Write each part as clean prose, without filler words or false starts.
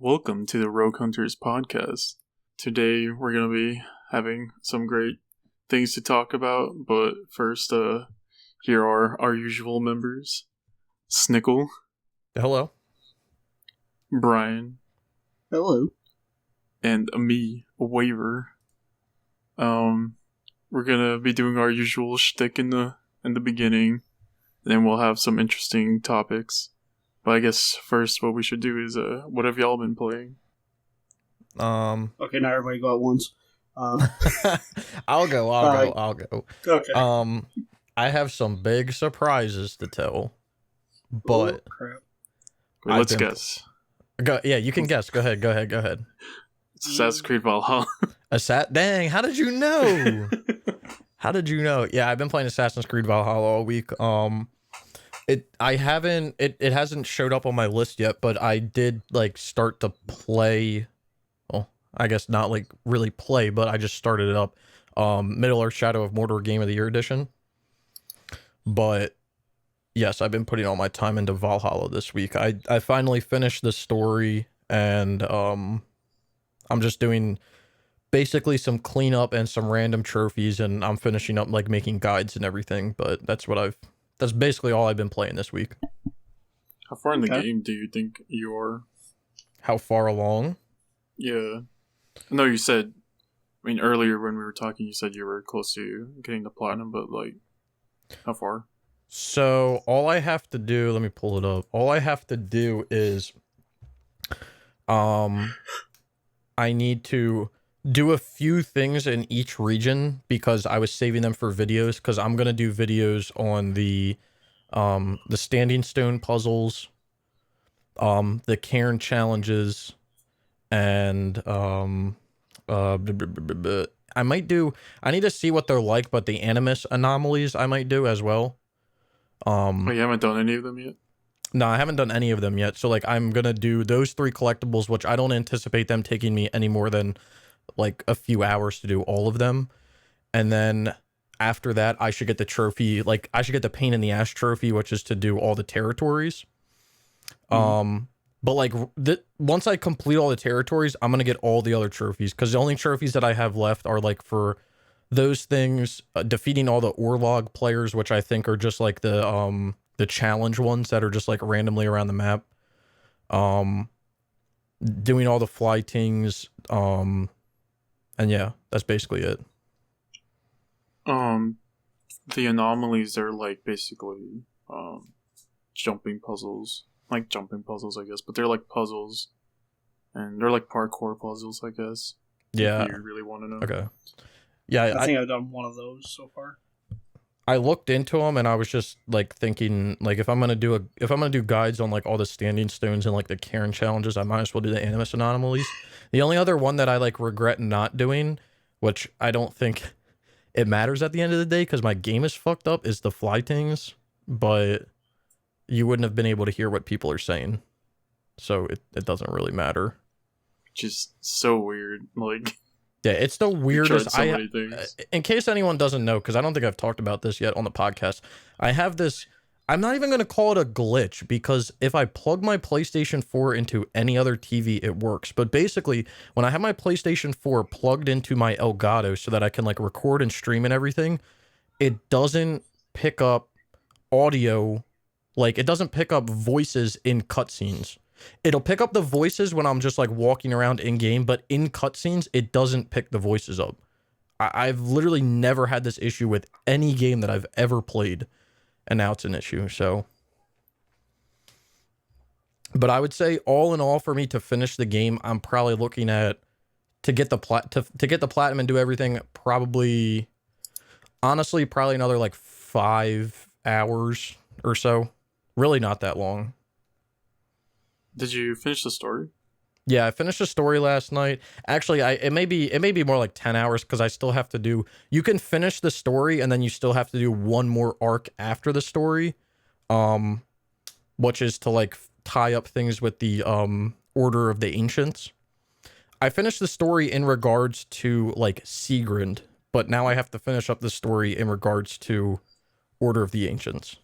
Welcome to the Rogue Hunters podcast. Today we're going to be having some great things to talk about, but first, here are our usual members. Snickle. Hello. Brian. Hello. And me, Waver. We're going to be doing our usual shtick in the beginning, and then we'll have some interesting topics. But I guess first what we should do is, what have y'all been playing? Okay, now everybody go at once. I'll go. Okay. I have some big surprises to tell, but oh, crap. Wait, let's guess. You can guess. Go ahead. It's Assassin's Creed Valhalla. Dang, how did you know? Yeah, I've been playing Assassin's Creed Valhalla all week. It hasn't showed up on my list yet, but I did start to play. Well, I guess not really play, but I just started it up. Middle-earth Shadow of Mordor Game of the Year edition. But yes, I've been putting all my time into Valhalla this week. I finally finished the story, and I'm just doing basically some cleanup and some random trophies, and I'm finishing up making guides and everything. But that's basically all I've been playing this week. How far in the game do you think you are? How far along? Yeah. I know you said, earlier when we were talking, you said you were close to getting the platinum, but how far? So all I have to do, let me pull it up. All I have to do is, I need to do a few things in each region because I was saving them for videos, because I'm gonna do videos on the Standing Stone puzzles, the Cairn challenges, and I need to see what they're like, but the Animus anomalies I might do as well. You haven't done any of them yet? No, I haven't done any of them yet. So I'm gonna do those 3 collectibles, which I don't anticipate them taking me any more than a few hours to do all of them. And then after that, I should get the trophy. I should get the Pain in the Ass trophy, which is to do all the territories. But once I complete all the territories, I'm gonna get all the other trophies, because the only trophies that I have left are for those things, defeating all the Orlog players, which I think are just the challenge ones that are just randomly around the map. Doing all the fly things, and yeah, that's basically it. The anomalies are basically jumping puzzles. Jumping puzzles, I guess, but they're puzzles. And they're parkour puzzles, I guess. Yeah. If you really want to know. Okay. Yeah, I think I've done one of those so far. I looked into them and I was just thinking if I'm gonna do guides on all the Standing Stones and the Cairn challenges, I might as well do the Animus anomalies. The only other one that I regret not doing, which I don't think it matters at the end of the day because my game is fucked up, is the fly things, but you wouldn't have been able to hear what people are saying, so it doesn't really matter. Which is so weird. Yeah, it's the weirdest. So many things. In case anyone doesn't know, because I don't think I've talked about this yet on the podcast, I have this. I'm not even going to call it a glitch, because if I plug my PlayStation 4 into any other TV, it works. But basically, when I have my PlayStation 4 plugged into my Elgato so that I can record and stream and everything, it doesn't pick up audio. It doesn't pick up voices in cutscenes. It'll pick up the voices when I'm just walking around in game, but in cutscenes, it doesn't pick the voices up. I've literally never had this issue with any game that I've ever played, and now it's an issue. So, but I would say all in all, for me to finish the game, I'm probably looking at to get the platinum and do everything. Probably another 5 hours or so. Really not that long. Did you finish the story? Yeah, I finished the story last night. Actually, it may be more 10 hours, because I still have to do. You can finish the story and then you still have to do one more arc after the story, which is to tie up things with the Order of the Ancients. I finished the story in regards to Sigrund, but now I have to finish up the story in regards to Order of the Ancients.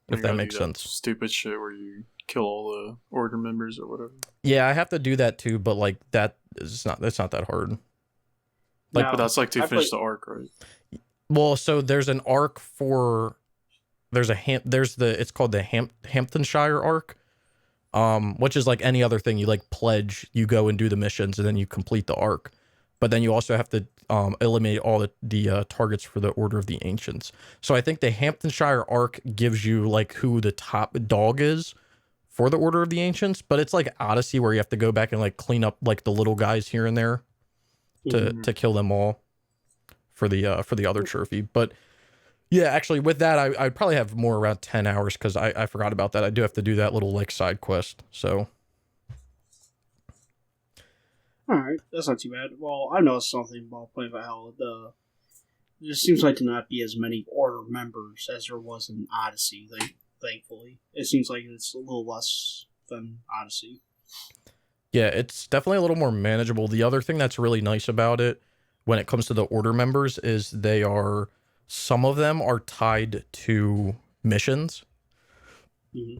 If that makes sense. Stupid shit where you kill all the order members or whatever. Yeah, I have to do that too, but like that's not that hard. Like, Now, but that's like to I finish play- the arc, right? Well, so there's an arc for it's called the Hamptonshire arc, which is like any other thing. You like pledge, you go and do the missions, and then you complete the arc. But then you also have to eliminate all the targets for the Order of the Ancients. So I think the Hamptonshire arc gives you like who the top dog is for the Order of the Ancients, but it's like Odyssey where you have to go back and like clean up like the little guys here and there to kill them all for the other trophy. But yeah, actually with that I'd probably have more around 10 hours because I forgot about that. I do have to do that little like side quest. So Alright, that's not too bad. Well, I noticed something about playing Valhalla. There just seems like to not be as many Order members as there was in Odyssey, thankfully. It seems like it's a little less than Odyssey. yeah, it's definitely a little more manageable. The other thing that's really nice about it when it comes to the Order members is some of them are tied to missions. Mm-hmm.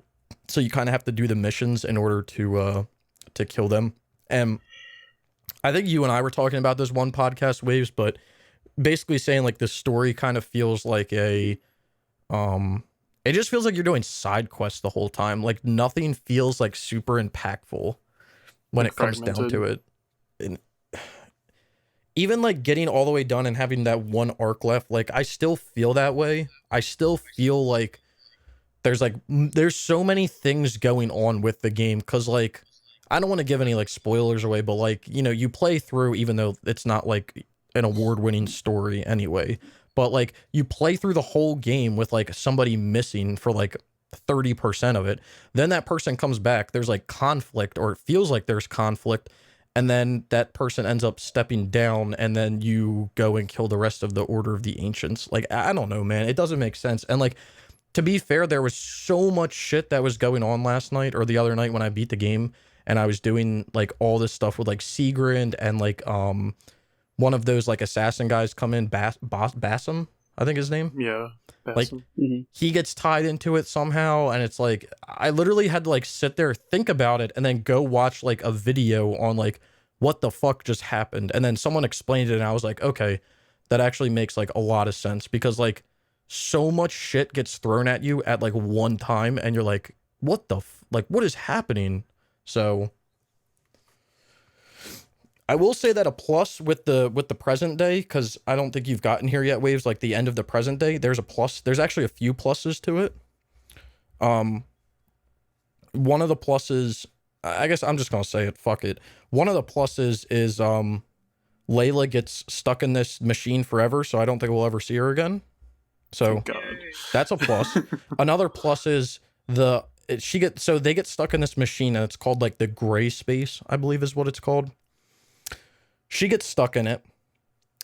So you kind of have to do the missions in order to kill them. And I think you and I were talking about this one podcast, Waves, but basically saying like the story kind of feels like it just feels like you're doing side quests the whole time. Like nothing feels like super impactful when it comes down to it. And even like getting all the way done and having that one arc left, like I still feel that way. I still feel like there's so many things going on with the game because like I don't want to give any like spoilers away, but like, you know, you play through even though it's not like an award-winning story anyway, but like you play through the whole game with like somebody missing for like 30% of it. Then that person comes back, there's like conflict, or it feels like there's conflict, and then that person ends up stepping down, and then you go and kill the rest of the Order of the Ancients. Like, I don't know, man. It doesn't make sense. And like, to be fair, there was so much shit that was going on last night or the other night when I beat the game, and I was doing like all this stuff with like Siegrind and like one of those like assassin guys come in, Bassam, I think his name. Yeah. Like Mm-hmm. he gets tied into it somehow, and it's like I literally had to like sit there, think about it, and then go watch like a video on like what the fuck just happened, and then someone explained it, and I was like, okay, that actually makes like a lot of sense, because like so much shit gets thrown at you at like one time, and you're like, what the like what is happening? So I will say that a plus with the present day, because I don't think you've gotten here yet, Waves, like the end of the present day, there's a plus. There's actually a few pluses to it. One of the pluses, I guess I'm just gonna say it, fuck it. One of the pluses is Layla gets stuck in this machine forever, so I don't think we'll ever see her again. So God. that's a plus. Another plus is they get stuck in this machine, and it's called like the gray space, I believe is what it's called. She gets stuck in it,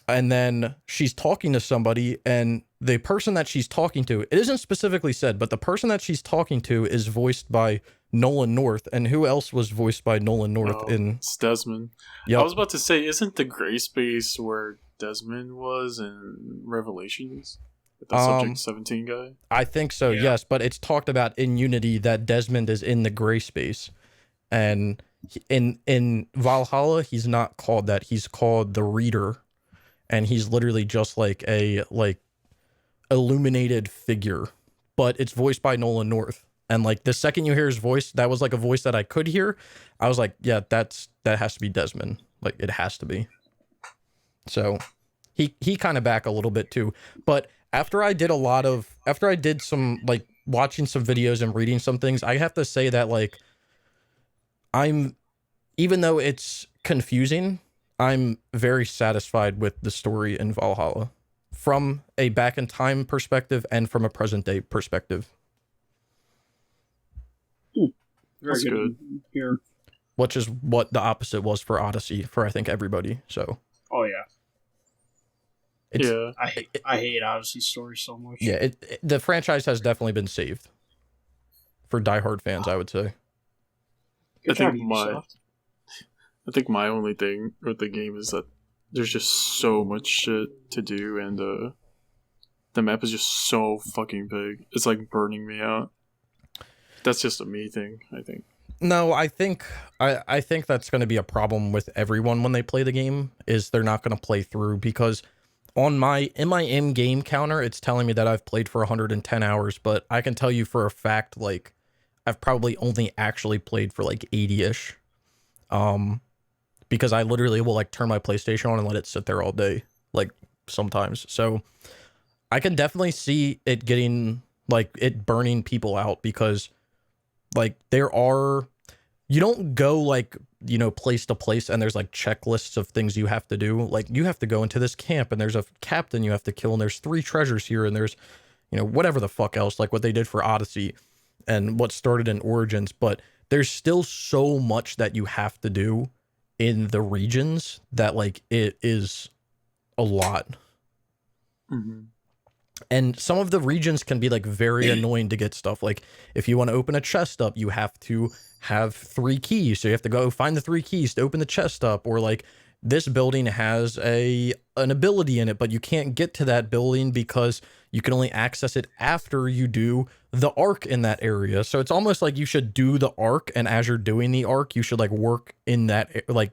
and then she's talking to somebody, and the person that she's talking to, it isn't specifically said, but the person that she's talking to is voiced by Nolan North. And who else was voiced by Nolan North in? It's Desmond. Yep. I was about to say, isn't the gray space where Desmond was in Revelations? With the Subject 17 guy? I think so, Yeah. yes. But it's talked about in Unity that Desmond is in the gray space. And in Valhalla, he's not called that. He's called the Reader. And he's literally just like a illuminated figure. But it's voiced by Nolan North. And like the second you hear his voice, that was like a voice that I could hear. I was like, yeah, that has to be Desmond. Like it has to be. So he kind of back a little bit too. But after I did some like watching some videos and reading some things, I have to say that like even though it's confusing, I'm very satisfied with the story in Valhalla from a back in time perspective and from a present day perspective. Very That's good. Here. Which is what the opposite was for Odyssey for I think everybody. So Oh yeah, Yeah. I hate Odyssey story so much. yeah, the franchise has definitely been saved for diehard fans, I would say. Good I think job, Ubisoft. I think my only thing with the game is that there's just so much shit to do, and the map is just so fucking big. It's like burning me out. That's just a me thing, I think. No, I think that's going to be a problem with everyone when they play the game, is they're not going to play through, because in my in-game counter, it's telling me that I've played for 110 hours, but I can tell you for a fact, like, I've probably only actually played for like 80-ish. Because I literally will like turn my PlayStation on and let it sit there all day, like sometimes. So I can definitely see it getting, like, it burning people out, because like you don't go like, place to place and there's like checklists of things you have to do. Like, you have to go into this camp and there's a captain you have to kill and there's 3 treasures here and there's, whatever the fuck else, like what they did for Odyssey and what started in Origins. But there's still so much that you have to do in the regions that, like, it is a lot. Mm-hmm. And some of the regions can be like very annoying to get stuff. Like, if you want to open a chest up, you have to have 3 keys. So you have to go find the 3 keys to open the chest up. Or like, this building has an ability in it, but you can't get to that building because you can only access it after you do the arc in that area. So it's almost like you should do the arc, and as you're doing the arc, you should like work in that, like,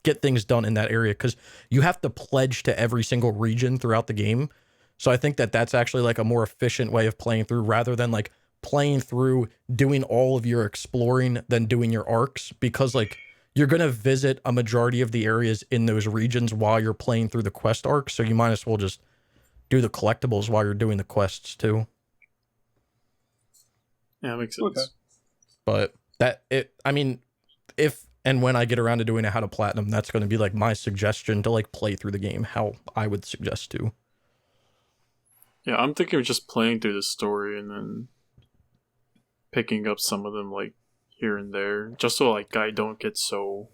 get things done in that area, because you have to pledge to every single region throughout the game. So I think that that's actually like a more efficient way of playing through, rather than like playing through, doing all of your exploring, then doing your arcs, because like you're going to visit a majority of the areas in those regions while you're playing through the quest arcs. So you might as well just do the collectibles while you're doing the quests too. Yeah, that makes sense. Okay. But if and when I get around to doing a how to platinum, that's going to be like my suggestion to like play through the game, how I would suggest to. Yeah, I'm thinking of just playing through the story and then picking up some of them like here and there, just so like I don't get so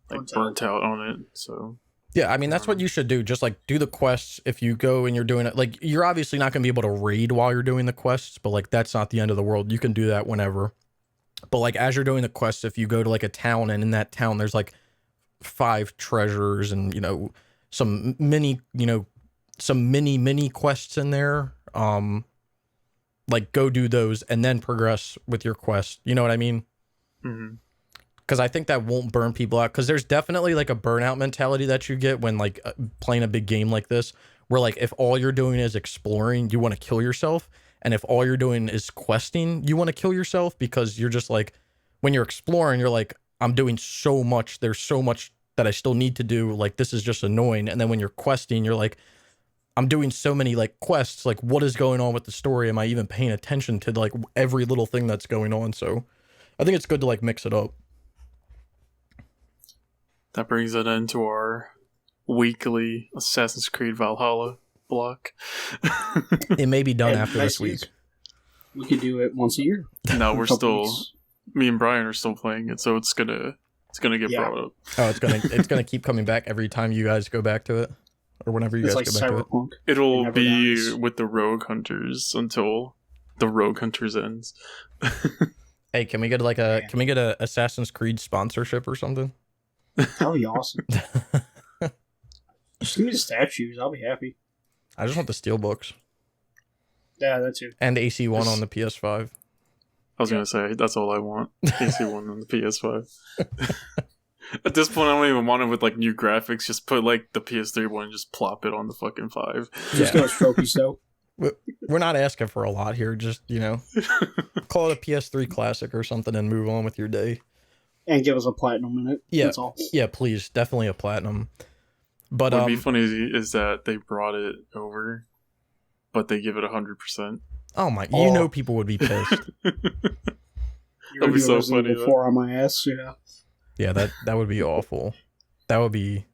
like burnt out on it. So yeah, I mean, that's what you should do. Just like do the quests. If you go and you're doing it, like, you're obviously not going to be able to raid while you're doing the quests, but like that's not the end of the world. You can do that whenever. But like, as you're doing the quests, if you go to like a town and in that town there's like 5 treasures and some mini quests in there, like, go do those and then progress with your quest. You know what I mean? Mm-hmm. Because I think that won't burn people out, because there's definitely like a burnout mentality that you get when like playing a big game like this, where like if all you're doing is exploring, you want to kill yourself. And if all you're doing is questing, you want to kill yourself, because you're just like, when you're exploring, you're like, I'm doing so much. There's so much that I still need to do. Like, this is just annoying. And then when you're questing, you're like, I'm doing so many like quests. Like, what is going on with the story? Am I even paying attention to like every little thing that's going on? So I think it's good to like mix it up. That brings it into our weekly Assassin's Creed Valhalla block. It may be done after this week. We could do it once a year. No, we're still. Me and Brian are still playing it, so it's gonna get brought up. Oh, it's gonna keep coming back every time you guys go back to it, or whenever you guys go back to it. It'll be with the Rogue Hunters until the Rogue Hunters ends. Hey, can we get a Assassin's Creed sponsorship or something? That would be awesome. Just give me the statues. I'll be happy. I just want the steelbooks. Yeah, that too. And AC1 on the PS5. I was gonna say, that's all I want. AC1 on the PS5. At this point, I don't even want it with like new graphics. Just put like the PS3 one and just plop it on the fucking 5. Just go trophies though. We're not asking for a lot here. Just, call it a PS3 classic or something and move on with your day. And give us a platinum in it. Yeah. That's all. Yeah, please. Definitely a platinum. But what'd be funny is that they brought it over, but they give it 100%. Oh my! People would be pissed. That'd be so funny. 4 on my ass, yeah. Yeah, that would be awful. That would be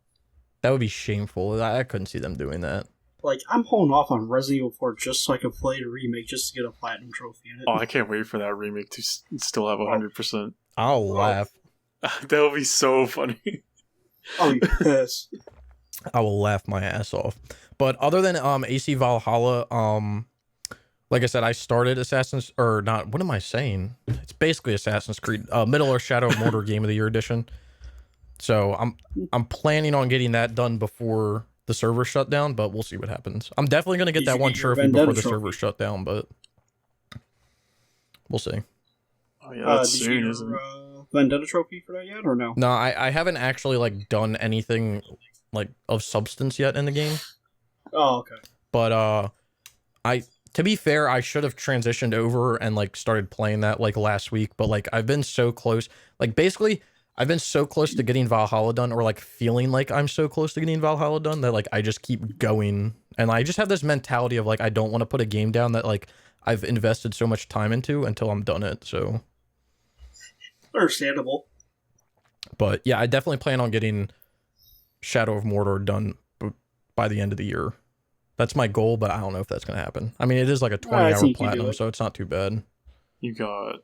shameful. I couldn't see them doing that. Like, I'm holding off on Resident Evil 4 just so I can play the remake, just to get a platinum trophy in it. Oh, I can't wait for that remake to still have 100%. I'll laugh. That would be so funny. I'll be pissed. I will laugh my ass off. But other than AC Valhalla, like I said, I started what am I saying? It's basically Assassin's Creed, Middle-earth Shadow of Mordor Game of the Year edition. So I'm planning on getting that done before the server shut down, but we'll see what happens. I'm definitely going to get that one trophy before the server shut down, but we'll see. Oh yeah, that's Did soon, you isn't get it? your Vendetta trophy for that yet, or no? No, I haven't actually like done anything like of substance yet in the game. Oh, okay. But I to be fair, I should have transitioned over and like started playing that like last week, but like I've been so close. Like basically I've been so close to getting Valhalla done, or like feeling like I'm so close to getting Valhalla done, that like I just keep going. And I just have this mentality of like I don't want to put a game down that like I've invested so much time into until I'm done it. So Understandable. but yeah, I definitely plan on getting Shadow of Mordor done by the end of the year. That's my goal, but I don't know if that's going to happen. I mean, it is like a 20-hour think you do platinum, it. so it's not too bad. You got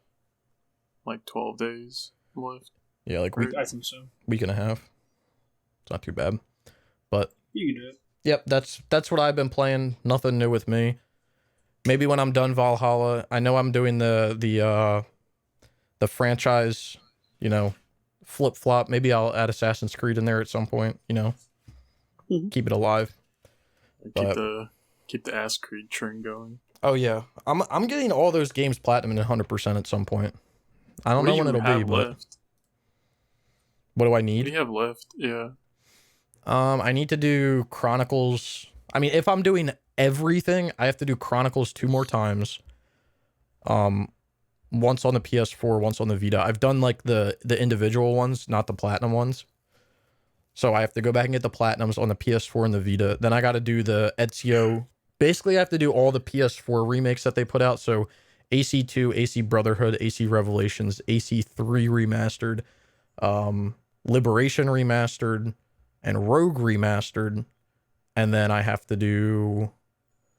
like 12 days left. Yeah, like I think so. week and a half. It's not too bad. But You can do it. yep, that's what I've been playing. Nothing new with me. Maybe when I'm done Valhalla, I know I'm doing the franchise, you know, flip flop. Maybe I'll add Assassin's Creed in there at some point. You know, Mhm. keep it alive. Keep the Ass Creed train going. Oh yeah, I'm getting all those games platinum and 100% at some point. I don't What know do when you it'll be, have but left? what do I What do need? you have left? Yeah. I need to do Chronicles. I mean, if I'm doing everything, I have to do Chronicles 2 more times. Once on the PS4, once on the Vita. I've done like the individual ones, not the platinum ones. So I have to go back and get the platinums on the PS4 and the Vita. Then I got to do the Ezio. Basically, I have to do all the PS4 remakes that they put out. So AC2, AC Brotherhood, AC Revelations, AC3 remastered, Liberation remastered, and Rogue remastered. And then I have to do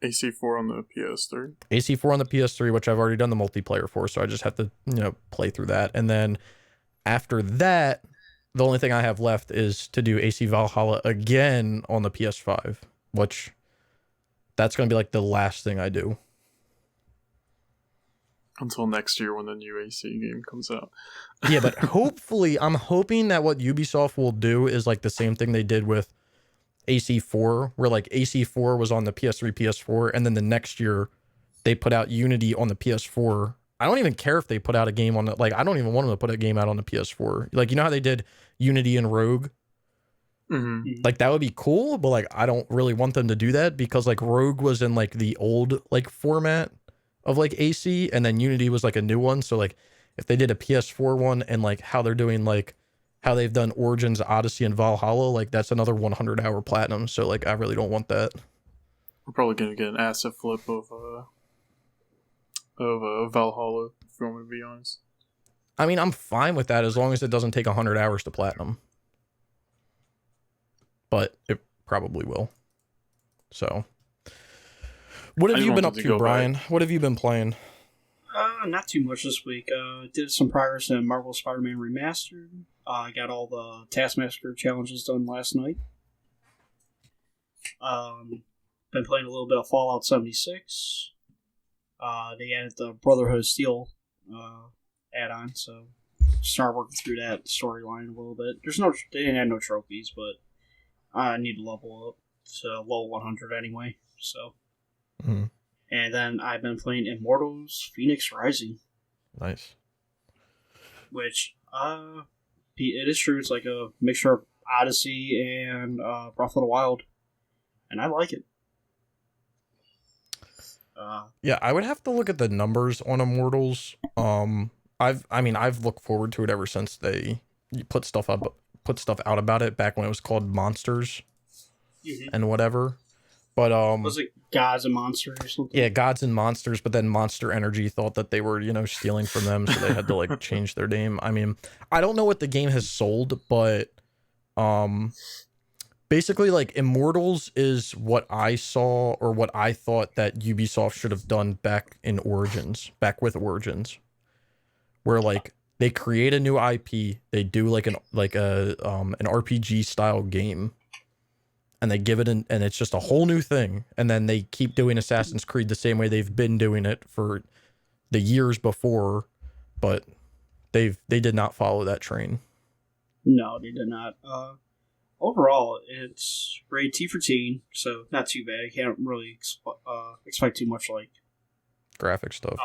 AC4 on the PS3. AC4 on the PS3, which I've already done the multiplayer for. So I just have to, play through that. And then after that, the only thing I have left is to do AC Valhalla again on the PS5, which that's going to be like the last thing I do. Until next year when the new AC game comes out. Yeah, but hopefully, I'm hoping that what Ubisoft will do is like the same thing they did with AC4, where like AC4 was on the PS3, PS4, and then the next year they put out Unity on the PS4. I don't even care if they put out a game on the, like, I don't even want them to put a game out on the PS4. Like, you know how they did Unity and Rogue? Mm-hmm. Like, that would be cool, but like, I don't really want them to do that because like Rogue was in like the old like format of like AC, and then Unity was like a new one. So like, if they did a PS4 one and like how they're doing like how they've done Origins, Odyssey, and Valhalla, like that's another 100-hour platinum. So like, I really don't want that. We're probably gonna get an asset flip of Valhalla, if you want me to be honest. I mean, I'm fine with that as long as it doesn't take 100 hours to platinum. But it probably will. So, what have I you just been wanted up to to, go Brian? What have you been playing? Not too much this week. Did some progress in Marvel Spider-Man Remastered. I got all the Taskmaster challenges done last night. Been playing a little bit of Fallout 76. They added the Brotherhood of Steel add-on, so start working through that storyline a little bit. They didn't have no trophies, but I need to level up to level 100 anyway. So, And then I've been playing Immortals: Phoenix Rising. Nice. Which, it is true. It's like a mixture of Odyssey and Breath of the Wild, and I like it. Yeah, I would have to look at the numbers on Immortals. I've looked forward to it ever since they put stuff out about it back when it was called Monsters and whatever. But was it Gods and Monsters or something? Yeah, Gods and Monsters, but then Monster Energy thought that they were, stealing from them, so they had to like change their name. I mean, I don't know what the game has sold, but basically like Immortals is what I saw or what I thought that Ubisoft should have done back with Origins. Where like they create a new IP, they do like an RPG style game, and they give it and it's just a whole new thing, and then they keep doing Assassin's Creed the same way they've been doing it for the years before, but they did not follow that train. No, they did not. Overall, it's rated T for teen, so not too bad. You can't really expect too much like Graphic stuff.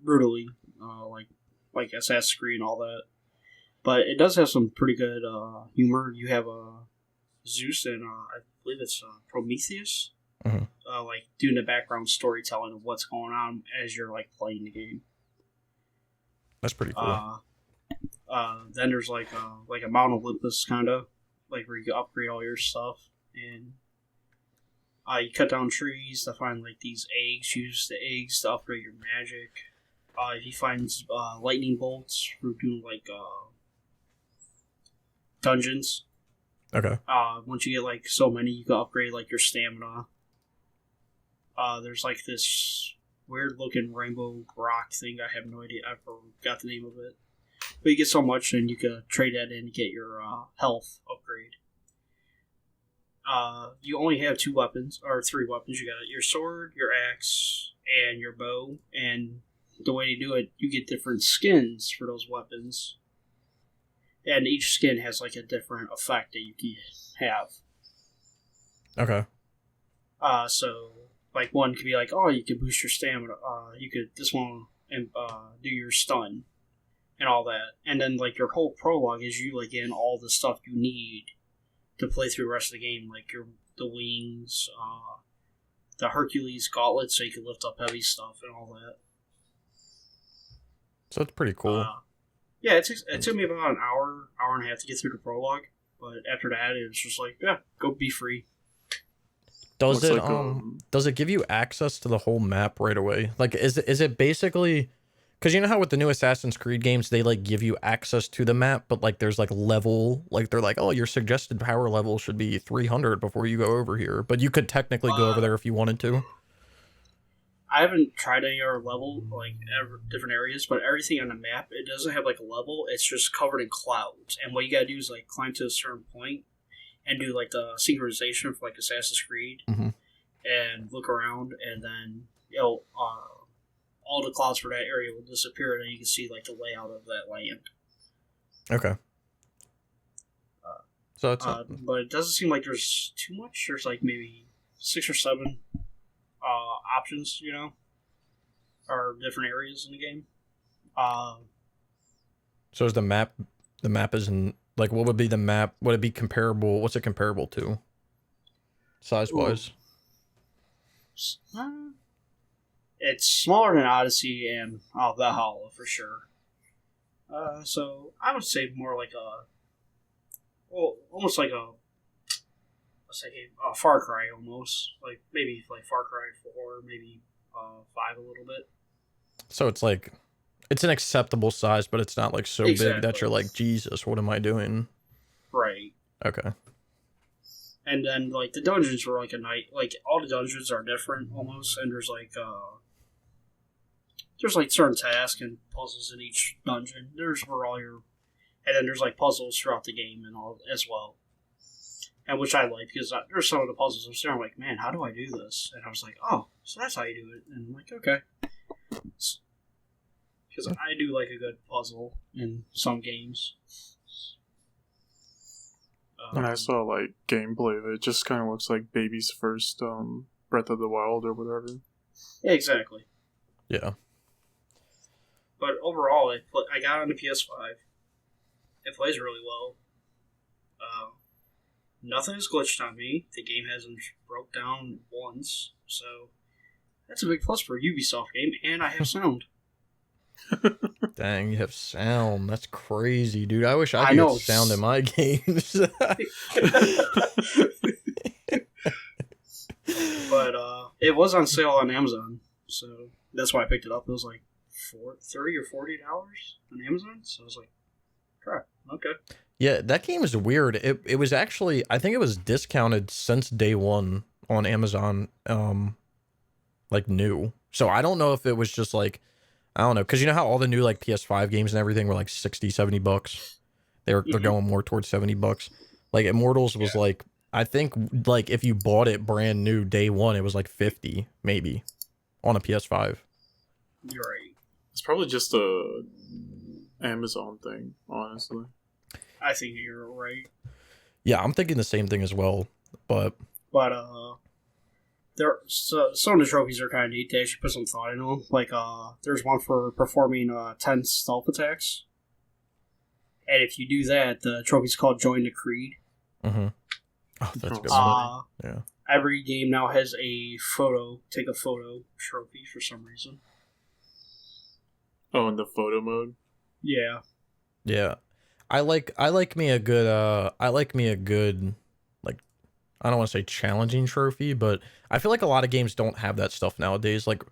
brutally, like like Assassin's Creed and all that. But it does have some pretty good humor. You have Zeus and I believe it's Prometheus, like doing the background storytelling of what's going on as you're like playing the game. That's pretty cool. Then there's like a Mount Olympus kind of like where you can upgrade all your stuff, and you cut down trees to find like these eggs. Use the eggs to upgrade your magic. He finds lightning bolts for doing like dungeons. Okay. Once you get like so many, you can upgrade like your stamina. There's like this weird looking rainbow rock thing. I have no idea. I forgot the name of it. But you get so much, and you can trade that in to get your health upgrade. You only have 2 weapons, or 3 weapons. You got your sword, your axe, and your bow. And the way to do it, you get different skins for those weapons. And each skin has like a different effect that you can have. Okay. So like one could be like, oh, you could boost your stamina. You could this one and do your stun and all that. And then like your whole prologue is you like getting all the stuff you need to play through the rest of the game, like the wings, the Hercules gauntlet, so you can lift up heavy stuff and all that. So it's pretty cool. Yeah, it took me about an hour and a half to get through the prologue, but after that, it was just like, yeah, go be free. Does it give you access to the whole map right away? Like, is it basically, because you know how with the new Assassin's Creed games they like give you access to the map, but like there's like level, like they're like, oh, your suggested power level should be 300 before you go over here, but you could technically go over there if you wanted to. I haven't tried any other level, like different areas, but everything on the map, it doesn't have like a level. It's just covered in clouds, and what you gotta do is like climb to a certain point and do like the synchronization for like Assassin's Creed, and look around, and then all the clouds for that area will disappear, and then you can see like the layout of that land. Okay. So it's but it doesn't seem like there's too much. There's like maybe 6 or 7 options, or different areas in the game. So is the map isn't like, what would be the map? Would it be comparable? What's it comparable to? Size wise? It's smaller than Odyssey and Valhalla for sure. So I would say more like almost like a Far Cry almost. Like maybe like Far Cry 4, maybe 5 a little bit. So it's like, it's an acceptable size, but it's not like so big that you're like, Jesus, what am I doing? Right. Okay. And then like the dungeons were like a night, like all the dungeons are different almost, and there's like certain tasks and puzzles in each dungeon. There's for all your, and then there's like puzzles throughout the game and all as well. And which I like, because there's some of the puzzles I'm staring like, man, how do I do this? And I was like, oh, so that's how you do it. And I'm like, okay. Because I do like a good puzzle in some games. And I saw like gameplay of it. It just kind of looks like baby's first Breath of the Wild or whatever. Yeah, exactly. Yeah. But overall, I got on the PS5. It plays really well. Nothing has glitched on me. The game hasn't broke down once, so that's a big plus for a Ubisoft game. And I have sound. Dang, you have sound. That's crazy, dude. I wish I could get sound in my games. But it was on sale on Amazon, so that's why I picked it up. It was like $30 or $40 on Amazon, so I was like, crap, okay. Yeah, that game is weird. It was actually, I think it was discounted since day one on Amazon, like new. So I don't know if it was just like, I don't know, because you know how all the new like PS5 games and everything were like $60-$70. They're going more towards $70. Like Immortals was like, I think like if you bought it brand new day one, it was like $50 maybe on a PS5. You're right. It's probably just a Amazon thing, honestly. I think you're right. Yeah, I'm thinking the same thing as well, but some of the trophies are kind of neat. They actually put some thought into them. Like, there's one for performing 10 stealth attacks. And if you do that, the trophy's called Join the Creed. Mm-hmm. Oh, that's good. Yeah. Every game now has a take a photo trophy for some reason. Oh, in the photo mode? Yeah. Yeah. I like me a good like, I don't want to say challenging trophy, but I feel like a lot of games don't have that stuff nowadays, like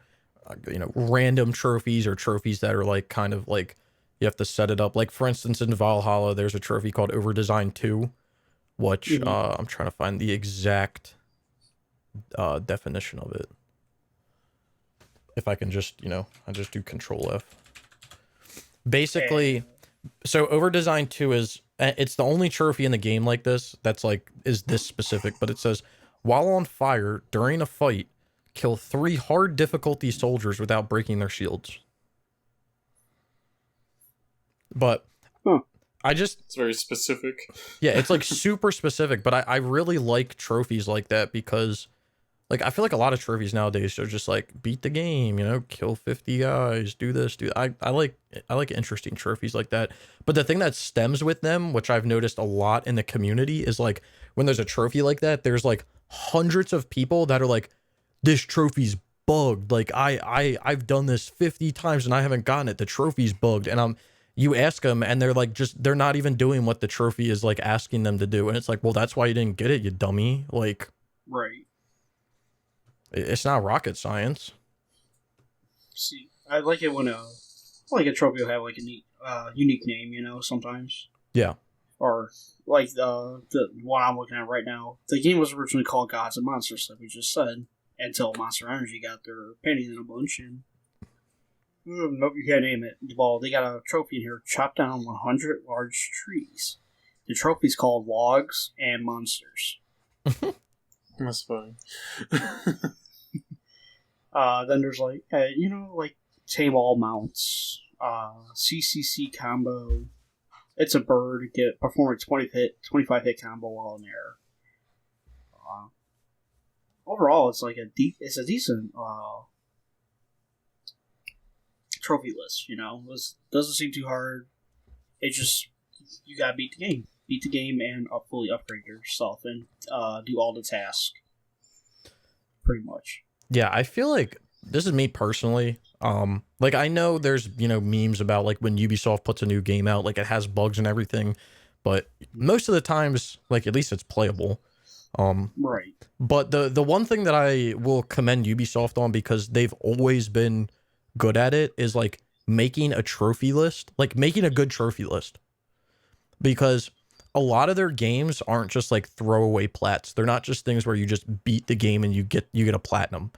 random trophies or trophies that are like kind of like you have to set it up. Like for instance in Valhalla there's a trophy called Overdesign 2, which I'm trying to find the exact definition of it. If I can just, I just do Control F. Basically, so Overdesign 2 it's the only trophy in the game like this that's like is this specific, but it says while on fire during a fight, kill 3 hard difficulty soldiers without breaking their shields. But it's very specific. Yeah, it's like super specific, but I really like trophies like that because like I feel like a lot of trophies nowadays are just like beat the game, kill 50 guys, do this, do that. I like interesting trophies like that. But the thing that stems with them, which I've noticed a lot in the community, is like when there's a trophy like that, there's like hundreds of people that are like, this trophy's bugged. Like I've done this 50 times and I haven't gotten it. The trophy's bugged. And you ask them and they're like, they're not even doing what the trophy is like asking them to do. And it's like, well, that's why you didn't get it, you dummy. Like, right. It's not rocket science. See, I like it when a trophy will have like a neat, unique name, sometimes. Yeah. Or like the one I'm looking at right now. The game was originally called Gods and Monsters, like we just said, until Monster Energy got their panties in a bunch and nope, you can't name it. Well, they got a trophy in here: chop down 100 large trees. The trophy's called Logs and Monsters. That's fine. Then there's like, like tame all mounts, CCC combo. It's a bird. Perform a 25 hit combo while in air. Overall, it's like a decent trophy list. It doesn't seem too hard. It just you gotta beat the game, and fully upgrade yourself and do all the tasks. Pretty much. Yeah, I feel like this is me personally. Like I know there's memes about like when Ubisoft puts a new game out, like it has bugs and everything, but most of the times, like at least it's playable. Right. But the one thing that I will commend Ubisoft on, because they've always been good at it, is like making a trophy list, like making a good trophy list. Because a lot of their games aren't just like throwaway plats. They're not just things where you just beat the game and you get a platinum.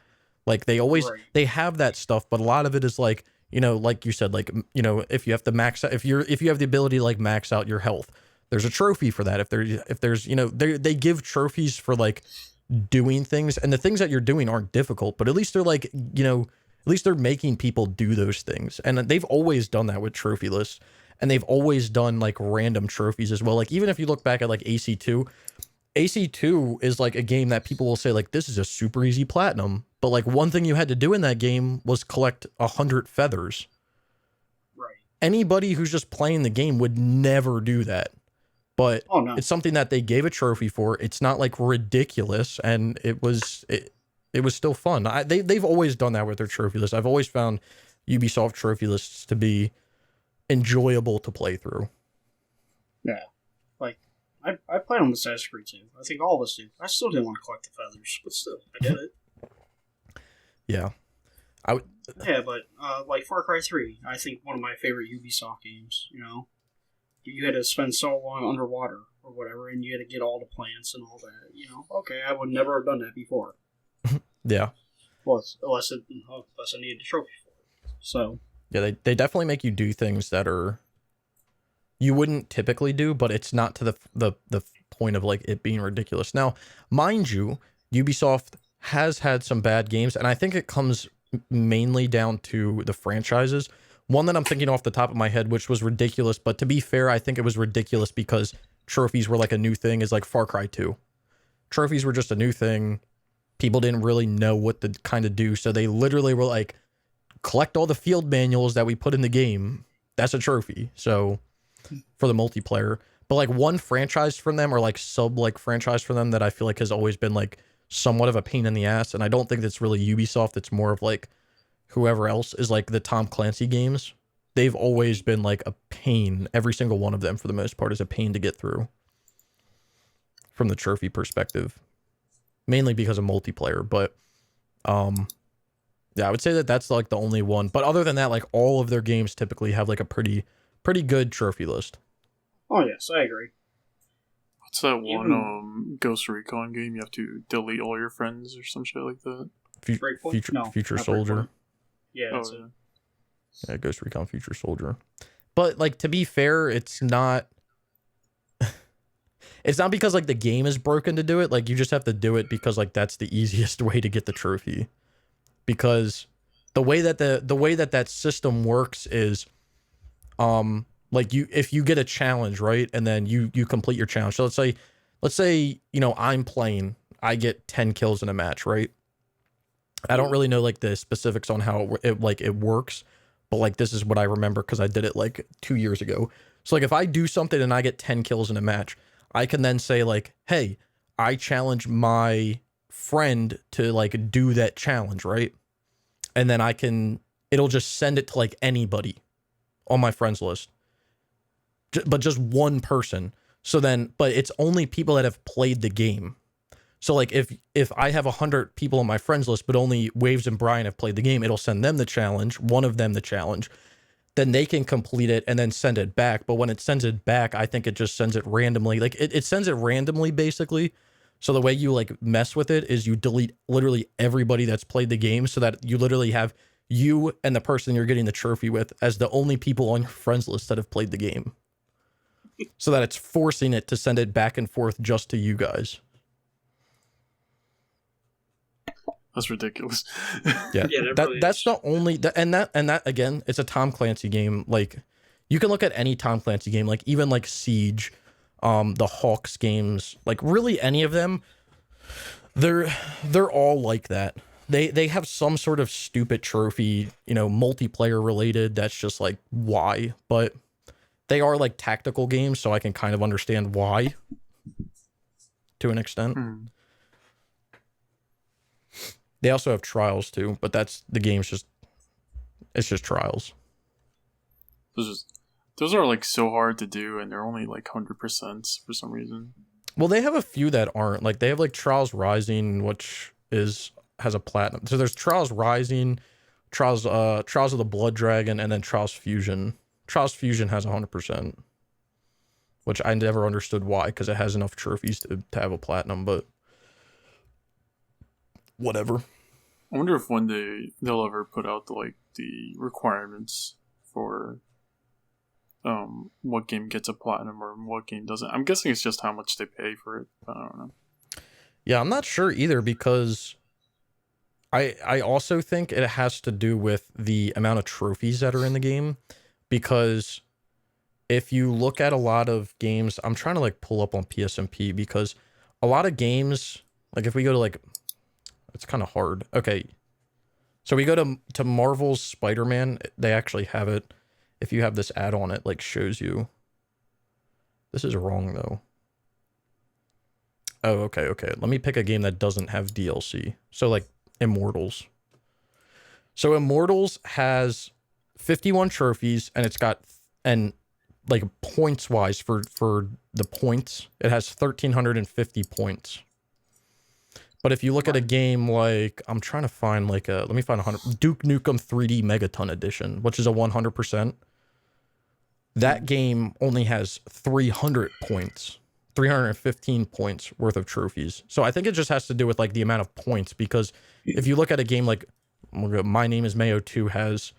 Like they always they have that stuff, but a lot of it is like, like you said, like, if you have to max out, if you have the ability to like max out your health, there's a trophy for that. If there's they give trophies for like doing things, and the things that you're doing aren't difficult, but at least they're like, at least they're making people do those things. And they've always done that with trophy lists. And they've always done like random trophies as well. Like even if you look back at like AC2 is like a game that people will say like, this is a super easy platinum. But like one thing you had to do in that game was collect 100 feathers. Right. Anybody who's just playing the game would never do that. But it's something that they gave a trophy for. It's not like ridiculous, and it was still fun. They've always done that with their trophy list. I've always found Ubisoft trophy lists to be enjoyable to play through. Yeah, like I played on Assassin's Creed 2. I think all of us do. I still didn't want to collect the feathers, but still, I did it. Yeah, Yeah, but like Far Cry 3, I think one of my favorite Ubisoft games. You had to spend so long underwater or whatever, and you had to get all the plants and all that. Okay, I would never have done that before. Yeah. Well, unless I needed a trophy for it. So. Yeah, they definitely make you do things that are you wouldn't typically do, but it's not to the point of like it being ridiculous. Now, mind you, Ubisoft has had some bad games, and I think it comes mainly down to the franchises. One that I'm thinking off the top of my head, which was ridiculous, but to be fair, I think it was ridiculous because trophies were like a new thing, is like Far Cry 2. Trophies were just a new thing. people didn't really know what to kind of do. So they literally were like, collect all the field manuals that we put in the game. That's a trophy. So for the multiplayer, but like one franchise from them or like sub like franchise for them that I feel like has always been like somewhat of a pain in the ass. And I don't think that's really Ubisoft. It's more of like whoever else is like the Tom Clancy games. They've always been like a pain. Every single one of them for the most part is a pain to get through from the trophy perspective, mainly because of multiplayer. But yeah, I would say that that's like the only one. But other than that, like all of their games typically have like a pretty good trophy list. Oh yes, I agree. What's that one Ghost Recon game? You have to delete all your friends or some shit like that. Future Soldier. Yeah, that's it. Yeah, Ghost Recon Future Soldier. But like to be fair, it's not because like the game is broken to do it. Like you just have to do it because like that's the easiest way to get the trophy. Because the way that that system works is like if you get a challenge, right? And then you complete your challenge. So let's say, you know, I'm playing, I get 10 kills in a match, right? I don't really know like the specifics on how it works, but like this is what I remember because I did it like 2 years ago. So like if I do something and I get 10 kills in a match, I can then say like, hey, I challenge my friend to like do that challenge, right? And then it'll just send it to like anybody on my friends list, but just one person. So then, but it's only people that have played the game. So like if I have 100 people on my friends list, but only Waves and Brian have played the game, it'll send them the challenge, one of them the challenge. Then they can complete it and then send it back. But when it sends it back, I think it just sends it randomly. Like it sends it randomly basically. So the way you like mess with it is you delete literally everybody that's played the game so that you literally have you and the person you're getting the trophy with as the only people on your friends list that have played the game. So that it's forcing it to send it back and forth just to you guys. That's ridiculous. Yeah, that's the only and that again, it's a Tom Clancy game. Like you can look at any Tom Clancy game, like even like Siege, the Hawks games, like really any of them, they're all like that. They have some sort of stupid trophy, you know, multiplayer related. That's just like why, but they are like tactical games, so I can kind of understand why to an extent. They also have trials too, but that's the game's just trials. Those are like so hard to do, and they're only like 100% for some reason. Well, they have a few that aren't. Like they have like Trials Rising, which has a platinum. So there's Trials Rising, Trials of the Blood Dragon, and then Trials Fusion. Trials Fusion has 100%, which I never understood why, because it has enough trophies to have a platinum, but whatever. I wonder if one day they'll ever put out the requirements for what game gets a platinum or what game doesn't. I'm guessing it's just how much they pay for it. But I don't know. Yeah, I'm not sure either, because I also think it has to do with the amount of trophies that are in the game. Because if you look at a lot of games, I'm trying to like pull up on PSMP, because a lot of games, like if we go to like, it's kind of hard. Okay. So we go to Marvel's Spider-Man. They actually have it. If you have this add-on, it like shows you. This is wrong though. Oh, okay. Let me pick a game that doesn't have DLC. So like Immortals. So Immortals has 51 trophies, and it's got, and like points wise for the points, it has 1,350 points. But if you look at a game like, I'm trying to find like let me find 100, Duke Nukem 3D Megaton Edition, which is a 100%. That game only has 300 points, 315 points worth of trophies. So I think it just has to do with like the amount of points, because if you look at a game like My Name is Mayo 2 has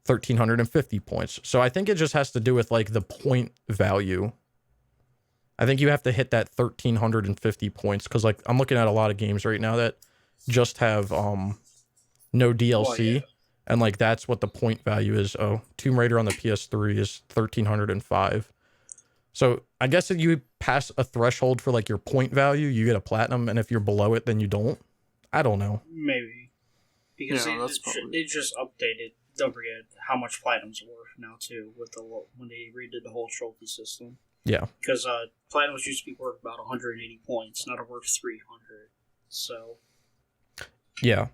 1,350 points. So I think it just has to do with like the point value. I think you have to hit that 1,350 points, because like I'm looking at a lot of games right now that just have no DLC. Yeah. And like that's what the point value is. Oh, Tomb Raider on the PS3 is 1,305. So I guess if you pass a threshold for like your point value, you get a platinum, and if you're below it, then you don't. I don't know. Maybe. Because Yeah, that's probably... they just updated, don't forget, how much platinums are worth now, too, with when they redid the whole trophy system. Yeah. Because platinums used to be worth about 180 points, now they're worth 300. So... Yeah.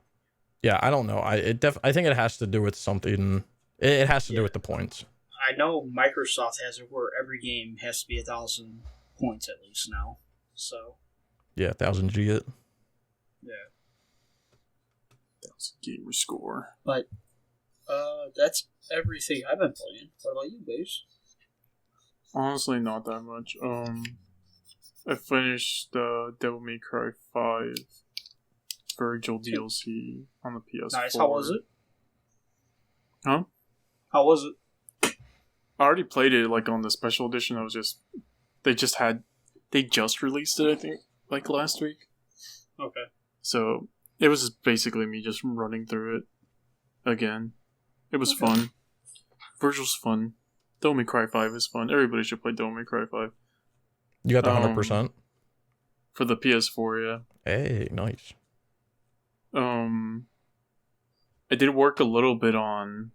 Yeah, I don't know. I think it has to do with something. It has to do with the points. I know Microsoft has it where every game has to be 1,000 points at least now. So... Yeah, 1,000 G it. Yeah. That's a gamer score. But that's everything I've been playing. What about you, Baze? Honestly, not that much. I finished Devil May Cry 5 Virgil DLC on the PS4. Nice. How was it? Huh? How was it? I already played it like on the special edition. They just released it, I think, like last week. Okay. So it was basically me just running through it again. It was fun. Virgil's fun. Devil May Cry 5 is fun. Everybody should play Devil May Cry 5. You got the 100%? For the PS4, yeah. Hey, nice. I did work a little bit on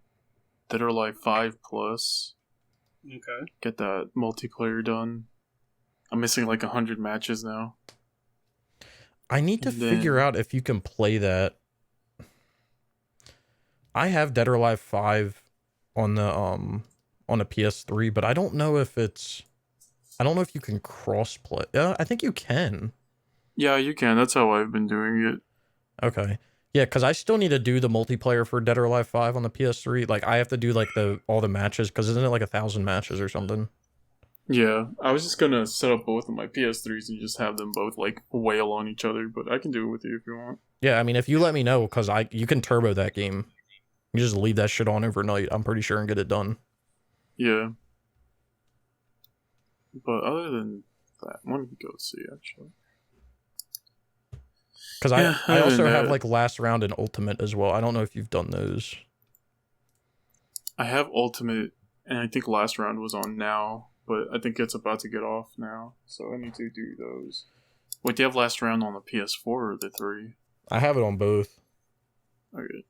Dead or Alive 5 Plus. Okay. Get that multiplayer done. I'm missing like 100 matches now. I need to figure out if you can play that. I have Dead or Alive 5 on the PS3, but I don't know if you can cross play. Yeah, I think you can. Yeah, you can. That's how I've been doing it. Okay. Yeah, because I still need to do the multiplayer for Dead or Alive 5 on the PS3. Like, I have to do like all the matches, because isn't it like 1,000 matches or something? Yeah, I was just gonna set up both of my PS3s and just have them both like wail on each other, but I can do it with you if you want. Yeah, I mean, if you let me know, because you can turbo that game. You just leave that shit on overnight, I'm pretty sure, and get it done. Yeah. But other than that, let me go see, actually. Because I also have like Last Round and Ultimate as well. I don't know if you've done those. I have Ultimate, and I think Last Round was on now, but I think it's about to get off now, so I need to do those. Wait, do you have Last Round on the PS4 or the 3? I have it on both. Okay.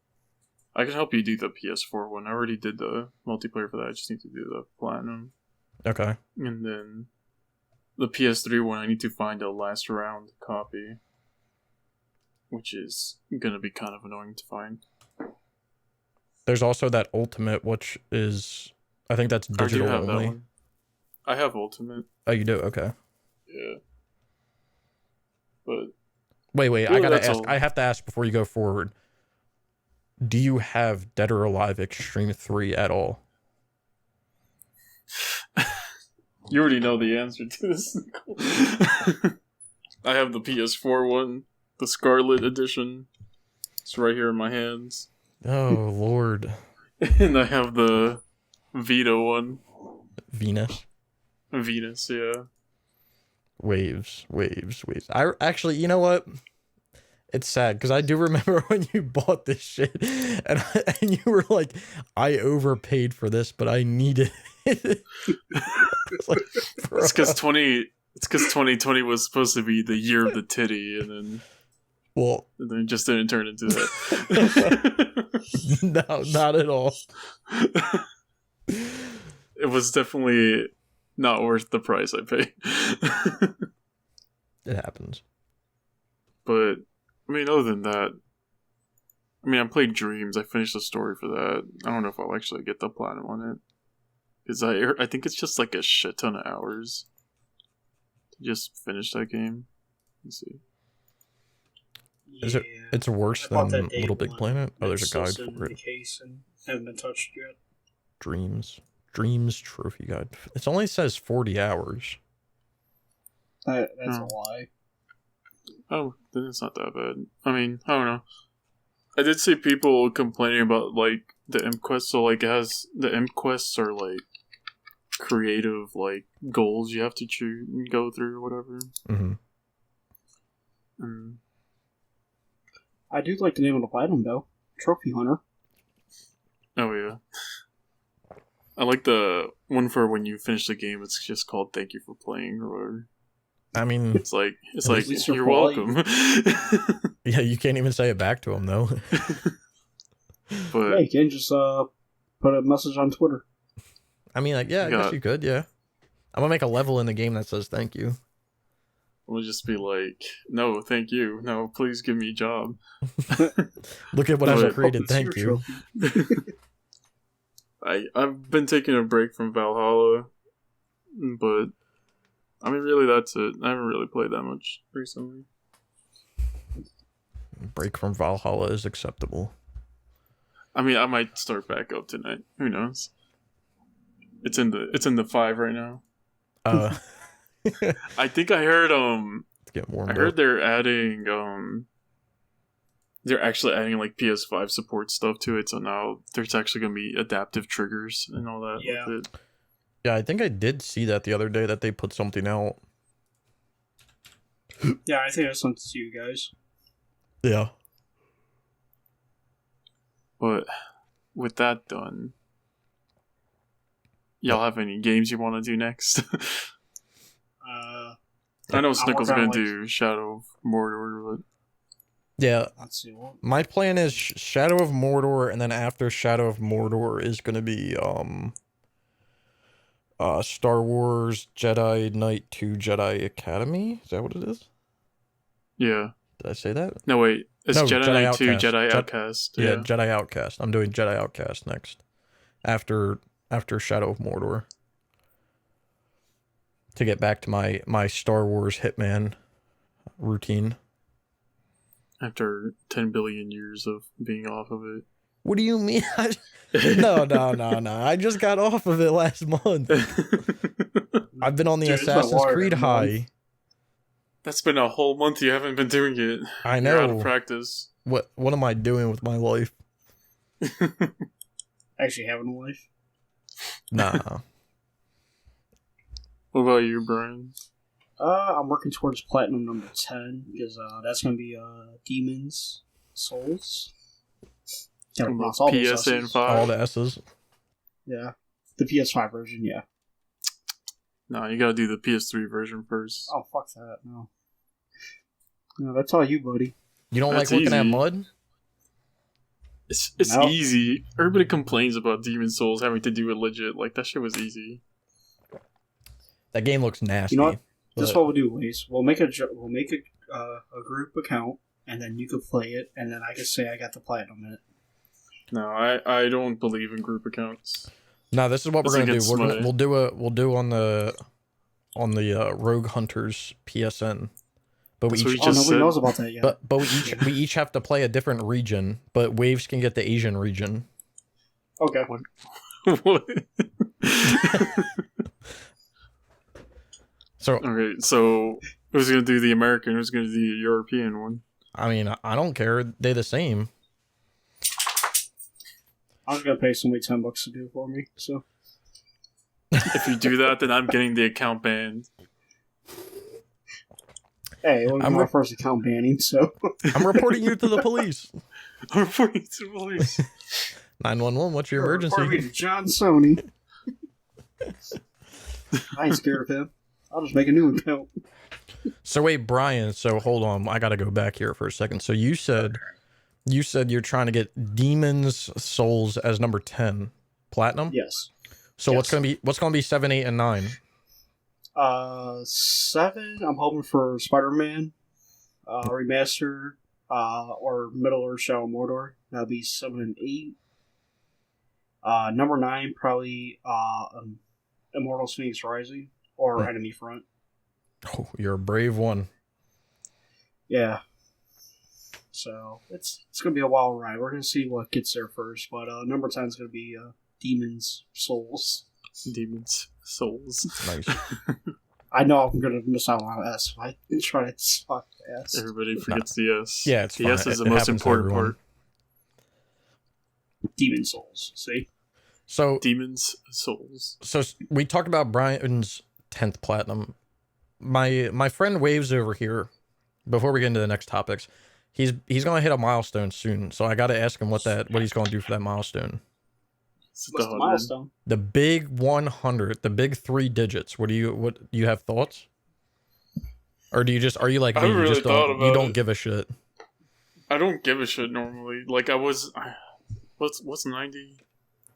I can help you do the PS4 one. I already did the multiplayer for that. I just need to do the Platinum. Okay. And then the PS3 one, I need to find a Last Round copy, which is going to be kind of annoying to find. There's also that Ultimate, which is... I think that's digital I do have only. that one. I have Ultimate. Oh, you do? Okay. Yeah. But... Wait, I gotta ask. I have to ask before you go forward. Do you have Dead or Alive Extreme 3 at all? You already know the answer to this. I have the PS4 one, the Scarlet Edition. It's right here in my hands. Oh, Lord. And I have the Vita one. Venus, yeah. Waves. I actually, you know what? It's sad because I do remember when you bought this shit, and you were like, "I overpaid for this, but I needed it." Like, it's because 2020 was supposed to be the year of the titty, and then it just didn't turn into that. No, not at all. It was definitely not worth the price I paid. It happens. But I mean, other than that, I played Dreams. I finished the story for that. I don't know if I'll actually get the platinum on it, because I think it's just like a shit ton of hours to just finish that game. Let's see. Is it? It's worse than Little Big Planet. Oh, there's a guide for it. Case and haven't been touched yet. Dreams trophy guide. It only says 40 hours. That's a lie. Oh, then it's not that bad. I mean, I don't know. I did see people complaining about like the imp quests. So like, it has the imp quests are like creative like goals you have to choose and go through or whatever. Mm-hmm. I do like the name of the platinum though. Trophy Hunter. Oh yeah. I like the one for when you finish the game. It's just called "Thank you for playing" or whatever. I mean, It's like At least you're for quality. welcome. yeah, you can't even say it back to him though. Yeah, But you can just put a message on Twitter. I mean, like, yeah, I guess you could. Yeah, I'm gonna make a level in the game that says thank you. we'll just be like, no, thank you. No, please give me a job. Look at what But- I've created. Open Thank Seer you. Trophy. I've been taking a break from Valhalla, but I mean, really, that's it. I haven't really played that much recently. Break from Valhalla is acceptable. I mean, I might start back up tonight. Who knows? It's in the 5 right now. I think I heard Let's get warmed I heard up. they're adding they're actually adding like PS5 support stuff to it, so now there's actually gonna be adaptive triggers and all that Yeah. with it. Yeah, I think I did see that the other day that they put something out. Yeah, I think I sent it to you guys. Yeah. But with that done, y'all have any games you want to do next? I know I'm Snickle's working gonna on, do Shadow of Mordor, but Yeah, Let's see what. my plan is Shadow of Mordor, and then after Shadow of Mordor is going to be Star Wars Jedi Knight 2 Jedi Academy. Is that what it is? yeah. Did I say that? No, wait. It's No, Jedi Jedi Knight 2 Outcast. Jedi Je- Outcast. Yeah, Yeah. Jedi Outcast. I'm doing Jedi Outcast next. After Shadow of Mordor. To get back to my Star Wars Hitman routine. After 10 billion years of being off of it. What do you mean? No. I just got off of it last month. I've been on the Dude, it's been Assassin's longer Creed than a month. high. That's been a whole month you haven't been doing it. I You're out of know. practice. What am I doing with my life? Actually, having a life. Nah. What about you, Brian? I'm working towards platinum number 10 because that's gonna be Demons Souls. Gotta pronounce all those PSN S's. 5? All the S's. Yeah, the PS5 version. Yeah. No, you gotta do the PS3 version first. Oh fuck that! No. No, that's all you, buddy. You don't That's like looking at easy. mud? It's No. easy. Everybody complains about Demon Souls having to do it legit. Like, that shit was easy. That game looks nasty. You know what? This is but- what we'll do, Waze. We'll make a group account, and then you can play it, and then I can say I got the platinum in it. No, I don't believe in group accounts. No, this is what It's we're gonna against do. my- We'll do on the Rogue Hunters PSN. But we That's what each you just Nobody said. knows about that yet. but we each have to play a different region, but Waves can get the Asian region. Okay. What? So Okay, so who's gonna do the American? Who's gonna do the European one? I mean, I don't care. They're the same. I'm just gonna pay somebody $10 to do it for me. So If you do that, then I'm getting the account banned. hey, it was I'm my re- first account banning. So I'm reporting you to the police. I'm reporting to the police. 911. What's your Report me emergency? to John Sony. I ain't scared of him. I'll just make a new account. So wait, Brian. So hold on. I gotta go back here for a second. So you said you're trying to get Demon's Souls as number 10 platinum. Yes. So Yes. what's gonna be 7, 8, and 9? 7. I'm hoping for Spider-Man remastered or Middle Earth Shadow of Mordor. That'll be 7 and 8. Number 9 probably Immortals Phoenix Rising or Enemy Front. Oh, you're a brave one. Yeah. So it's gonna be a wild ride. We're gonna see what gets there first, but number 10 is gonna be Demon's Souls. Demons Souls. Nice. I know I'm gonna miss out on S. I try to suck S. Everybody forgets the S. Yeah, it's the fine. S is the It most happens to important everyone. part. Demon Souls. See. So Demons Souls. we talked about Brian's 10th platinum. My friend Waves over here. Before we get into the next topics, he's gonna hit a milestone soon. So I got to ask him what he's gonna do for that milestone. It's What's the 100. milestone? The big 100, the big 3 digits. What do you have thoughts? Or do you just, are you like I me, haven't you really just thought don't, about you don't it. give a shit? I don't give a shit normally. Like I was, what's 90?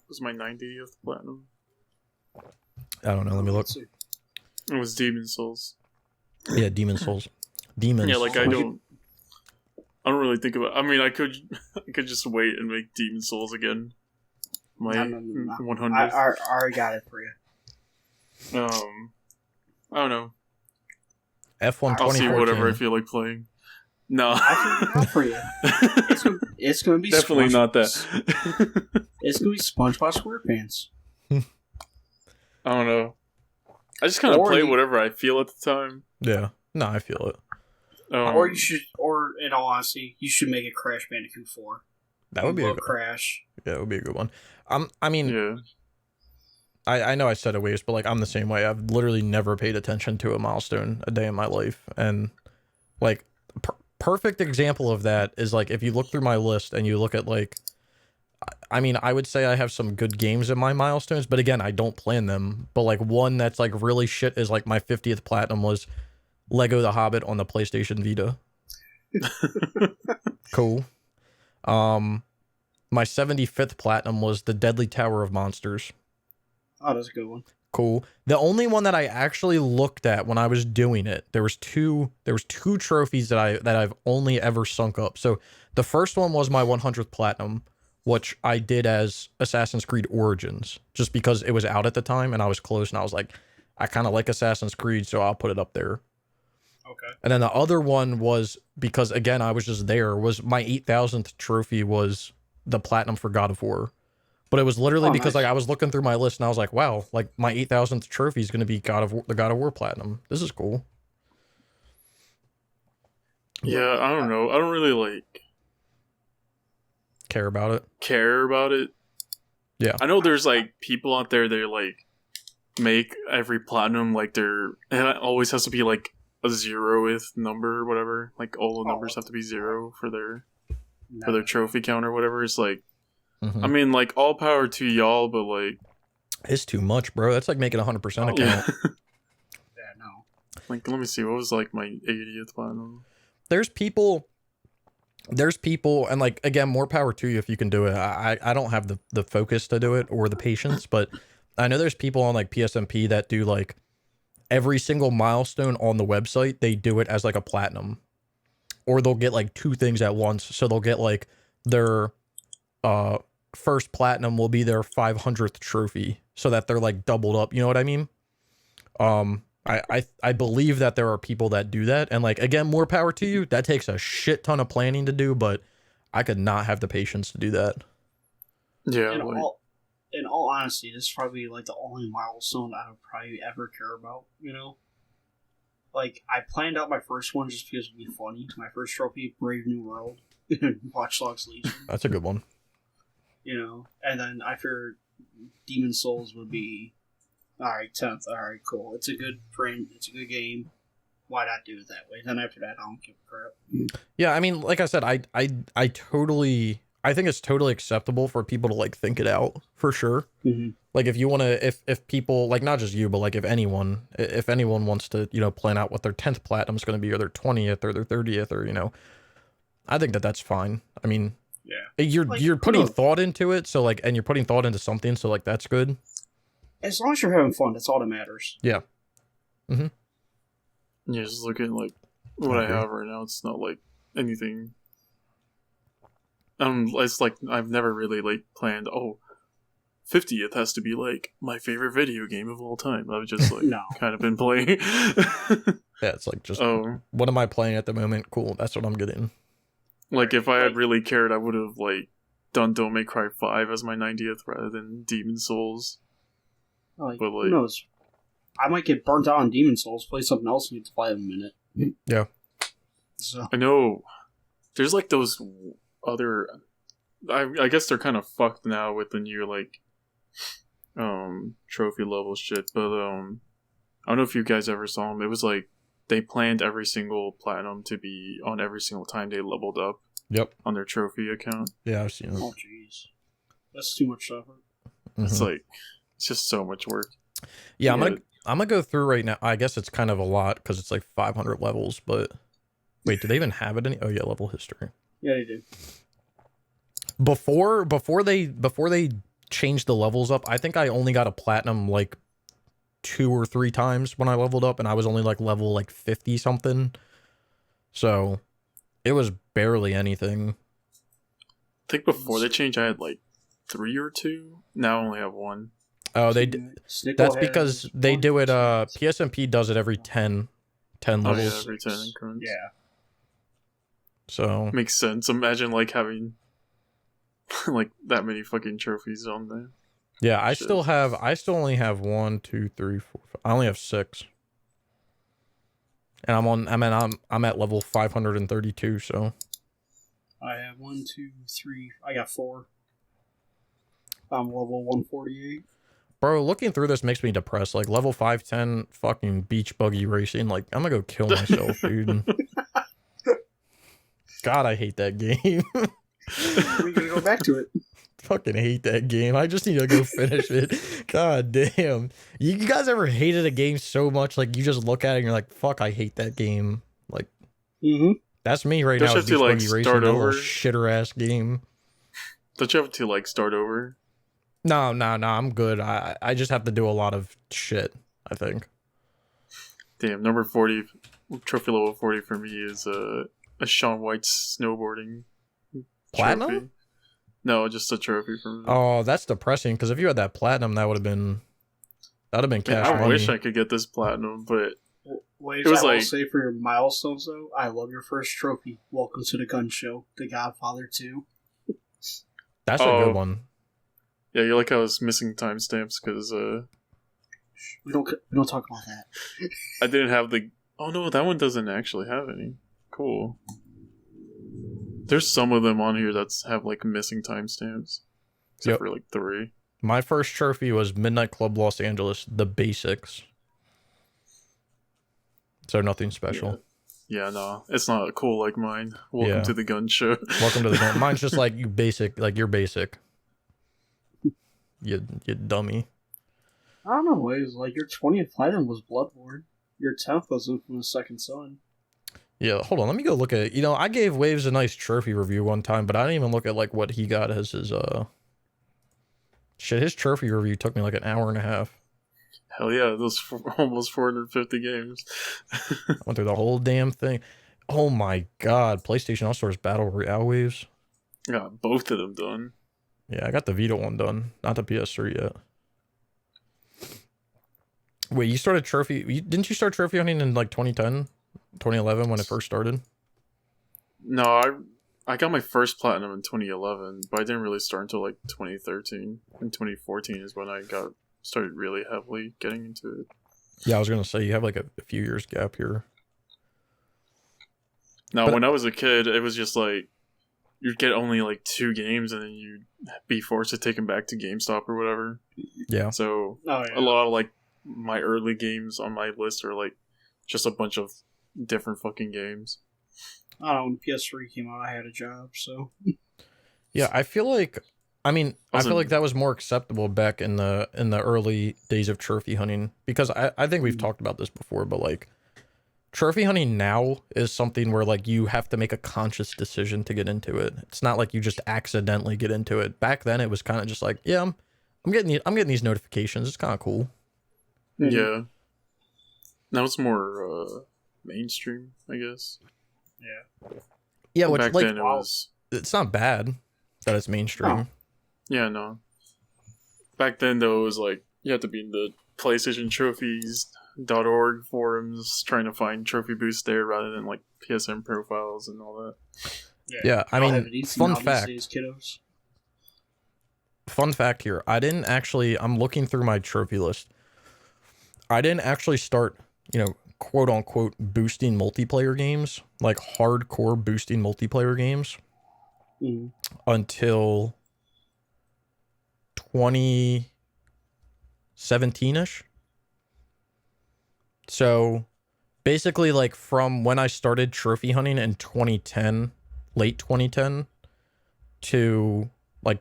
Was my 90th platinum? I don't know, let me look. Let's see. It was Demon Souls. Yeah, Demon Souls. Demons. Yeah, like I Souls. don't really think about. I mean, I could just wait and make Demon Souls again. My No. 100th. I already got it for you. I don't know. F1 I'll see whatever I 2014. feel like playing. No, I figured it out for you. It's gonna be definitely not that. It's gonna be SpongeBob SquarePants. I don't know. I just kind of Or play you- whatever I feel at the time. Yeah. No, I feel it. Or you should, or in all honesty, you should make a Crash Bandicoot 4. That would be a Love good, Crash. yeah, it would be a good one. I mean, Yeah. I know I said it ways, but like I'm the same way. I've literally never paid attention to a milestone a day in my life, and like perfect example of that is like if you look through my list and you look at like, I mean, I would say I have some good games in my milestones, but again, I don't plan them. But like one that's like really shit is like my 50th platinum was Lego The Hobbit on the PlayStation Vita. Cool. My 75th platinum was the Deadly Tower of Monsters. Oh, that's a good one. Cool. The only one that I actually looked at when I was doing it, there was two trophies that I've only ever sunk up. So the first one was my 100th platinum, which I did as Assassin's Creed Origins, just because it was out at the time and I was close and I was like, I kind of like Assassin's Creed, so I'll put it up there. Okay. And then the other one was because again I was just there, was my 8,000th trophy was the platinum for God of War. But it was literally because nice. like I was looking through my list and I was like, wow, like my 8,000th trophy is going to be the God of War platinum. This is cool. Yeah, I don't know. I don't really like Care about it. care about it. Yeah. I know there's like people out there that like make every platinum like and it always has to be like a 0th number or whatever. Like all the numbers have to be 0 for their trophy count or whatever. It's like, Mhm. I mean, like all power to y'all, but like, It's too much, bro. That's like making 100% account. yeah. Yeah, no. Like, let me see. What was like my 80th platinum? There's people, and like again, more power to you if you can do it. I don't have the focus to do it or the patience, but I know there's people on like PSMP that do like every single milestone on the website, they do it as like a platinum. Or they'll get like 2 things at once. So they'll get like their first platinum will be their 500th trophy, so that they're like doubled up. You know what I mean? I believe that there are people that do that, and like again, more power to you. That takes a shit ton of planning to do, but I could not have the patience to do that. Yeah, In like, all honesty, this is probably like the only milestone I would probably ever care about. You know, like I planned out my first one just because it'd be funny. My first trophy, Brave New World, Watch Dogs Legion. That's a good one. You know, and then I figured Demon Souls would be alright, 10th. Alright, cool. It's a good print, it's a good game. Why not do it that way? Then after that, I don't give a crap. Yeah, I mean, like I said, I totally, I think it's totally acceptable for people to like think it out for sure. Mm-hmm. Like if you want to, if people like not just you, but like if anyone wants to, you know, plan out what their 10th platinum is going to be, or their 20th, or their 30th, or you know, I think that's fine. I mean, Yeah. you're putting no. thought into it, so like, and you're putting thought into something, so like that's good. As long as you're having fun, that's all that matters. yeah, just looking like what I Okay. have right now. It's not like anything. It's like I've never really like planned. 50th has to be like my favorite video game of all time. I've just like No. kind of been playing. Yeah, it's like just Oh, what am I playing at the moment? Cool, that's what I'm getting. like if I had really cared, I would have like done Don't Make Cry 5 as my 90th rather than Demon Souls. Like, But, who like- knows? I might get burnt out on Demon Souls, play something else, and get to play in a minute. Yeah. So, I know there's like those other. I guess they're kind of fucked now with the new like trophy level shit, but I don't know if you guys ever saw them. It was like they planned every single platinum to be on every single time they leveled up Yep. on their trophy account. Yeah, I've seen it. oh jeez, that's too much effort. It's Mhm. like it's just so much work. Yeah, I'm I'm gonna go through right now. I guess it's kind of a lot because it's like 500 levels. But wait, do they even have it? Oh yeah, level history. Yeah, they do. Before they changed the levels up, I think I only got a platinum like 2 or 3 times when I leveled up, and I was only like level like 50 something. So it was barely anything. I think before they changed, I had like 3 or 2. Now I only have 1. Oh, that's because they do it. PSMP does it every 10 levels. Oh, yeah, every 10 increments. Yeah. So makes sense. Imagine like having like that many fucking trophies on there. yeah, I still only have 1, 2, 3, 4, 5. I only have 6. And I'm at level 532, so I have 1, 2, 3. I got 4. I'm level 148. bro, looking through this makes me depressed. Like level 510 fucking beach buggy racing. Like I'm gonna go kill myself, dude. God, I hate that game. We're gonna go back to it. Fucking hate that game. I just need to go finish it. God damn. You guys ever hated a game so much like you just look at it and you're like, fuck, I hate that game. Like that's me right Don't now. you have to like start over? Shitter ass game. Don't you have to like start over? No, I'm good. I just have to do a lot of shit, I think. Damn, number 40, trophy level 40 for me is a Shaun White's snowboarding Platinum? trophy. No, just a trophy for me. Oh, that's depressing. Because if you had that platinum, that'd have been cash money. I wish I could get this platinum, but Wait, it was I will like say for your milestones though, I love your first trophy. Welcome to the gun show, The Godfather 2. That's a good one. Yeah, you like how I was missing timestamps because We don't talk about that. I didn't have the. Oh no, that one doesn't actually have any. Cool. There's some of them on here that have like missing timestamps, except for like 3. My first trophy was Midnight Club Los Angeles, the basics. So nothing special. Yeah, no, it's not cool like mine. Welcome to the gun show. Welcome to the gun. Mine's just like you basic, like you're basic. You dummy. I don't know, it was like your 20th platinum was Bloodborne. Your 10th was Infamous Second Son. Yeah, hold on, let me go look at it. You know, I gave Waves a nice trophy review one time, but I didn't even look at like what he got as his shit, his trophy review took me like an hour and a half. Hell yeah, those almost 450 games. I went through the whole damn thing. Oh my god, PlayStation All-Stars Battle Royale Waves. I got both of them done. Yeah, I got the Vita one done, not the PS3 yet. Wait, you started didn't you start trophy hunting in like 2010, 2011 when it first started? No, I got my first platinum in 2011, but I didn't really start until like 2013. And 2014 is when I started really heavily getting into it. Yeah, I was gonna say you have like a few years gap here. Now, when I was a kid, it was just like you'd get only like 2 games, and then you'd be forced to take them back to GameStop or whatever. Yeah. So a lot of like my early games on my list are like just a bunch of different fucking games. I don't know, when PS3 came out, I had a job, so. Yeah, I feel like that was more acceptable back in the early days of trophy hunting, because I think we've talked about this before, but like trophy hunting now is something where like you have to make a conscious decision to get into it. It's not like you just accidentally get into it. Back then it was kind of just like, yeah, I'm getting these notifications. It's kind of cool. Yeah. Now it's more mainstream, I guess. Yeah. Yeah, which back like then it's not bad that it's mainstream. Oh. Yeah, no. Back then though, it was like you had to be in the PlayStation Trophies.org forums trying to find trophy boosts there rather than like PSN profiles and all that. Yeah, I mean, fun fact. Fun fact here. I'm looking through my trophy list. I didn't actually start, quote unquote, boosting multiplayer games, like hardcore boosting multiplayer games, until 2017-ish. So basically, like from when I started trophy hunting in 2010, late 2010, to like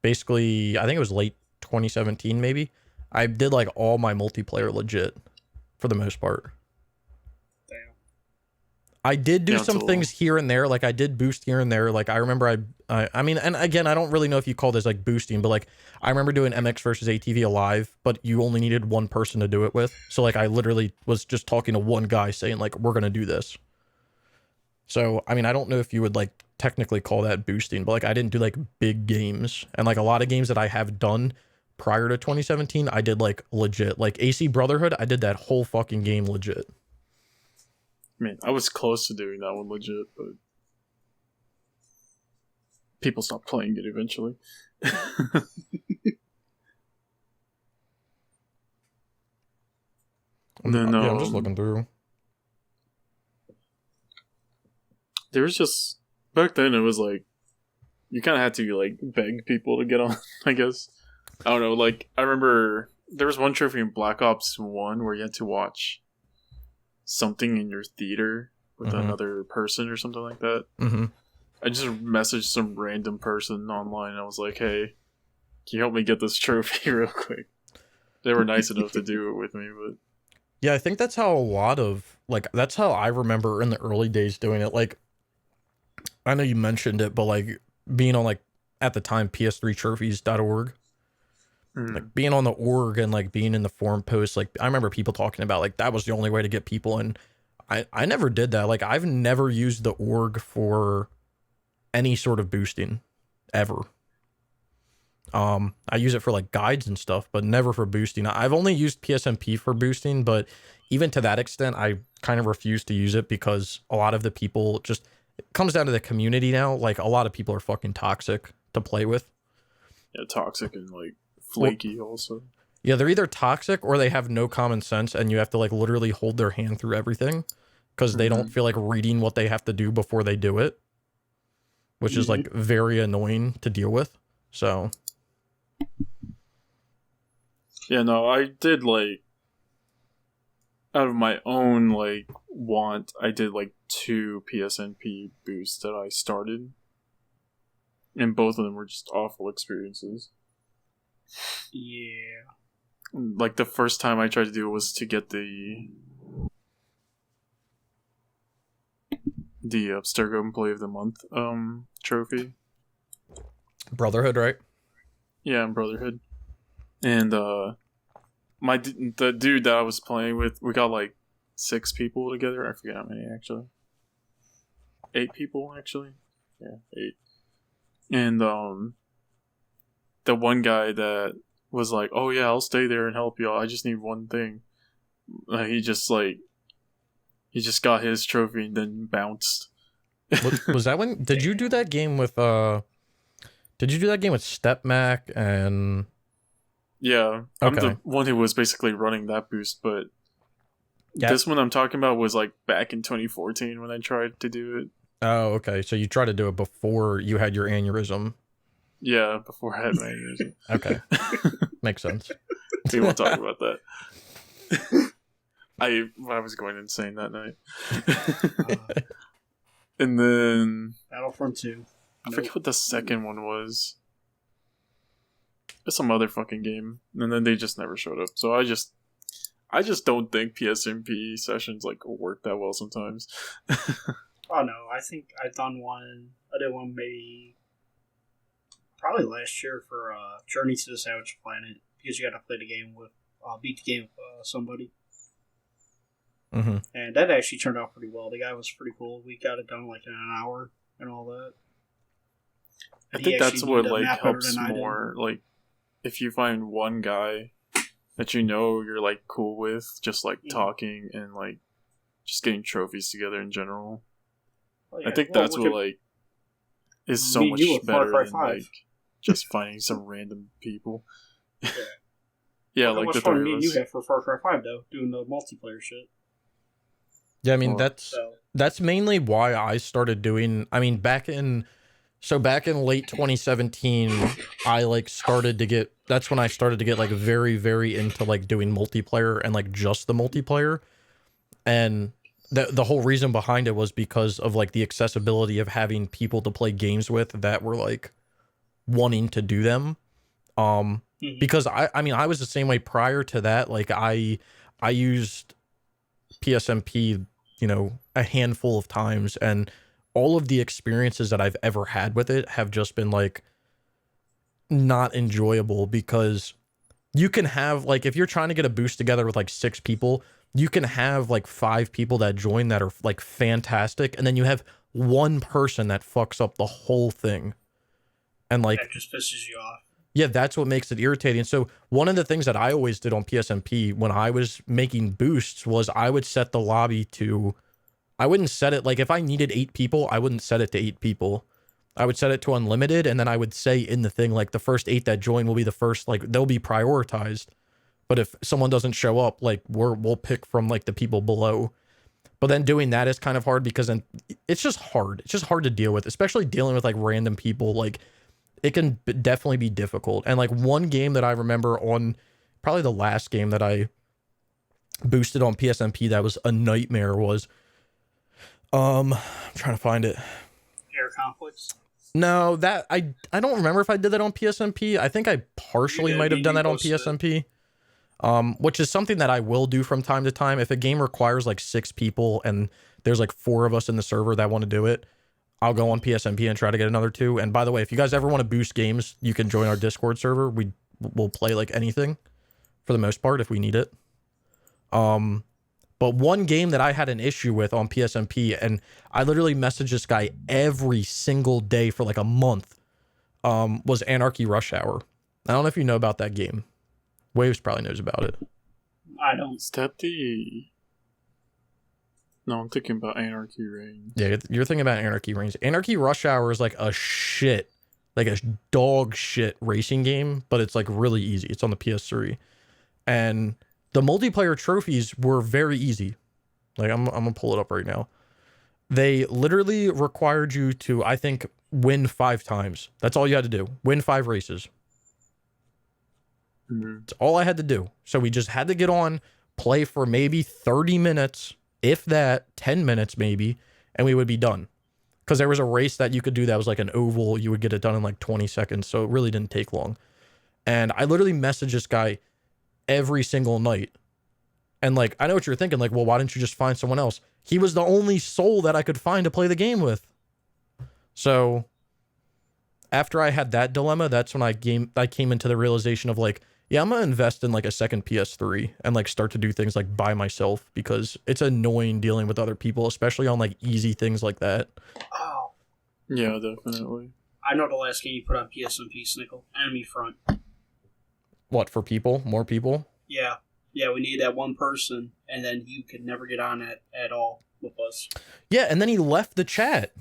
basically, I think it was late 2017 maybe, I did like all my multiplayer legit for the most part. Damn. I did do Yeah, some things here and there. Like I did boost here and there. Like I remember I mean, and again, I don't really know if you call this like boosting, but like I remember doing MX versus ATV Alive, but you only needed one person to do it with. So like I literally was just talking to one guy saying like, we're going to do this. So, I mean, I don't know if you would like technically call that boosting, but like I didn't do like big games, and like a lot of games that I have done prior to 2017, I did like legit, like AC Brotherhood. I did that whole fucking game legit. I mean, I was close to doing that one legit, but people stopped playing it eventually. And then, yeah, I'm just looking through. There was just back then. It was like you kind of had to like beg people to get on. I guess I don't know. Like I remember there was one trophy in Black Ops 1 where you had to watch something in your theater with another person or something like that. Mm-hmm. I just messaged some random person online. And I was like, "Hey, can you help me get this trophy real quick?" They were nice enough to do it with me, but Yeah, I think that's how a lot of like that's how I remember in the early days doing it. Like I know you mentioned it, but like being on like at the time ps3trophies.org, like being on the org and like being in the forum posts, like I remember people talking about like that was the only way to get people, and I never did that. Like I've never used the org for any sort of boosting ever. I use it for like guides and stuff, but never for boosting. I've only used PSMP for boosting, but even to that extent, I kind of refuse to use it because a lot of the people just, it comes down to the community now. Like a lot of people are fucking toxic to play with. yeah, toxic and like flaky also. Yeah, they're either toxic or they have no common sense, and you have to like literally hold their hand through everything because they don't feel like reading what they have to do before they do it, which is like very annoying to deal with. So yeah, no, I did like out of my own like want, I did like 2 PSNP boosts that I started, and both of them were just awful experiences. Yeah. Like the first time I tried to do it was to get the Abstergo Employee of the Month trophy. Brotherhood, right? Yeah, in Brotherhood. And the dude that I was playing with, we got like 6 people together. I forget how many actually. 8 people actually. Yeah, 8. And the one guy that was like, "Oh yeah, I'll stay there and help y'all. I just need one thing." He just got his trophy and then bounced. Was that when? Did you do that game with Did you do that game with StepMac and? Yeah, I'm the one who was basically running that boost, but this one I'm talking about was like back in 2014 when I tried to do it. Oh, okay. So you tried to do it before you had your aneurysm. Yeah, before I had my aneurysm. Okay, makes sense. We won't talk about that. I was going insane that night. And then Battlefront 2. I forget what the second one was. It's some other fucking game, and then they just never showed up. So I just don't think PSMP sessions like work that well sometimes. Oh no, I think I've done one. I did one maybe probably last year for Journey to the Savage Planet, because you got to play the game with beat the game with somebody. Mm-hmm. And that actually turned out pretty well. The guy was pretty cool. We got it done like in an hour and all that. I think that's what like helps more. Like if you find one guy that you know you're like cool with, just like talking and like just getting trophies together in general. Oh, yeah. I think that's what like is so much better than like just finding some random people. Yeah, yeah, like the fun three of us. you had for Far Cry 5 though, doing the multiplayer shit. Yeah, I mean that's mainly why I started doing. I mean, back in late 2017, I like started to get. That's when I started to get like very, very into like doing multiplayer and like just the multiplayer, and the whole reason behind it was because of like the accessibility of having people to play games with that were like wanting to do them. because I mean I was the same way prior to that. Like I used PSMP, you know, a handful of times, and all of the experiences that I've ever had with it have just been like not enjoyable, because you can have like, if you're trying to get a boost together with like 6 people, you can have like 5 people that join that are like fantastic, and then you have one person that fucks up the whole thing, and like that just pisses you off. Yeah, that's what makes it irritating. So one of the things that I always did on PSMP when I was making boosts was I would set the lobby to, I wouldn't set it, like if I needed 8 people, I wouldn't set it to 8 people. I would set it to unlimited, and then I would say in the thing, like the first 8 that join will be the first, like they'll be prioritized. But if someone doesn't show up, like we'll pick from like the people below. But then doing that is kind of hard, because then it's just hard. It's just hard to deal with, especially dealing with like random people. Like it can definitely be difficult. And like one game that I remember, on probably the last game that I boosted on PSMP that was a nightmare, was I'm trying to find it. Air conflicts. No, that I don't remember if I did that on PSMP. I think I partially might have done that on PSMP. Which is something that I will do from time to time. If a game requires like 6 people and there's like 4 of us in the server that want to do it, I'll go on PSMP and try to get another 2. And by the way, if you guys ever want to boost games, you can join our Discord server. We'll play like anything for the most part if we need it. But one game that I had an issue with on PSMP, and I literally messaged this guy every single day for like a month, was Anarchy Rush Hour. I don't know if you know about that game. Waves probably knows about it. I don't. Steppy. No, I'm thinking about Anarchy Reigns. Yeah, you're thinking about Anarchy Reigns. Anarchy Rush Hour is like a dog shit racing game, but it's like really easy. It's on the PS3. And the multiplayer trophies were very easy. Like I'm gonna pull it up right now. They literally required you to, I think, win 5 times. That's all you had to do. Win 5 races. That's all I had to do. So we just had to get on, play for maybe 30 minutes, if that, 10 minutes maybe, and we would be done. Because there was a race that you could do that was like an oval. You would get it done in like 20 seconds. So it really didn't take long. And I literally messaged this guy every single night. And like, I know what you're thinking. Like, well, why didn't you just find someone else? He was the only soul that I could find to play the game with. So after I had that dilemma, that's when I came into the realization of like, yeah, I'm going to invest in like a second PS3 and like start to do things like by myself, because it's annoying dealing with other people, especially on like easy things like that. Oh. Yeah, definitely. I know the last game you put on PSMP, Snickle. Enemy Front. What, for people? More people? Yeah. Yeah, we needed that one person, and then you could never get on it at all with us. Yeah, and then he left the chat.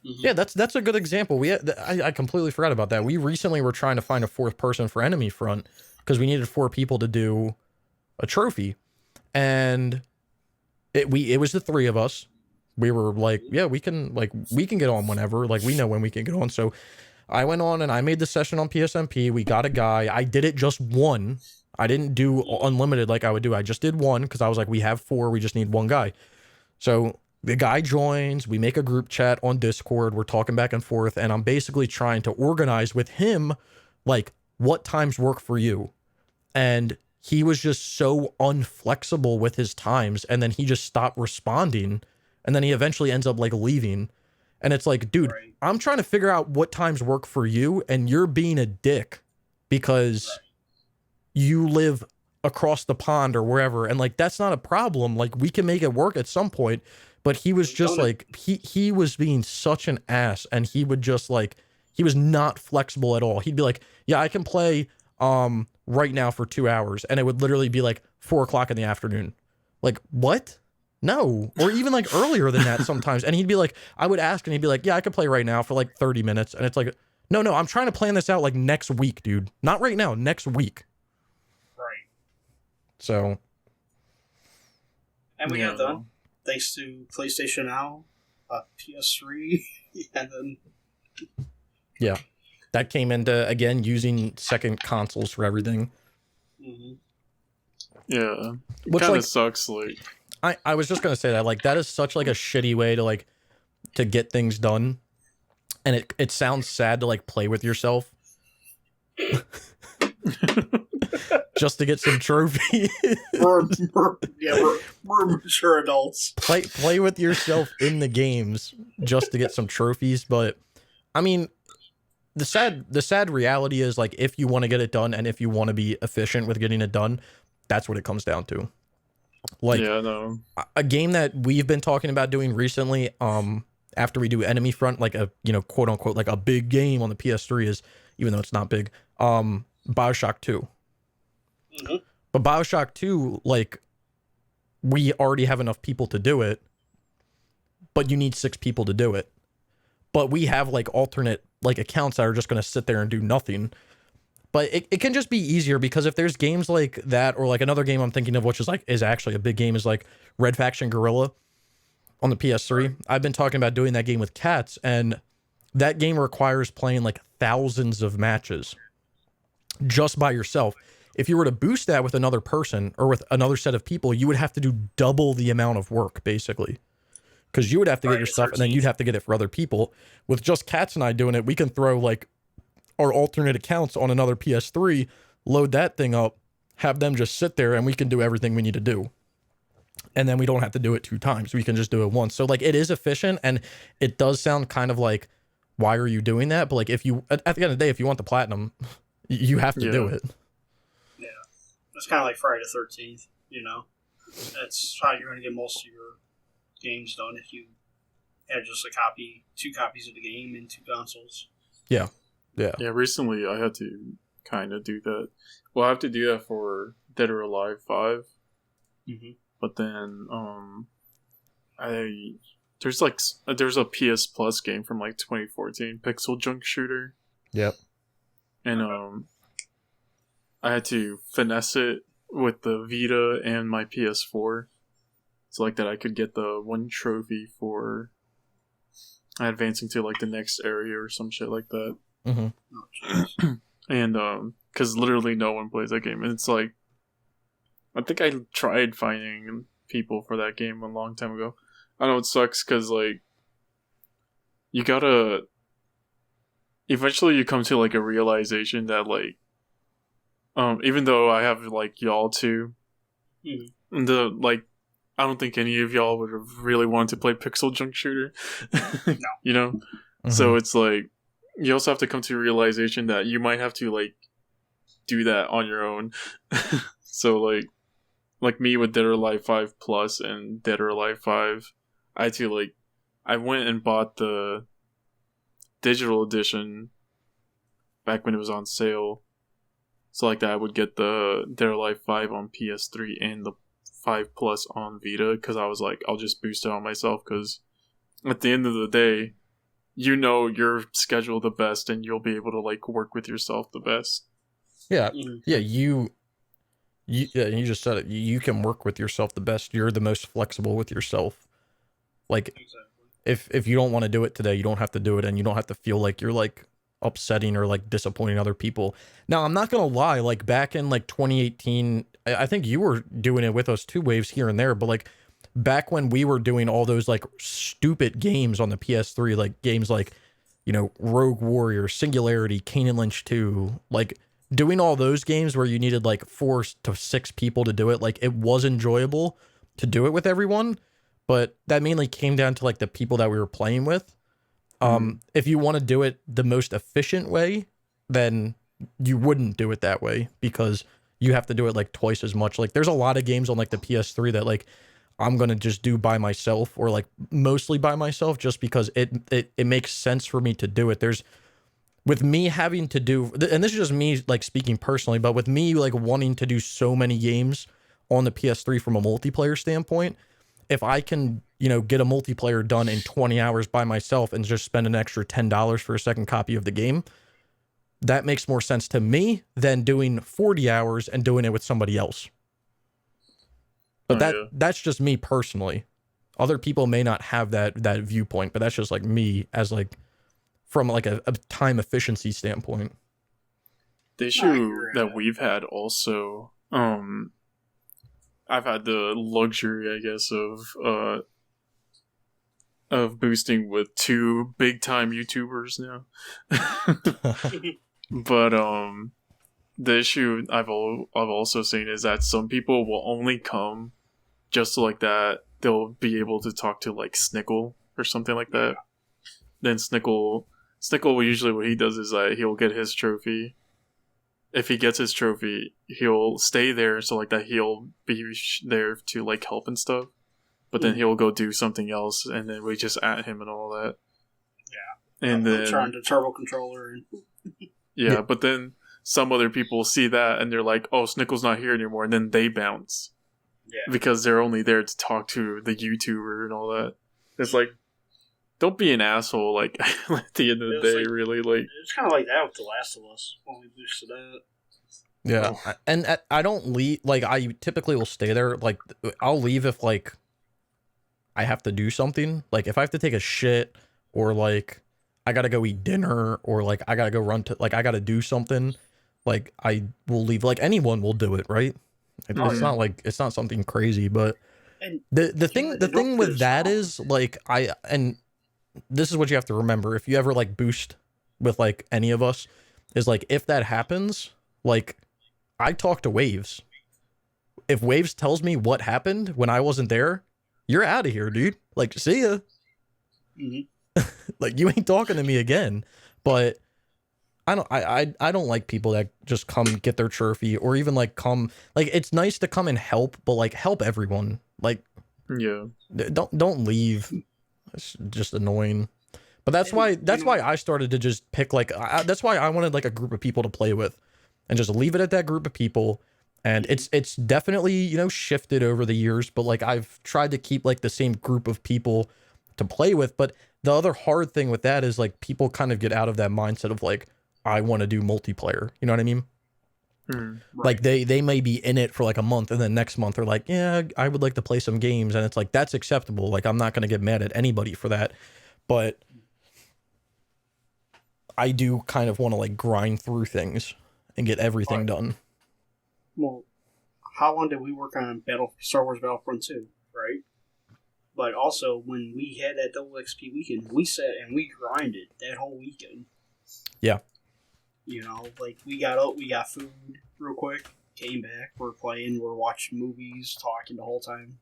Mm-hmm. Yeah, that's a good example. I completely forgot about that. We recently were trying to find a 4th person for Enemy Front because we needed 4 people to do a trophy, and it was the 3 of us. We were like, yeah, we can get on whenever. Like, we know when we can get on. So I went on and I made the session on PSMP. We got a guy. I did it just one. I didn't do unlimited like I would do. I just did one because I was like, we have 4. We just need one guy. So the guy joins. We make a group chat on Discord. We're talking back and forth. And I'm basically trying to organize with him, like, what times work for you. And he was just so unflexible with his times. And then he just stopped responding. And then he eventually ends up like leaving. And it's like, dude, Right. I'm trying to figure out what times work for you. And you're being a dick because you live across the pond or wherever. And like, that's not a problem. Like, we can make it work at some point. But he was just like, he was being such an ass. And he would just like, he was not flexible at all. He'd be like, yeah, I can play right now for 2 hours. And it would literally be like 4 o'clock in the afternoon. Like, what? No. Or even like earlier than that sometimes. And he'd be like, I would ask and he'd be like, yeah, I could play right now for like 30 minutes. And it's like, no, I'm trying to plan this out like next week, dude. Not right now, next week. Right. So. And we got done. Thanks to PlayStation Now, PS3, and then... Yeah. That came into, again, using second consoles for everything. Mm-hmm. Yeah. It Which, kind of like, sucks, like... I was just going to say that, like, that is such, like, a shitty way to, like, to get things done. And it sounds sad to, like, play with yourself. just to get some trophy. We're mature adults. Play with yourself in the games just to get some trophies. But I mean, the sad reality is, like, if you want to get it done and if you want to be efficient with getting it done, that's what it comes down to. Like, yeah, no. A game that we've been talking about doing recently, after we do Enemy Front, like a, you know, quote unquote, like a big game on the PS3 is, even though it's not big, BioShock 2. Mm-hmm. But BioShock 2, like, we already have enough people to do it, but you need 6 people to do it. But we have, like, alternate, like, accounts that are just going to sit there and do nothing. But it can just be easier, because if there's games like that, or like another game I'm thinking of, which is actually a big game, is like Red Faction Guerrilla on the PS3. I've been talking about doing that game with Cats, and that game requires playing like thousands of matches just by yourself. If you were to boost that with another person or with another set of people, you would have to do double the amount of work, basically. Because you would have to get your stuff, and then you'd have to get it for other people. With just Cats and I doing it, we can throw like our alternate accounts on another PS3, load that thing up, have them just sit there, and we can do everything we need to do. And then we don't have to do it 2 times. We can just do it once. So like, it is efficient, and it does sound kind of like, why are you doing that? But like, if you, at the end of the day, if you want the platinum, you have to do it. Yeah. It's kind of like Friday the 13th, you know? That's how you're going to get most of your games done if you have just 2 copies of the game and 2 consoles. Yeah. Yeah, recently I had to kind of do that. Well, I have to do that for Dead or Alive 5. Mm-hmm. But then, there's a PS Plus game from like 2014, Pixel Junk Shooter. Yep. And I had to finesse it with the Vita and my PS4, so like that I could get the 1 trophy for advancing to like the next area or some shit like that. Mm-hmm. And because literally no one plays that game, and it's like, I think I tried finding people for that game a long time ago. I know it sucks because like, you gotta, eventually you come to like a realization that like, even though I have like y'all too, I don't think any of y'all would have really wanted to play Pixel Junk Shooter. No. You know? Mm-hmm. So it's like, you also have to come to a realization that you might have to like do that on your own. So like me with Dead or Alive 5 Plus and Dead or Alive 5, I had to like, I went and bought the digital edition back when it was on sale. So like that I would get the Dead or Alive 5 on PS3 and the 5 Plus on Vita, because I was like, I'll just boost it on myself, because at the end of the day, you know your schedule the best, and you'll be able to like work with yourself the best. Yeah, yeah. You just said it. You can work with yourself the best. You're the most flexible with yourself. Like, exactly. If you don't want to do it today, you don't have to do it, and you don't have to feel like you're like upsetting or like disappointing other people. Now, I'm not gonna lie. Like back in like 2018, I think you were doing it with us 2 waves here and there, but like, back when we were doing all those like stupid games on the PS3, like games like, you know, Rogue Warrior, Singularity, Kane and Lynch 2, like doing all those games where you needed like 4 to 6 people to do it, like it was enjoyable to do it with everyone, but that mainly came down to like the people that we were playing with. If you want to do it the most efficient way, then you wouldn't do it that way, because you have to do it like twice as much. Like there's a lot of games on like the PS3 that like I'm going to just do by myself, or like mostly by myself, just because it makes sense for me to do it. With me having to do, and this is just me like speaking personally, but with me like wanting to do so many games on the PS3 from a multiplayer standpoint, if I can, you know, get a multiplayer done in 20 hours by myself and just spend an extra $10 for a second copy of the game, that makes more sense to me than doing 40 hours and doing it with somebody else. But that's just me personally. Other people may not have that viewpoint, but that's just like me as like from like a time efficiency standpoint. The issue that we've had also, I've had the luxury, I guess, of boosting with 2 big time YouTubers now. But the issue I've also seen is that some people will only come just like that. They'll be able to talk to like Snickle or something like that. Then Snickle will usually, what he does is that he'll get his trophy. If he gets his trophy, he'll stay there, so like that he'll be there to like help and stuff. But then he'll go do something else, and then we just at him and all that. Yeah. And then trying to turbo controller and yeah, but then some other people see that and they're like, "Oh, Snickle's not here anymore," and then they bounce. Yeah. Because they're only there to talk to the YouTuber and all that. It's like, don't be an asshole. Like at the end of the day, like, really, like it's kind of like that with The Last of Us when we boosted that. Yeah, and I don't leave. Like, I typically will stay there. Like, I'll leave if like I have to do something. Like, if I have to take a shit, or like I gotta go eat dinner, or like I gotta go run to, like I gotta do something. Like, I will leave. Like, anyone will do it, right? It's not like, it's not something crazy, but And the thing with that is like, and this is what you have to remember. If you ever like boost with like any of us, is like, if that happens, like I talk to Waves. If Waves tells me what happened when I wasn't there, you're out of here, dude. Like, see ya. Mm-hmm. Like, you ain't talking to me again. But I don't like people that just come get their trophy, or even like come, like, it's nice to come and help, but like help everyone. Like, yeah, don't leave. It's just annoying. But that's why I started to just pick like, that's why I wanted like a group of people to play with, and just leave it at that group of people. And it's definitely, you know, shifted over the years, but like I've tried to keep like the same group of people to play with. But the other hard thing with that is like people kind of get out of that mindset of like, I want to do multiplayer. You know what I mean? Right. Like they may be in it for like a month, and then next month they're like, yeah, I would like to play some games. And it's like, that's acceptable. Like, I'm not going to get mad at anybody for that. But I do kind of want to like grind through things and get everything done. Well, how long did we work on Star Wars Battlefront 2, right? But also, when we had that double XP weekend, we sat and we grinded that whole weekend. Yeah. You know, like, we got food real quick, came back, we're playing, we're watching movies, talking the whole time.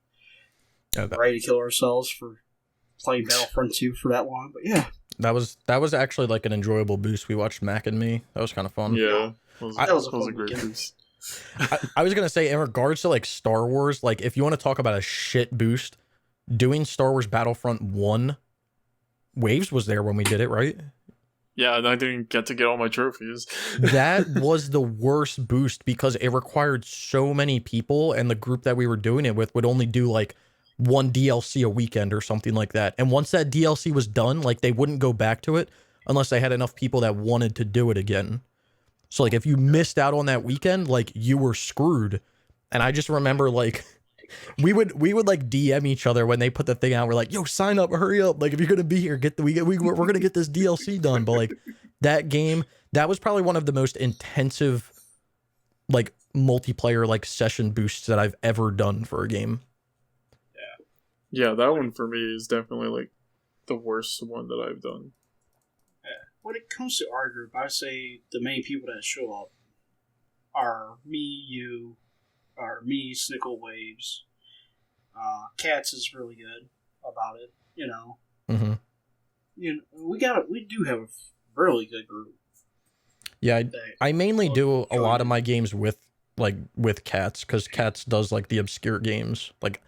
Ready to kill ourselves for playing Battlefront 2 for that long, but yeah. That was actually like an enjoyable boost. We watched Mac and Me. That was kind of fun. Yeah. That was a great weekend. boost. I was going to say, in regards to like Star Wars, like if you want to talk about a shit boost, doing Star Wars Battlefront 1, Waves was there when we did it, right? Yeah, and I didn't get to get all my trophies. That was the worst boost because it required so many people, and the group that we were doing it with would only do like one DLC a weekend or something like that. And once that DLC was done, like they wouldn't go back to it unless they had enough people that wanted to do it again. So like if you missed out on that weekend, like you were screwed. And I just remember like we would like DM each other when they put the thing out. We're like, yo, sign up, hurry up. Like if you're gonna be here, we're gonna get this DLC done. But like that game, that was probably one of the most intensive like multiplayer like session boosts that I've ever done for a game. Yeah, that one for me is definitely like the worst one that I've done. When it comes to our group, I say the main people that show up are me, Snickle, Waves. Cats is really good about it, you know. Mm-hmm. You know, we do have a really good group. Yeah, I mainly do a lot of my games with Cats, because Cats does like the obscure games. Like,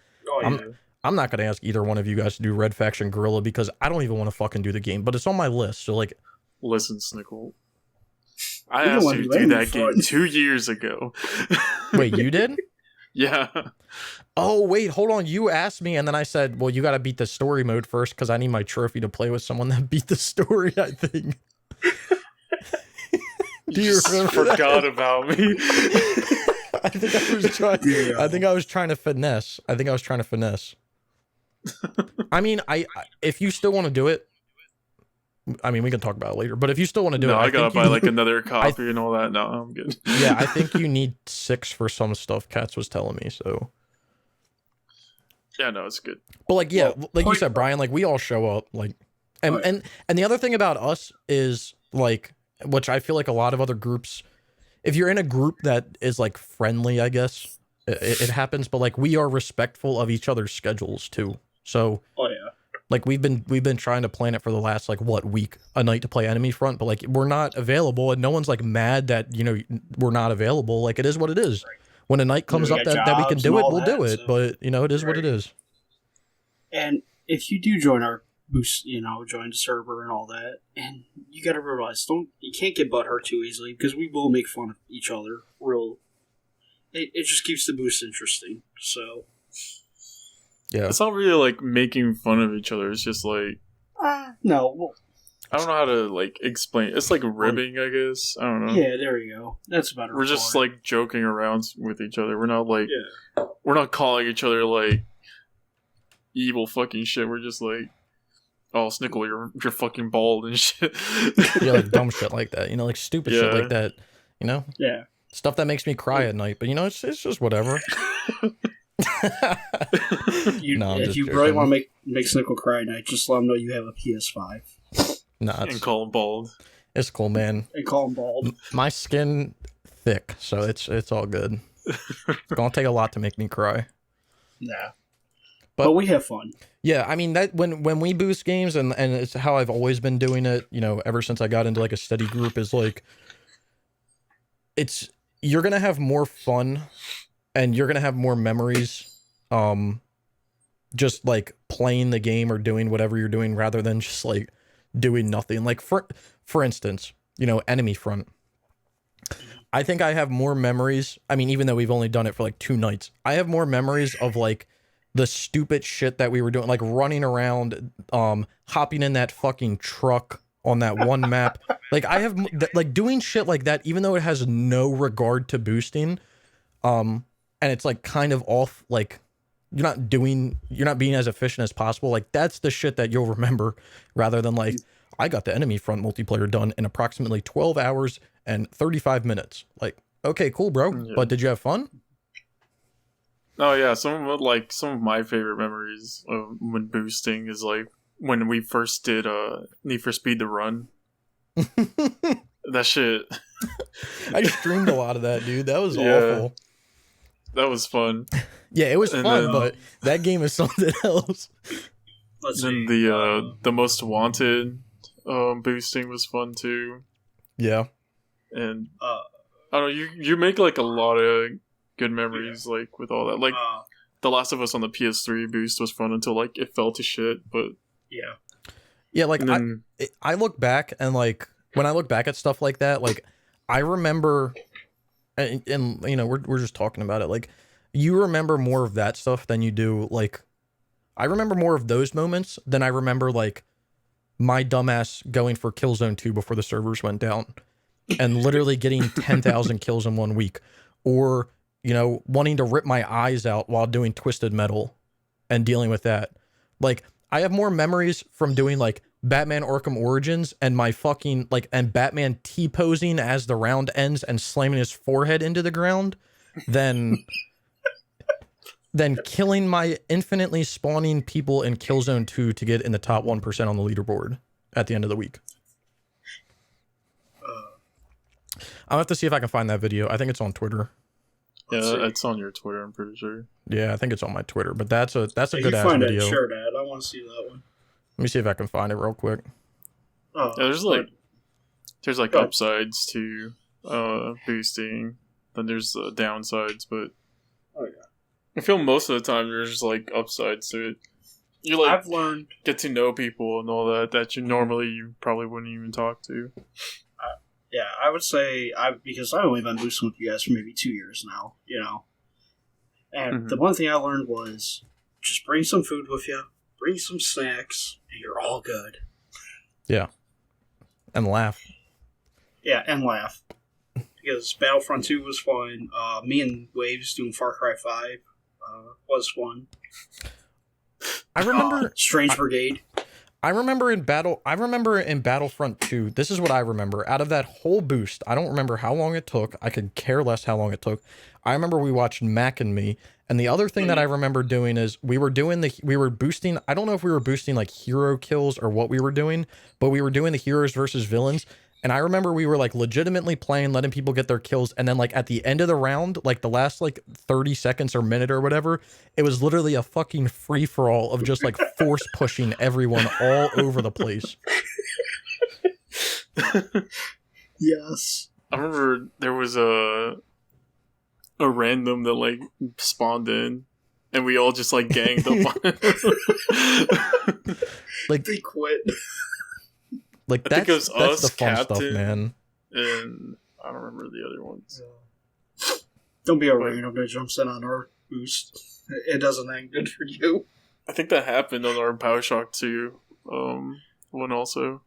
I'm not gonna ask either one of you guys to do Red Faction Guerrilla because I don't even want to fucking do the game, but it's on my list. So like, listen, Snickle, I asked you to do that game 2 years ago. Wait, you did? Yeah. Oh, wait, hold on. You asked me, and then I said, well, you got to beat the story mode first because I need my trophy to play with someone that beat the story, I think. Do you remember forgot about me? I think I was trying to finesse. I mean, if you still want to do it, I mean, we can talk about it later, but if you still want to do it, I gotta buy like another copy and all that. No, I'm good. Yeah, I think you need 6 for some stuff. Cats was telling me, so. Yeah, no, it's good. But like, yeah, like you said, Brian, like we all show up, like, and the other thing about us is like, which I feel like a lot of other groups if you're in a group that is like friendly, I guess it happens. But like we are respectful of each other's schedules too. So Oh yeah. like we've been trying to plan it for the last like what week a night to play enemy front, but like we're not available and no one's like mad that, you know, we're not available. Like it is what it is. Right. When a night comes We up got that we can jobs do and it, all we'll that, do it. so- But you know, it is what it Right. is. And if you do join our boost, you know, join the server and all that, and you got to realize, you can't get butthurt too easily because we will make fun of each other. It just keeps the boost interesting. So Yeah. It's not really like making fun of each other. It's just like no, well, I don't know how to like explain. It's like ribbing, I guess. I don't know. yeah, there you go. That's better. We're just for it. like joking around with each other. We're not like yeah, we're not calling each other like evil fucking shit. We're just like, oh, Snickle, you're fucking bald and shit. Yeah, like dumb shit like that. You know, like stupid shit Yeah. like that. You know, yeah. stuff that makes me cry at night. But you know, it's just whatever. No, I'm If just you really joking. want to make Snickle cry at night, just let him know you have a PS5 Nah, And it's, call him bald. it's cool, man. and call him bald. My skin thick, so it's all good. It's gonna take a lot to make me cry. Yeah, But- but we have fun. Yeah, I mean that when we boost games and it's how I've always been doing it, you know, ever since I got into like a steady group is like you're gonna have more fun and you're gonna have more memories just like playing the game or doing whatever you're doing rather than just like doing nothing. Like for instance, you know, enemy front. I think I have more memories. I mean, even though we've only done it for like 2 nights, I have more memories of like the stupid shit that we were doing, like running around, hopping in that fucking truck on that one map. Like I have like doing shit like that, even though it has no regard to boosting. And it's like kind of off, like you're not being as efficient as possible. Like that's the shit that you'll remember rather than like, I got the enemy front multiplayer done in approximately 12 hours and 35 minutes. Like, okay, cool, bro. Yeah. But did you have fun? Oh yeah, some of my favorite memories of when boosting is like when we first did Need for Speed the Run. That shit, I streamed a lot of that, dude. That was Yeah. awful. that was fun. Yeah, it was And fun, then- but that game is something else. Let's Then see. the Most Wanted boosting was fun too. Yeah. And Uh, I don't know, you make like a lot of good memories like with all that. Like The Last of Us on the PS3 boost was fun until like it fell to shit, but yeah. Yeah, like and then I look back and like when I look back at stuff like that, like I remember and you know, we're just talking about it. Like you remember more of that stuff than you do like I remember more of those moments than I remember like my dumbass going for Killzone 2 before the servers went down and literally getting 10,000 kills in 1 week, or you know, wanting to rip my eyes out while doing Twisted Metal and dealing with that. Like I have more memories from doing like Batman Arkham Origins and my fucking like and Batman T-posing as the round ends and slamming his forehead into the ground than killing my infinitely spawning people in Killzone 2 to get in the top 1% on the leaderboard at the end of the week. I'll have to see if I can find that video. I think it's on Twitter. Let's see. yeah, it's on your Twitter, I'm pretty sure. Yeah, I think it's on my Twitter, but that's a If good you ass find video. that, share that. I want to see that one. Let me see if I can find it real quick. Oh, Yeah, there's like Go. upsides to boosting, then there's downsides, but Oh, yeah. I feel most of the time there's just like upsides to it. You like I've learned. get to know people and all that you probably wouldn't even talk to. Yeah, I would say because I've only been boosting with you guys for maybe 2 years now, you know. And Mhm. the one thing I learned was just bring some food with you, bring some snacks, and you're all good. And laugh. Yeah, and laugh. Because Battlefront 2 was fun. Me and Waves doing Far Cry 5 was fun. I remember Strange Brigade. I remember in Battlefront 2, this is what I remember. Out of that whole boost, I don't remember how long it took. I could care less how long it took. I remember we watched Mac and Me. And the other thing that I remember doing is we were boosting, I don't know if we were boosting like hero kills or what we were doing, but we were doing the heroes versus villains. And I remember we were like legitimately playing, letting people get their kills, and then like at the end of the round, like the last like 30 seconds or minute or whatever, it was literally a fucking free for all of just like force pushing everyone all over the place. Yes. I remember there was a random that like spawned in, and we all just like ganged up on him. Like They quit. Like I think it was that's us, the fun Captain, stuff, man. and I don't remember the other ones. Don't be a random that jumps in on our boost. It doesn't end good for you. I think that happened on our PowerShock 2 one also.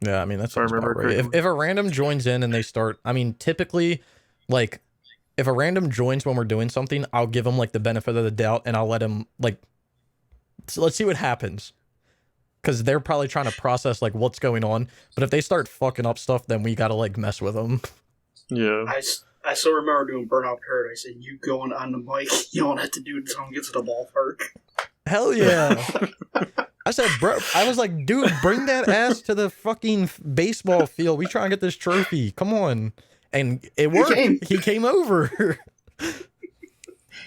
Yeah, I mean that's If I remember about right. correctly. If a random joins in and they start, I mean, typically, like, if a random joins when we're doing something, I'll give them like the benefit of the doubt, and I'll let him like, so let's see what happens, because they're probably trying to process like what's going on. But if they start fucking up stuff, then we gotta like mess with them. Yeah. I still remember doing Burnout Paradise and you going on the mic, yelling at the dude until he gets to the ballpark. Hell yeah! I said, bro, I was like, dude, bring that ass to the fucking baseball field. We try and get this trophy. Come on. And it worked. He came over.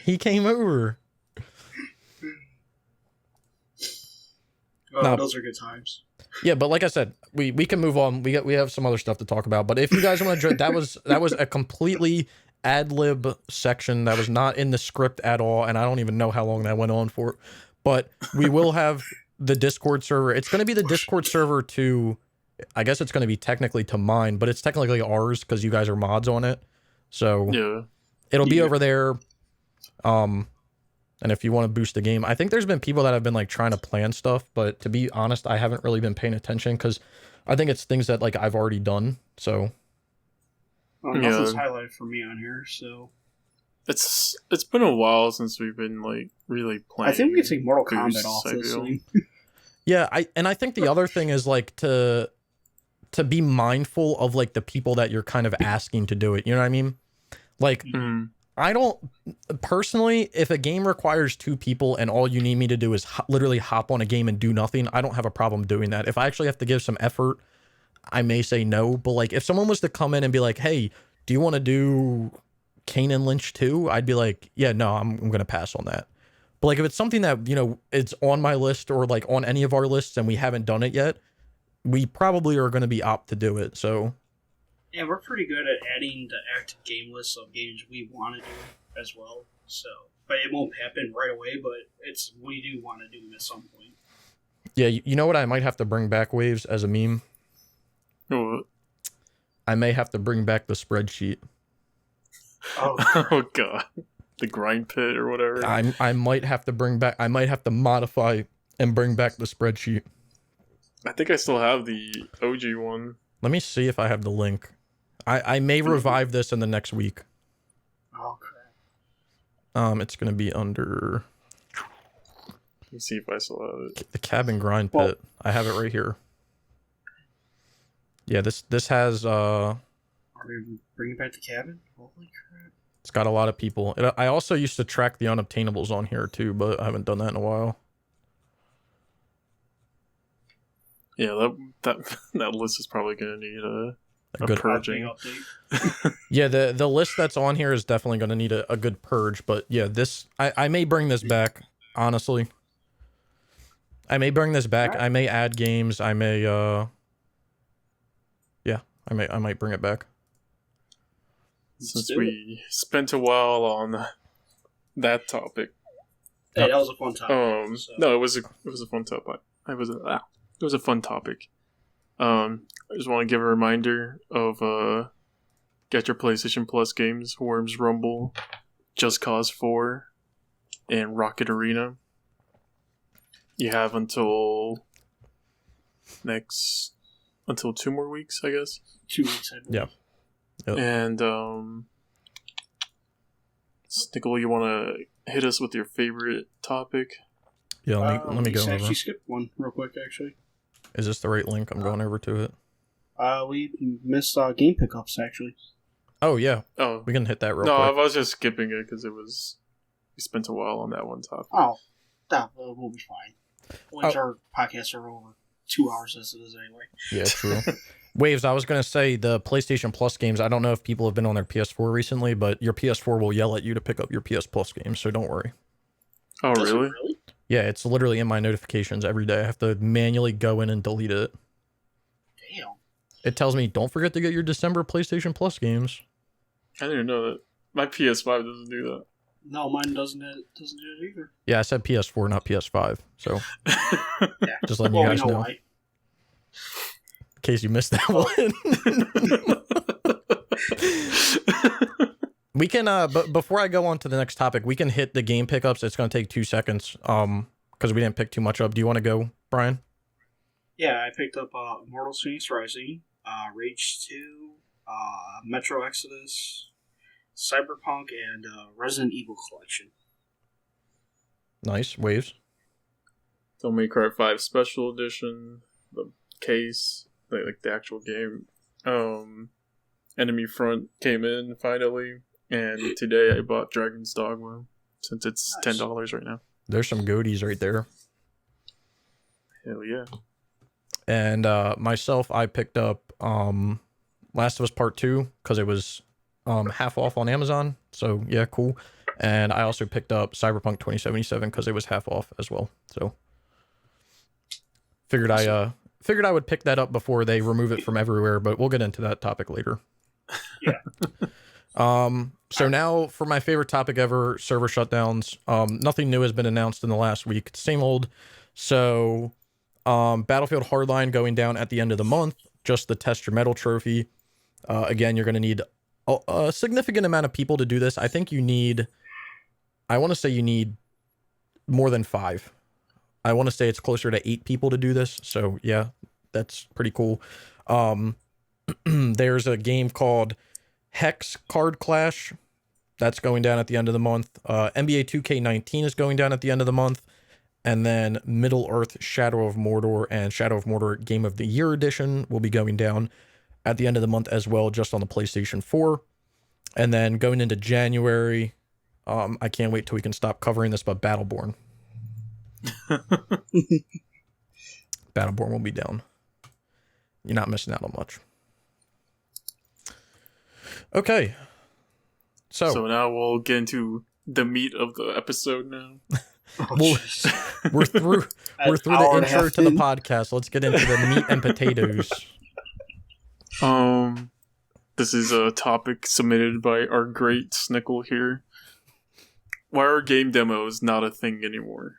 He came over. Oh, No. those are good times. Yeah, but like I said, we can move on. We have some other stuff to talk about. But if you guys want to, that was a completely ad lib section that was not in the script at all, and I don't even know how long that went on for. But we will have the Discord server. It's going to be the Discord server to, I guess it's going to be technically to mine, but it's technically ours because you guys are mods on it. So Yeah. it'll be over there. And if you want to boost the game, I think there's been people that have been like trying to plan stuff, but to be honest, I haven't really been paying attention because I think it's things that like I've already done. So Nothing's highlighted for me on here, so It's been a while since we've been like really playing. I think we can take Mortal boosts, Kombat off I this feel. thing. yeah, I think the other thing is like to be mindful of like the people that you're kind of asking to do it. You know what I mean? Like Mhm. I don't personally, if a game requires 2 people and all you need me to do is literally hop on a game and do nothing, I don't have a problem doing that. If I actually have to give some effort, I may say no. But like if someone was to come in and be like, hey, do you want to do Kane and Lynch 2? I'd be like, yeah, no, I'm going to pass on that. But like if it's something that, you know, it's on my list or like on any of our lists and we haven't done it yet, we probably are going to be apt to do it. So Yeah, we're pretty good at adding the active game lists of games we want to do as well. So, but it won't happen right away. But we do want to do them at some point. yeah, you know what I might have to bring back, Waves, as a meme? Oh, I may have to bring back the spreadsheet. Oh, oh god, the grind pit or whatever. I might have to bring back. I might have to modify and bring back the spreadsheet. I think I still have the OG one. Let me see if I have the link. I may revive this in the next week. oh crap! It's gonna be under Let me see if I still have it. the cabin grind pit. Well- I have it right here. Yeah, this has Are we bringing back the cabin? Holy crap! it's got a lot of people. I also used to track the unobtainables on here too, but I haven't done that in a while. Yeah, that that list is probably gonna need a Good purging. Update. Yeah, the list that's on here is definitely going to need a good purge. But yeah, I may bring this back, honestly. I may bring this back. I may add games. I may, yeah, I might bring it back. Since do we spent a while on that topic. Hey, that was a fun time. So. No, it was a fun topic. It was a fun topic. I just want to give a reminder of get your PlayStation Plus games: Worms Rumble, Just Cause 4, and Rocket Arena. You have until 2 more weeks, I guess. 2 weeks. I believe. Yeah. Yep. And Nicole, you want to hit us with your favorite topic? Yeah, let me go over. Actually, skip one real quick. Actually, Is this the right link? I'm going over to it. we missed game pickups. Actually, Oh yeah, Oh, we can hit that real no, I quick. was just skipping it because we spent a while on that one topic. oh, that will be fine. Once our podcasts are over. 2 hours as it is anyway. Yeah, true. Waves, I was going to say the PlayStation Plus games, I don't know if people have been on their PS4 recently, but your PS4 will yell at you to pick up your PS Plus games, so don't worry. Oh, Does it really? really? Yeah, it's literally in my notifications every day. I have to manually go in and delete it. Damn. It tells me, don't forget to get your December PlayStation Plus games. I didn't even know that. My PS5 doesn't do that. No, mine doesn't do it either. Yeah, I said PS4, not PS5, so Yeah. just letting Well, you we guys know know. why. In case you missed that one. We can but before I go on to the next topic, we can hit the game pickups. It's going to take 2 seconds because we didn't pick too much up. Do you want to go, Brian? Yeah, I picked up Immortal Phoenix Rising, Rage 2, Metro Exodus, Cyberpunk, and Resident Evil Collection. Nice. Waves. Devil May Cry 5 Special Edition, the case, like the actual game. Enemy Front came in finally, and today I bought Dragon's Dogma since it's Nice. $10 right now. There's some goodies right there. Hell yeah! And myself, I picked up Last of Us Part 2 because it was half off on Amazon. So yeah, cool. And I also picked up Cyberpunk 2077 because it was half off as well. So figured I would pick that up before they remove it from everywhere, but we'll get into that topic later. Yeah. So now for my favorite topic ever, server shutdowns. Nothing new has been announced in the last week. It's same old. So Battlefield Hardline going down at the end of the month, just the Test Your Metal trophy. Again, you're going to need a significant amount of people to do this. I think you need more than 5. I want to say it's closer to 8 people to do this. So yeah, that's pretty cool. There's a game called Hex Card Clash that's going down at the end of the month. NBA 2K19 is going down at the end of the month. And then Middle Earth Shadow of Mordor and Shadow of Mordor Game of the Year Edition will be going down at the end of the month as well, just on the PlayStation 4. And then going into January, I can't wait till we can stop covering this, but Battleborn. Battleborn will be down. You're not missing out on much. Okay. So now we'll get into the meat of the episode now. Well, we're through the hour and a intro half to the in. podcast. Let's get into the meat and potatoes. This is a topic submitted by our great Snickle here. Why are game demos not a thing anymore?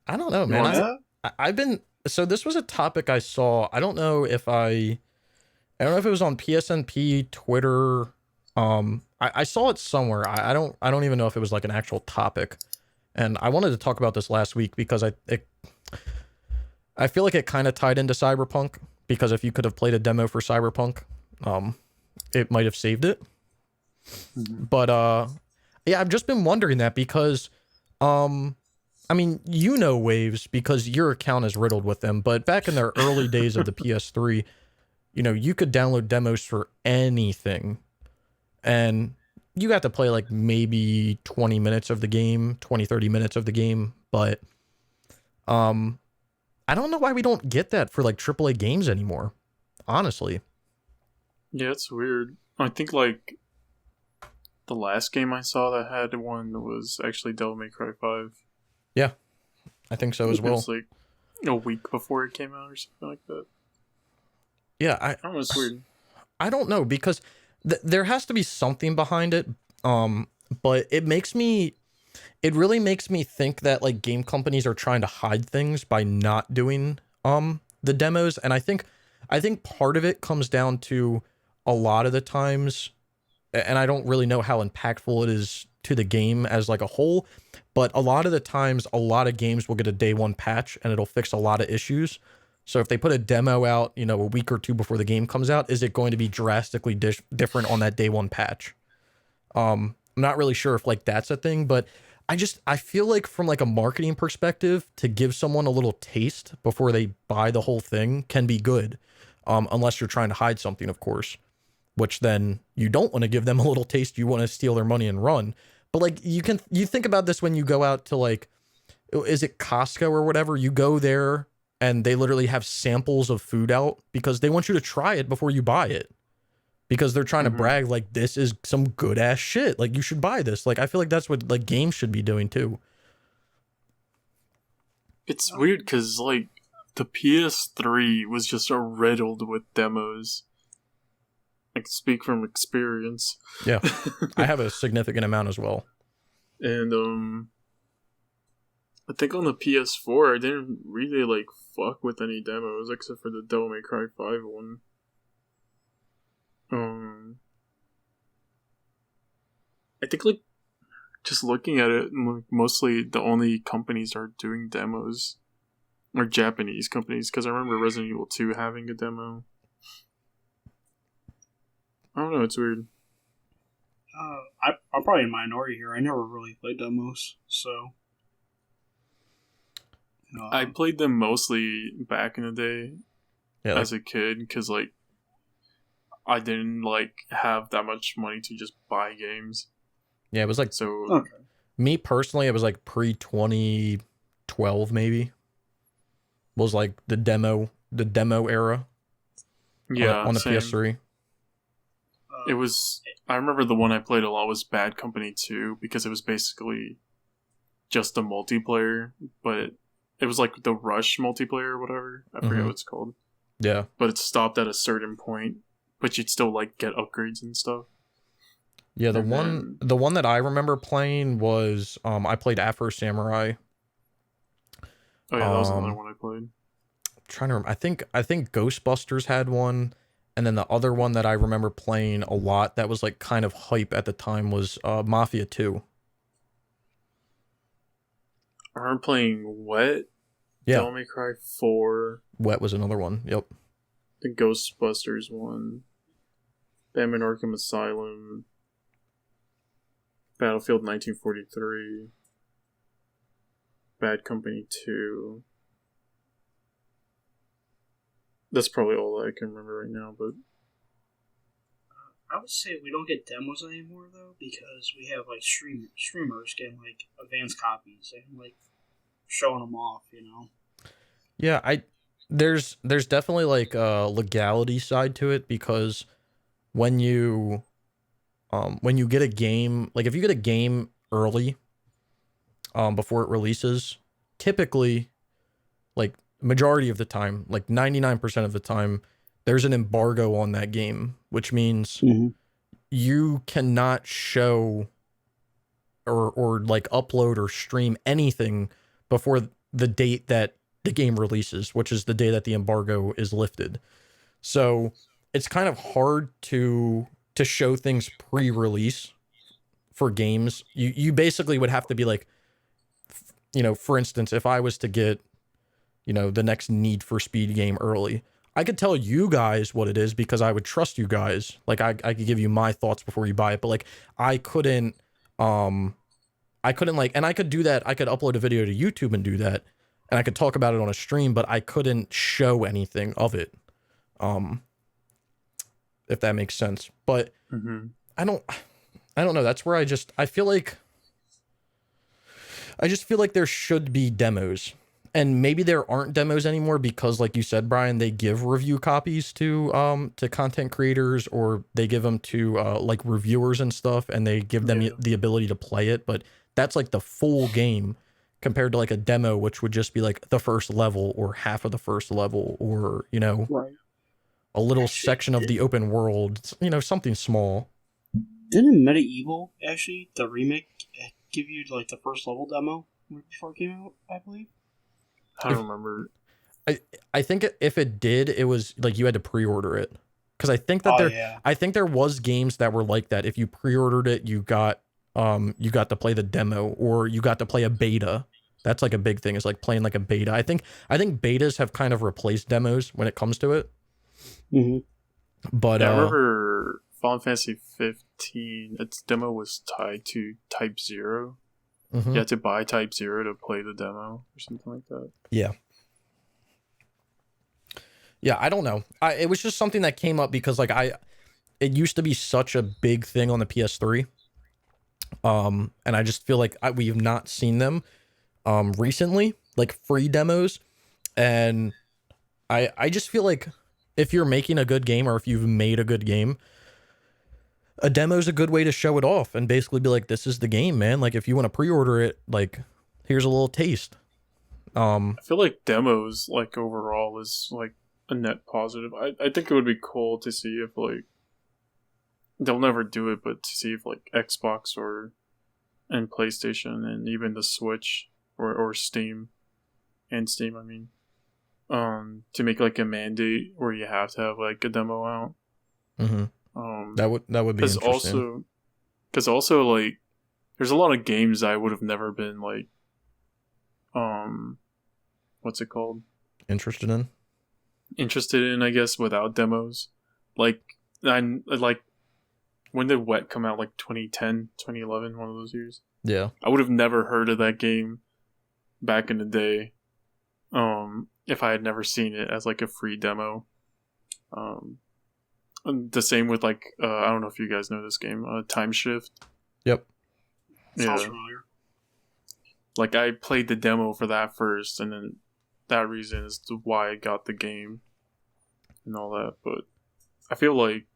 I don't know, You man. want I've been so this was a topic I saw. I don't know if it was on PSNP, Twitter. I saw it somewhere. I don't even know if it was like an actual topic. And I wanted to talk about this last week because I feel like it kind of tied into Cyberpunk, because if you could have played a demo for Cyberpunk, it might have saved it. Mm-hmm. But yeah, I've just been wondering that because I mean, you know Waves because your account is riddled with them, but back in the early days of the PS3, you know, you could download demos for anything. And you got to play like maybe 20 minutes of the game, 20, 30 minutes of the game. But I don't know why we don't get that for like AAA games anymore, honestly. Yeah, it's weird. I think like the last game I saw that had one was actually Devil May Cry 5. Yeah, I think so as It well. was like a week before it came out or something like that. Yeah, I don't know, it's weird. I don't know because there has to be something behind it. But it really makes me think that like game companies are trying to hide things by not doing the demos. And I think part of it comes down to a lot of the times, and I don't really know how impactful it is to the game as like a whole, but a lot of the times a lot of games will get a day one patch and it'll fix a lot of issues. So if they put a demo out, you know, a week or two before the game comes out, is it going to be drastically different on that day one patch? I'm not really sure if like that's a thing, but I feel like from like a marketing perspective, to give someone a little taste before they buy the whole thing can be good. Unless you're trying to hide something, of course, which then you don't want to give them a little taste. You want to steal their money and run. But like you think about this when you go out to like, is it Costco or whatever? You go there and they literally have samples of food out because they want you to try it before you buy it. Because they're trying to brag like this is some good ass shit. Like you should buy this. Like I feel like that's what like games should be doing too. It's weird because like the PS3 was just riddled with demos. I can speak from experience. Yeah, I have a significant amount as well. And I think on the PS4 I didn't really like fuck with any demos except for the Devil May Cry 5 one. I think like just looking at it, mostly the only companies are doing demos are Japanese companies, because I remember Resident Evil 2 having a demo. I don't know, it's weird. I'm probably in a minority here. I never really played demos, so. I played them mostly back in the day as a kid, because like I didn't like have that much money to just buy games. Yeah, it was like so. Me personally, it was like pre-2012 maybe. Was like the demo era. Yeah, on the same. PS3. It was. I remember the one I played a lot was Bad Company 2 because it was basically just a multiplayer, but it was like the Rush multiplayer or whatever. I forget what it's called. Yeah, but it stopped at a certain point, but you'd still like get upgrades and stuff. Yeah, the one that I remember playing was I played Afro Samurai. Oh yeah, that was another one I played. I'm trying to remember. I think Ghostbusters had one, and then the other one that I remember playing a lot that was like kind of hype at the time was Mafia 2. I remember playing Wet. Yeah. Devil May Cry 4. Wet was another one. Yep. The Ghostbusters one. Batman Arkham Asylum. Battlefield 1943. Bad Company 2. That's probably all I can remember right now, but I would say we don't get demos anymore though, because we have like streamers getting like advanced copies and like showing them off, you know. Yeah, there's definitely like a legality side to it, because when you get a game, like if you get a game early before it releases, typically like majority of the time, like 99% of the time, there's an embargo on that game, which means you cannot show or like upload or stream anything before the date that the game releases, which is the day that the embargo is lifted. So it's kind of hard to show things pre-release for games. You basically would have to be like, you know, for instance, if I was to get, you know, the next Need for Speed game early, I could tell you guys what it is because I would trust you guys. Like I could give you my thoughts before you buy it, but like I couldn't like, and I could do that. I could upload a video to YouTube and do that, and I could talk about it on a stream, but I couldn't show anything of it. If that makes sense. But I don't know. That's where I feel like there should be demos. And maybe there aren't demos anymore because, like you said, Brian, they give review copies to content creators, or they give them to like reviewers and stuff, and they give them the ability to play it. But that's like the full game compared to like a demo, which would just be like the first level or half of the first level, or, you know, a little section of the open world, you know, something small. Didn't Medieval, actually, the remake, give you like the first level demo before it came out, I believe? I don't remember. I think if it did, it was like you had to pre-order it, because I think that I think there was games that were like that. If you pre-ordered it, you got to play the demo, or you got to play a beta. That's like a big thing, is like playing like a beta. I think betas have kind of replaced demos when it comes to it. But I remember Final Fantasy 15. Its demo was tied to Type 0. You had to buy Type 0 to play the demo or something like that. Yeah, I don't know. It was just something that came up because like it used to be such a big thing on the PS3. And I just feel like we have not seen them recently, like free demos. And I just feel like if you're making a good game or if you've made a good game, a demo is a good way to show it off and basically be like, this is the game, man. Like if you want to pre-order it, like here's a little taste. I feel like demos, like overall, is like a net positive. I think it would be cool to see if like they'll never do it, but to see if like Xbox and PlayStation and even the Switch or Steam I mean, to make like a mandate where you have to have like a demo out. That would be interesting. Because also like there's a lot of games I would have never been like what's it called? Interested in, I guess, without demos. Like when did Wet come out? Like 2010, 2011, one of those years. Yeah. I would have never heard of that game back in the day. If I had never seen it as like a free demo. And the same with like I don't know if you guys know this game, Time Shift. Yep. Sounds familiar. Like I played the demo for that first, and then that reason is why I got the game and all that. But I feel like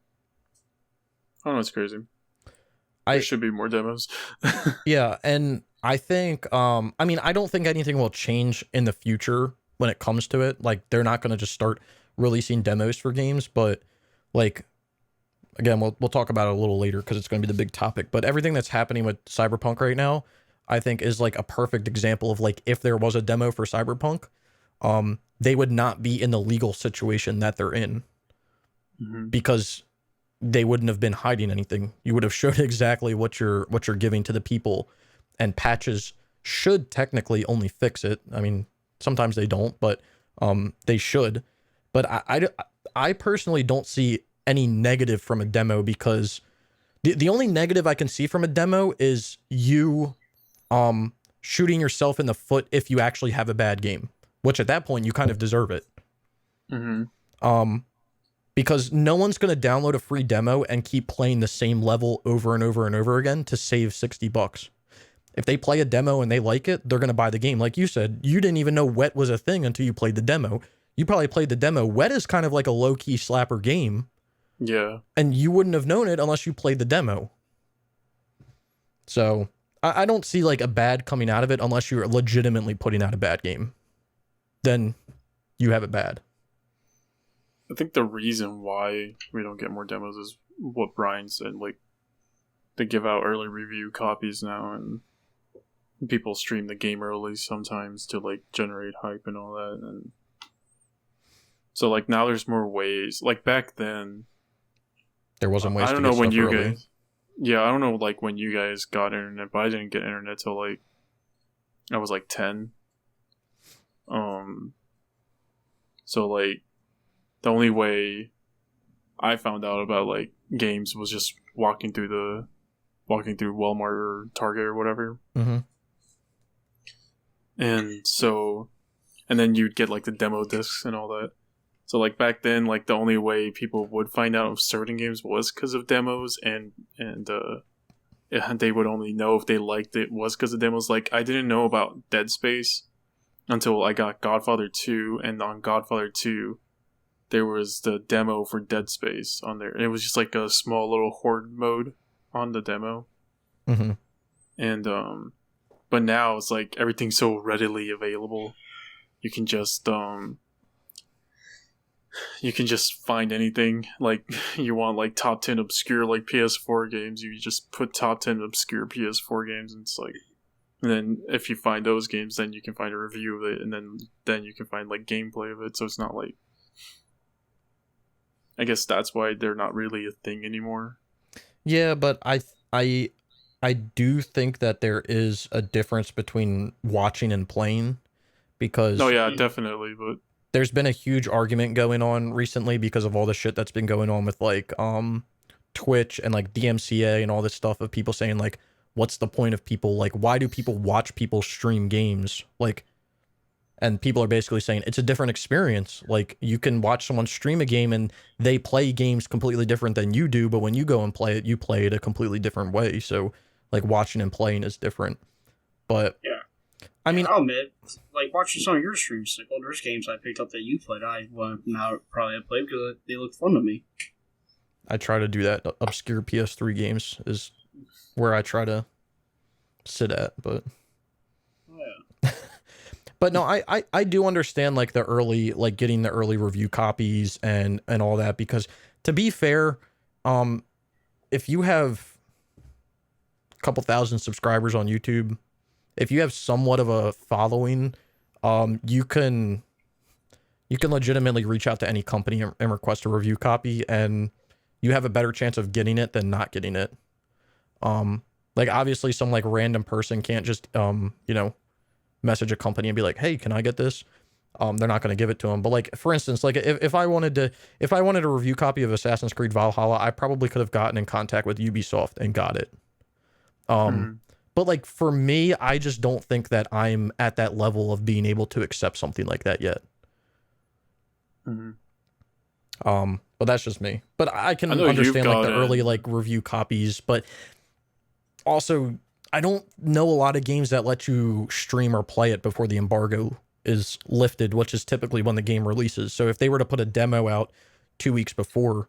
I don't know, it's crazy. There should be more demos. Yeah, and I think I mean, I don't think anything will change in the future when it comes to it. Like they're not going to just start releasing demos for games, but like again, we'll talk about it a little later because it's going to be the big topic. But everything that's happening with Cyberpunk right now, I think is like a perfect example of like if there was a demo for Cyberpunk, they would not be in the legal situation that they're in because they wouldn't have been hiding anything. You would have showed exactly what you're giving to the people, and patches should technically only fix it. I mean, sometimes they don't, but they should. But I personally don't see any negative from a demo because the only negative I can see from a demo is you shooting yourself in the foot if you actually have a bad game, which at that point you kind of deserve it. Because no one's going to download a free demo and keep playing the same level over and over and over again to save $60. If they play a demo and they like it, they're going to buy the game. Like you said, you didn't even know Wet was a thing until you played the demo. You probably played the demo. Wet is kind of like a low-key slapper game. Yeah. And you wouldn't have known it unless you played the demo. So I don't see like a bad coming out of it unless you're legitimately putting out a bad game. Then you have it bad. I think the reason why we don't get more demos is what Brian said. Like, they give out early review copies now, and people stream the game early sometimes to like generate hype and all that. And so like now there's more ways. Like back then, there wasn't ways. I don't to know get when stuff you early. guys. Yeah, I don't know like when you guys got internet, but I didn't get internet till like I was like 10. So like the only way I found out about like games was just walking through Walmart or Target or whatever. And so, and then you'd get like the demo discs and all that. So like back then, like the only way people would find out of certain games was because of demos, and they would only know if they liked it was because of demos. Like I didn't know about Dead Space until I got Godfather 2, and on Godfather 2, there was the demo for Dead Space on there. And it was just like a small little horde mode on the demo. And but now it's like everything's so readily available. You can just find anything. Like you want like top 10 obscure like PS4 games, you just put top 10 obscure PS4 games, and it's like, and then if you find those games, then you can find a review of it, and then you can find like gameplay of it. So it's not like, I guess that's why they're not really a thing anymore. Yeah, but I do think that there is a difference between watching and playing, because oh yeah, definitely. But there's been a huge argument going on recently because of all the shit that's been going on with like Twitch and like DMCA and all this stuff of people saying like, what's the point of people, like why do people watch people stream games, like, and people are basically saying it's a different experience. Like you can watch someone stream a game and they play games completely different than you do, but when you go and play it, you play it a completely different way. So like watching and playing is different. But yeah, I mean, I'll admit, like watching some of your streams, like, well, there's games I picked up that you played. I would not probably have played because they look fun to me. I try to do that. Obscure PS3 games is where I try to sit at, but Oh, yeah. but no, I do understand like the early, like getting the early review copies and all that, because to be fair, if you have a couple thousand subscribers on YouTube, if you have somewhat of a following, you can legitimately reach out to any company and request a review copy, and you have a better chance of getting it than not getting it. Like obviously some like random person can't just message a company and be like, hey, can I get this? They're not going to give it to them. But like, for instance, like if I wanted a review copy of Assassin's Creed Valhalla, I probably could have gotten in contact with Ubisoft and got it. But like for me, I just don't think that I'm at that level of being able to accept something like that yet. But that's just me. But I can understand like the early like review copies, but also I don't know a lot of games that let you stream or play it before the embargo is lifted, which is typically when the game releases. So if they were to put a demo out 2 weeks before,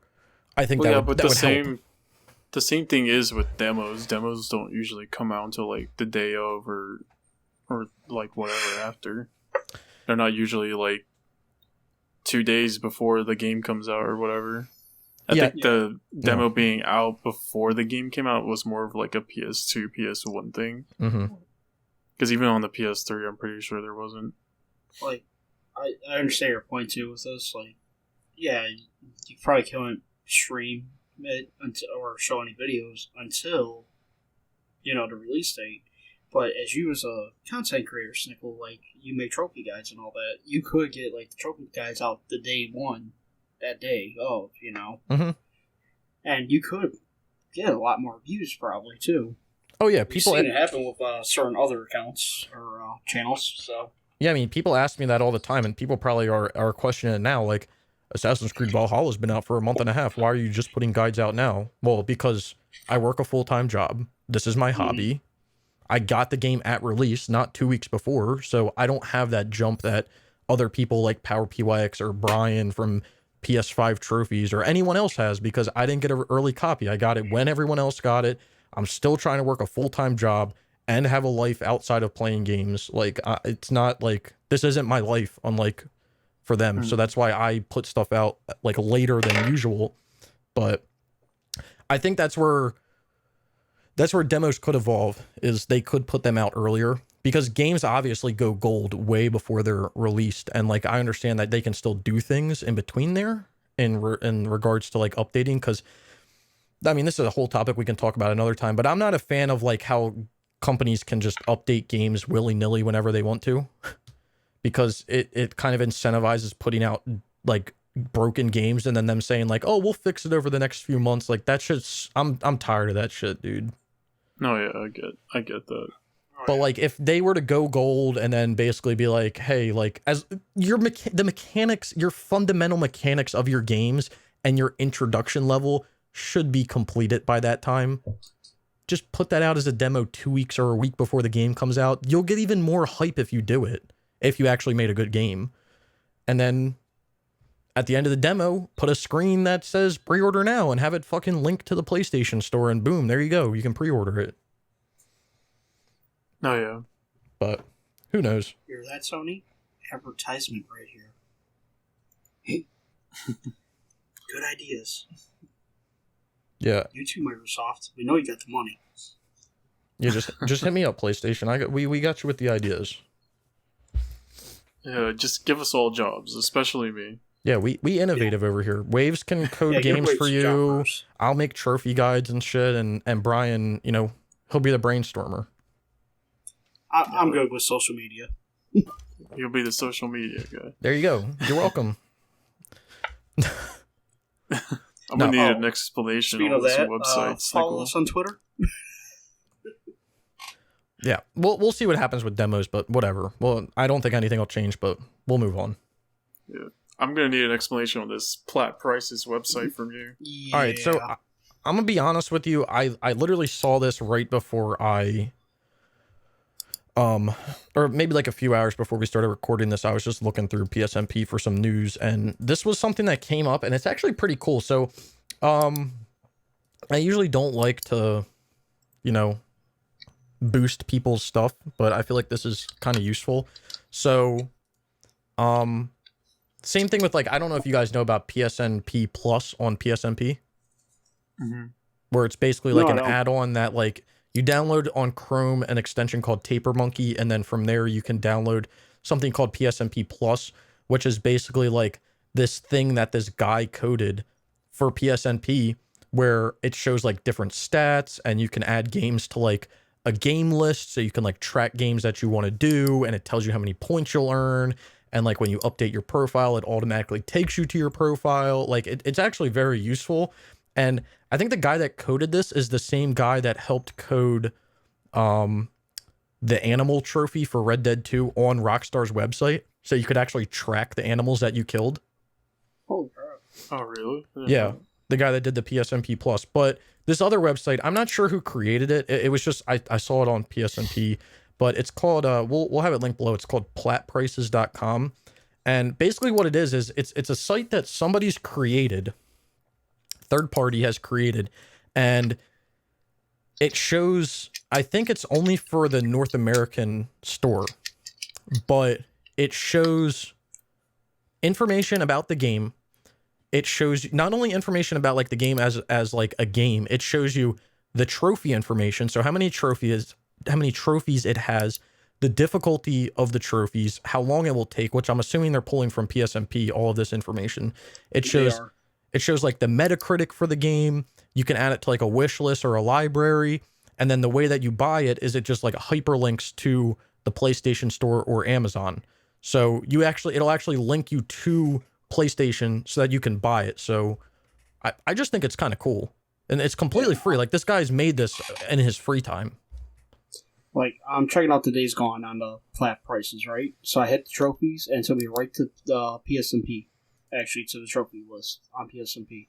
I think that would help. The same thing is with demos. Demos don't usually come out until like the day of or like whatever after. They're not usually like 2 days before the game comes out or whatever. I think the demo being out before the game came out was more of like a PS2, PS1 thing. Because even on the PS3, I'm pretty sure there wasn't. Like, I understand your point too with this. Like, yeah, you probably can't stream it or show any videos until, the release date. But as you as a content creator, Snickle, like, you make trophy guides and all that, you could get, like, the trophy guides out the day one, that day of, And you could get a lot more views probably, too. Oh, yeah. We've seen it happen with certain other accounts or channels, so... Yeah, I mean, people ask me that all the time, and people probably are questioning it now, like, Assassin's Creed Valhalla has been out for a month and a half. Why are you just putting guides out now? Well, because I work a full-time job. This is my hobby. I got the game at release, not 2 weeks before, so I don't have that jump that other people like Power PYX or Brian from PS5 Trophies or anyone else has, because I didn't get an early copy. I got it when everyone else got it. I'm still trying to work a full-time job and have a life outside of playing games. Like, it's not like, this isn't my life, unlike for them. So that's why I put stuff out like later than usual. But I think that's where demos could evolve, is they could put them out earlier, because games obviously go gold way before they're released. And like, I understand that they can still do things in between there in regards to like updating. Cause I mean, this is a whole topic we can talk about another time, but I'm not a fan of like how companies can just update games willy-nilly whenever they want to, because it kind of incentivizes putting out like broken games and then them saying like, oh, we'll fix it over the next few months. Like, that shit's, I'm tired of that shit, dude. No, yeah, I get that. But like, if they were to go gold and then basically be like, hey, like, as the mechanics, your fundamental mechanics of your games and your introduction level should be completed by that time. Just put that out as a demo 2 weeks or a week before the game comes out. You'll get even more hype if you do it, if you actually made a good game. And then at the end of the demo, put a screen that says pre-order now and have it fucking linked to the PlayStation Store, and boom, there you go. You can pre-order it. Oh, yeah. But who knows? Hear that, Sony? Advertisement right here. Good ideas. Yeah. You too, Microsoft. We know you got the money. Yeah, just hit me up, PlayStation. We got you with the ideas. Yeah, just give us all jobs, especially me. Yeah, we innovative over here. Waves can code games for you. Jobbers. I'll make trophy guides and shit, and Brian, he'll be the brainstormer. I'm good with social media. You'll be the social media guy. There you go. You're welcome. I'm gonna need an explanation on this website. Follow us on Twitter. Yeah, we'll see what happens with demos, but whatever. Well, I don't think anything will change, but we'll move on. Yeah, I'm gonna need an explanation on this Plat Prices website from you. Yeah. All right, so I'm gonna be honest with you. I literally saw this right before I or maybe like a few hours before we started recording this, I was just looking through PSNP for some news, and this was something that came up, and it's actually pretty cool. So, I usually don't like to, boost people's stuff, but I feel like this is kind of useful. So, same thing with like, I don't know if you guys know about PSNP Plus on PSNP, where it's basically like an add-on that like you download on Chrome an extension called Taper Monkey, and then from there you can download something called PSNP Plus, which is basically like this thing that this guy coded for PSNP, where it shows like different stats, and you can add games to like a game list, so you can like track games that you want to do, and it tells you how many points you'll earn. And like when you update your profile, it automatically takes you to your profile. Like it's actually very useful. And I think the guy that coded this is the same guy that helped code the animal trophy for Red Dead 2 on Rockstar's website. So you could actually track the animals that you killed. Holy crap. Oh, really? Yeah. The guy that did the PSNP Plus. But this other website, I'm not sure who created it. It was just, I saw it on PSNP. But it's called, we'll have it linked below. It's called platprices.com. And basically what it is it's a site that somebody's created, third party has created, and it shows, I think it's only for the North American store, but it shows information about the game. It shows not only information about like the game as like a game, it shows you the trophy information. So how many trophies it has, the difficulty of the trophies, how long it will take, which I'm assuming they're pulling from PSNP, all of this information. It shows like the Metacritic for the game. You can add it to like a wish list or a library. And then the way that you buy it is it just like hyperlinks to the PlayStation Store or Amazon. So it'll actually link you to PlayStation so that you can buy it. So I just think it's kind of cool. And it's completely free. Like this guy's made this in his free time. Like, I'm checking out the Days Gone on the flat prices, right? So I hit the trophies, and it took me right to the PSNP, actually, to the trophy list on PSNP.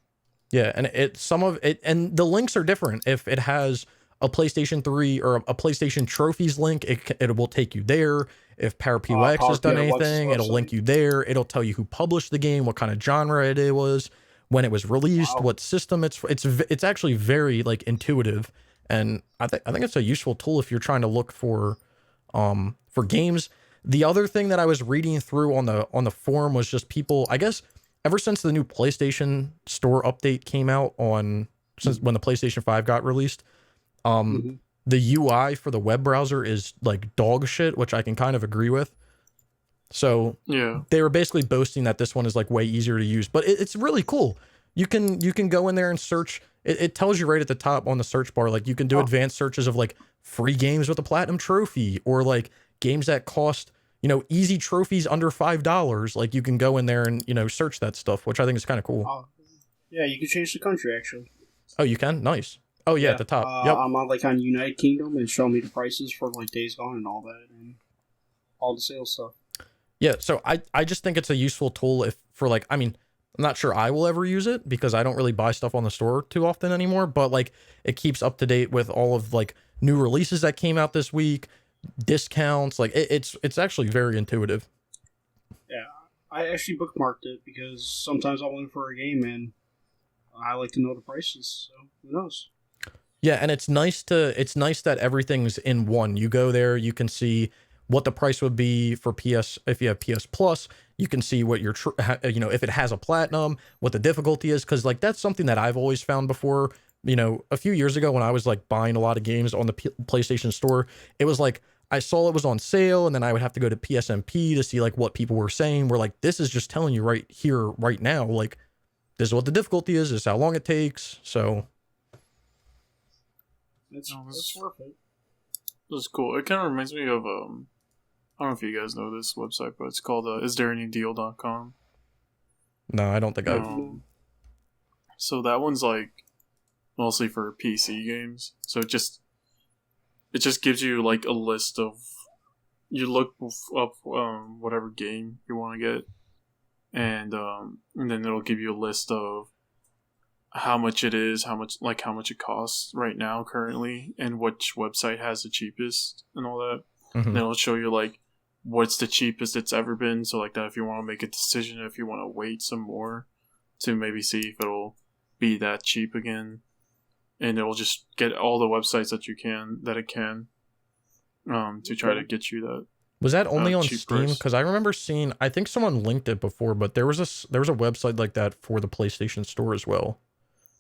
Yeah, and and the links are different. If it has a PlayStation 3 or a PlayStation Trophies link, it will take you there. If PowerPX has done anything, it'll link you there. It'll tell you who published the game, what kind of genre it was, when it was released, what system it's actually very like intuitive. And I think it's a useful tool if you're trying to look for games. The other thing that I was reading through on the forum was just people, I guess, ever since the new PlayStation Store update came out since when the PlayStation 5 got released, the UI for the web browser is like dog shit, which I can kind of agree with. So yeah, they were basically boasting that this one is like way easier to use, but it's really cool. You can go in there and search. It tells you right at the top on the search bar, like you can do advanced searches of like free games with a platinum trophy, or like games that cost, easy trophies under $5. Like you can go in there and, search that stuff, which I think is kind of cool. Yeah, you can change the country actually. Oh, you can? Nice. Oh yeah, at the top. Yep. I'm on United Kingdom and show me the prices for like Days Gone and all that and all the sales stuff. Yeah, so I just think it's a useful tool I'm not sure I will ever use it because I don't really buy stuff on the store too often anymore, but like it keeps up to date with all of like new releases that came out this week, discounts, like it's actually very intuitive. Yeah, I actually bookmarked it because sometimes I'll look for a game and I like to know the prices, so who knows? Yeah, and it's nice that everything's in one. You go there, you can see what the price would be for PS if you have PS Plus. You can see what if it has a platinum, what the difficulty is, because like that's something that I've always found before. A few years ago when I was like buying a lot of games on the PlayStation Store, it was like I saw it was on sale, and then I would have to go to PSNP to see like what people were saying. We're like, this is just telling you right here, right now, like this is what the difficulty is, this is how long it takes. So it's worth it. This is cool. It kind of reminds me of I don't know if you guys know this website, but it's called isthereanydeal.com. No, I don't think I've. So that one's like mostly for PC games. So it just gives you like a list of, you look up whatever game you want to get, and then it'll give you a list of how much it is, how much it costs right now currently, and which website has the cheapest and all that. Mhm. And it'll show you like what's the cheapest it's ever been. So like that, if you want to make a decision, if you want to wait some more to maybe see if it'll be that cheap again, and it'll just get all the websites that it can to try to get you that. Was that only on cheap Steam? price. Because I remember seeing, I think someone linked it before, but there was a website like that for the PlayStation Store as well,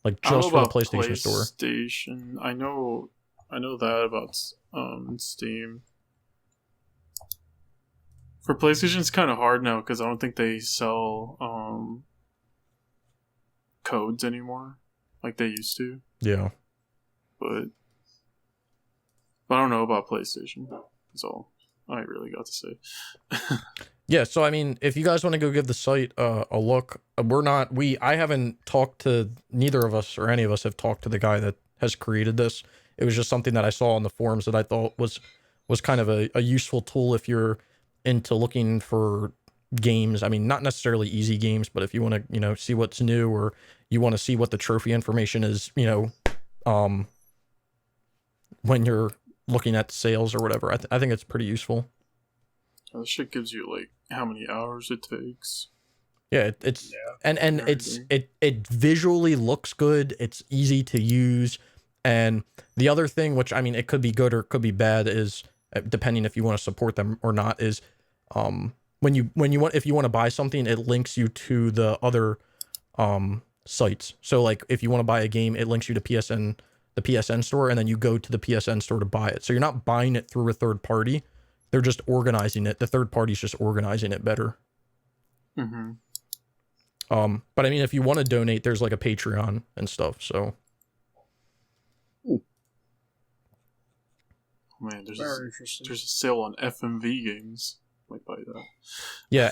like I don't just know for the about PlayStation Store. PlayStation. I know that about Steam. For PlayStation, it's kind of hard now because I don't think they sell codes anymore like they used to. Yeah. But I don't know about PlayStation. That's all I really got to say. Yeah, so I mean, if you guys want to go give the site a look, I haven't talked to, neither of us or any of us have talked to the guy that has created this. It was just something that I saw on the forums that I thought was kind of a useful tool if you're into looking for games. I mean, not necessarily easy games, but if you want to, see what's new, or you want to see what the trophy information is, when you're looking at sales or whatever, I think it's pretty useful. This shit gives you like how many hours it takes. Yeah, it's and it visually looks good. It's easy to use, and the other thing, which I mean, it could be good or it could be bad, is depending if you want to support them or not, is if you want to buy something, it links you to the other sites. So like if you want to buy a game, it links you to the PSN store, and then you go to the PSN store to buy it. So you're not buying it through a third party. They're just organizing it. The third party's just organizing it better. Mm-hmm. But I mean, if you want to donate, there's like a Patreon and stuff. So, man, there's Very interesting. a sale on FMV games. Might buy that. Yeah,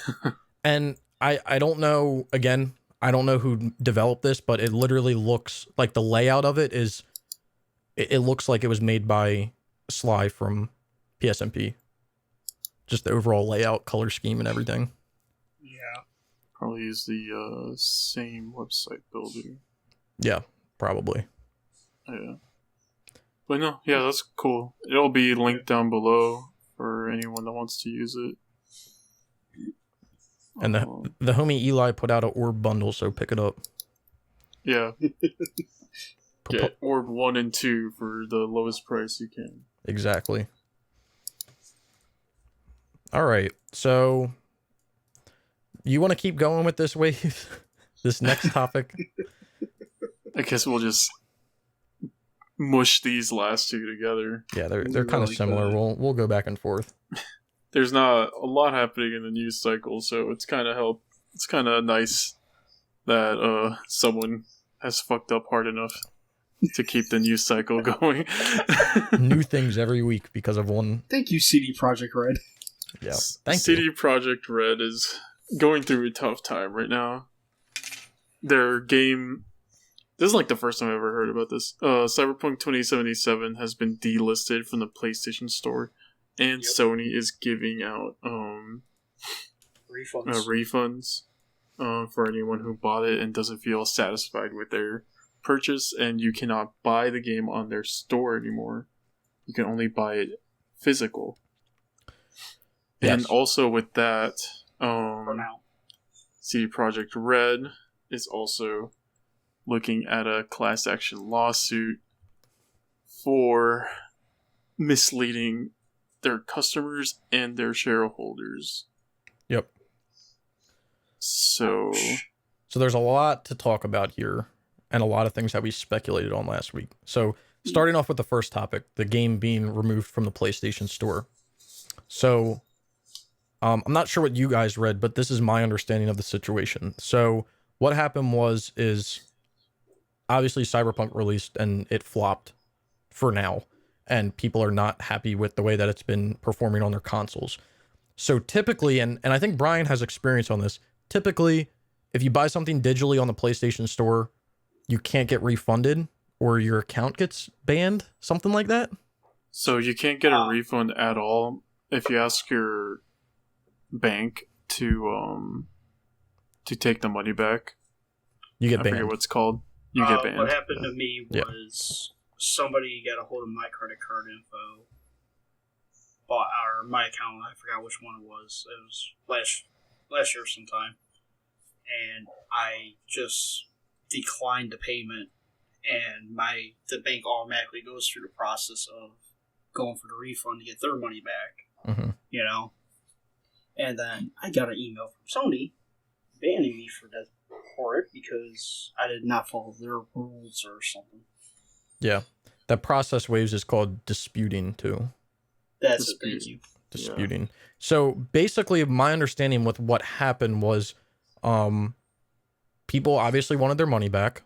and I don't know. Again, I don't know who developed this, but it literally looks like the layout of it is. It looks like it was made by Sly from PSMP. Just the overall layout, color scheme, and everything. Yeah. Probably use the same website builder. Yeah, probably. Yeah. But no, yeah, that's cool. It'll be linked down below for anyone that wants to use it. And the homie Eli put out an orb bundle, so pick it up. Yeah. Get orb 1 and 2 for the lowest price you can. Exactly. All right, so you want to keep going with this wave? This next topic? I guess we'll just mush these last two together. Yeah, they're kind of similar. We'll go back and forth. There's not a lot happening in the news cycle, so it's kind of nice that someone has fucked up hard enough to keep the news cycle going. New things every week because of one. Thank you, CD Projekt Red. Yeah, thank CD you. Projekt Red is going through a tough time right now. Their game... This is like the first time I've ever heard about this. Cyberpunk 2077 has been delisted from the PlayStation Store, and Sony is giving out refunds for anyone who bought it and doesn't feel satisfied with their purchase, and you cannot buy the game on their store anymore. You can only buy it physical. Yes. And also with that, For now. CD Projekt Red is also looking at a class action lawsuit for misleading their customers and their shareholders. Yep. So there's a lot to talk about here, and a lot of things that we speculated on last week. So starting off with the first topic, the game being removed from the PlayStation Store. So I'm not sure what you guys read, but this is my understanding of the situation. So what happened is obviously Cyberpunk released and it flopped for now, and people are not happy with the way that it's been performing on their consoles. So typically, and I think Brian has experience on this, typically if you buy something digitally on the PlayStation Store, you can't get refunded or your account gets banned, something like that. So you can't get a refund at all if you ask your bank to take the money back. You get I banned. forget what it's called. You get banned. What happened to me was somebody got a hold of my credit card info bought my account. I forgot which one it was. It was last year sometime, and I just declined the payment, and the bank automatically goes through the process of going for the refund to get their money back. Mm-hmm. You know, and then I got an email from Sony banning me for it because I did not follow their rules or something. Yeah. That process waves is called disputing too. That's it, thank you. Disputing. Yeah. So basically my understanding with what happened was people obviously wanted their money back.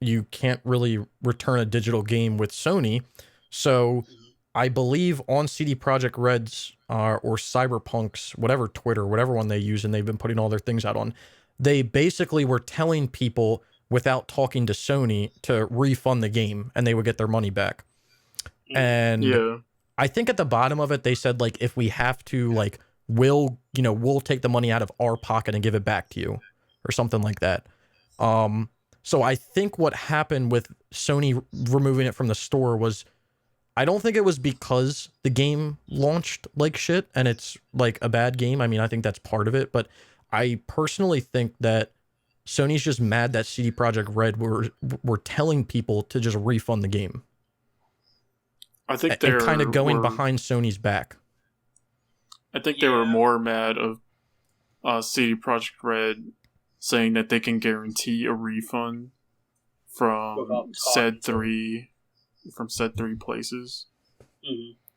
You can't really return a digital game with Sony. So I believe on CD Projekt Red's or Cyberpunk's, whatever Twitter, whatever one they use, and they've been putting all their things out on, they basically were telling people without talking to Sony to refund the game and they would get their money back. And yeah. I think at the bottom of it, they said, like, if we have to, like, we'll take the money out of our pocket and give it back to you or something like that. So I think what happened with Sony removing it from the store was, I don't think it was because the game launched like shit and it's like a bad game. I mean, I think that's part of it, but I personally think that Sony's just mad that CD Projekt Red were telling people to just refund the game. I think they're kind of going behind Sony's back. I think they were more mad of CD Projekt Red saying that they can guarantee a refund from said three places,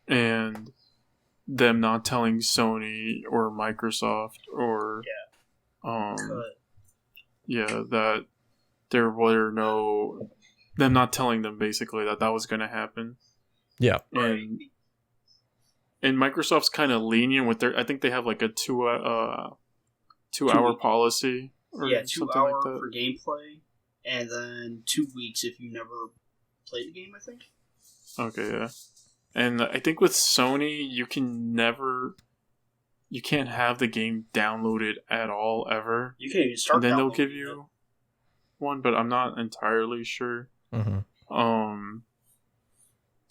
and them not telling Sony or Microsoft or that there were them not telling them basically that was going to happen. Yeah. And Microsoft's kind of lenient with I think they have like a 2 hour policy. Or 2 hour like for gameplay, and then 2 weeks if you never played the game, I think. Okay, yeah. And I think with Sony, you can't have the game downloaded at all, ever. You can't even start. And then they'll give you one, but I'm not entirely sure. Mm-hmm.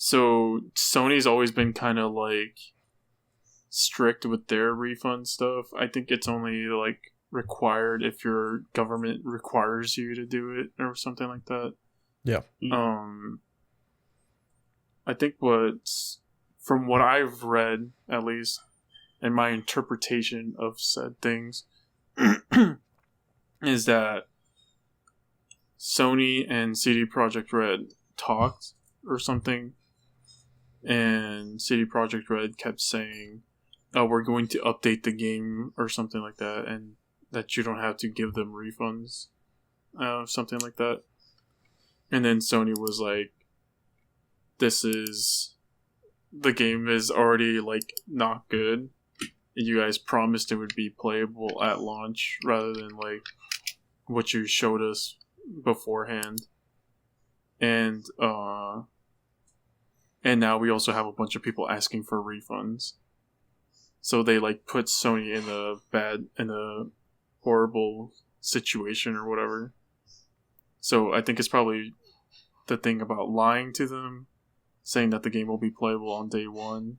So Sony's always been kind of like strict with their refund stuff. I think it's only like required if your government requires you to do it or something like that. Yeah. I think from what I've read, at least, and my interpretation of said things, is that Sony and CD Projekt Red talked or something, and CD Projekt Red kept saying, "Oh, we're going to update the game," or something like that, and that you don't have to give them refunds, something like that. And then Sony was like, the game is already like not good. You guys promised it would be playable at launch rather than like what you showed us beforehand. And now we also have a bunch of people asking for refunds. So they like put Sony in a horrible situation or whatever. So I think it's probably the thing about lying to them, saying that the game will be playable on day one,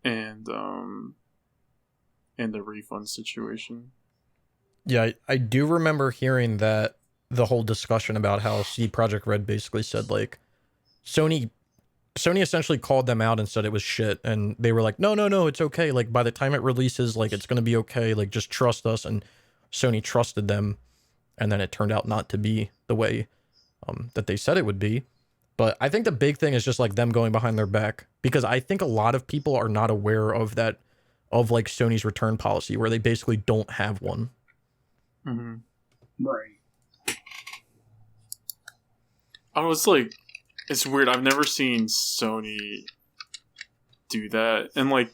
and the refund situation. Yeah, I do remember hearing that the whole discussion about how CD Projekt Red basically said like Sony essentially called them out and said it was shit, and they were like, no, it's okay. Like by the time it releases, like it's gonna be okay. Like just trust us. And Sony trusted them, and then it turned out not to be the way that they said it would be. But I think the big thing is just like them going behind their back, because I think a lot of people are not aware of that, of like Sony's return policy, where they basically don't have one. Mm-hmm. Right. I was like, it's weird. I've never seen Sony do that. And like,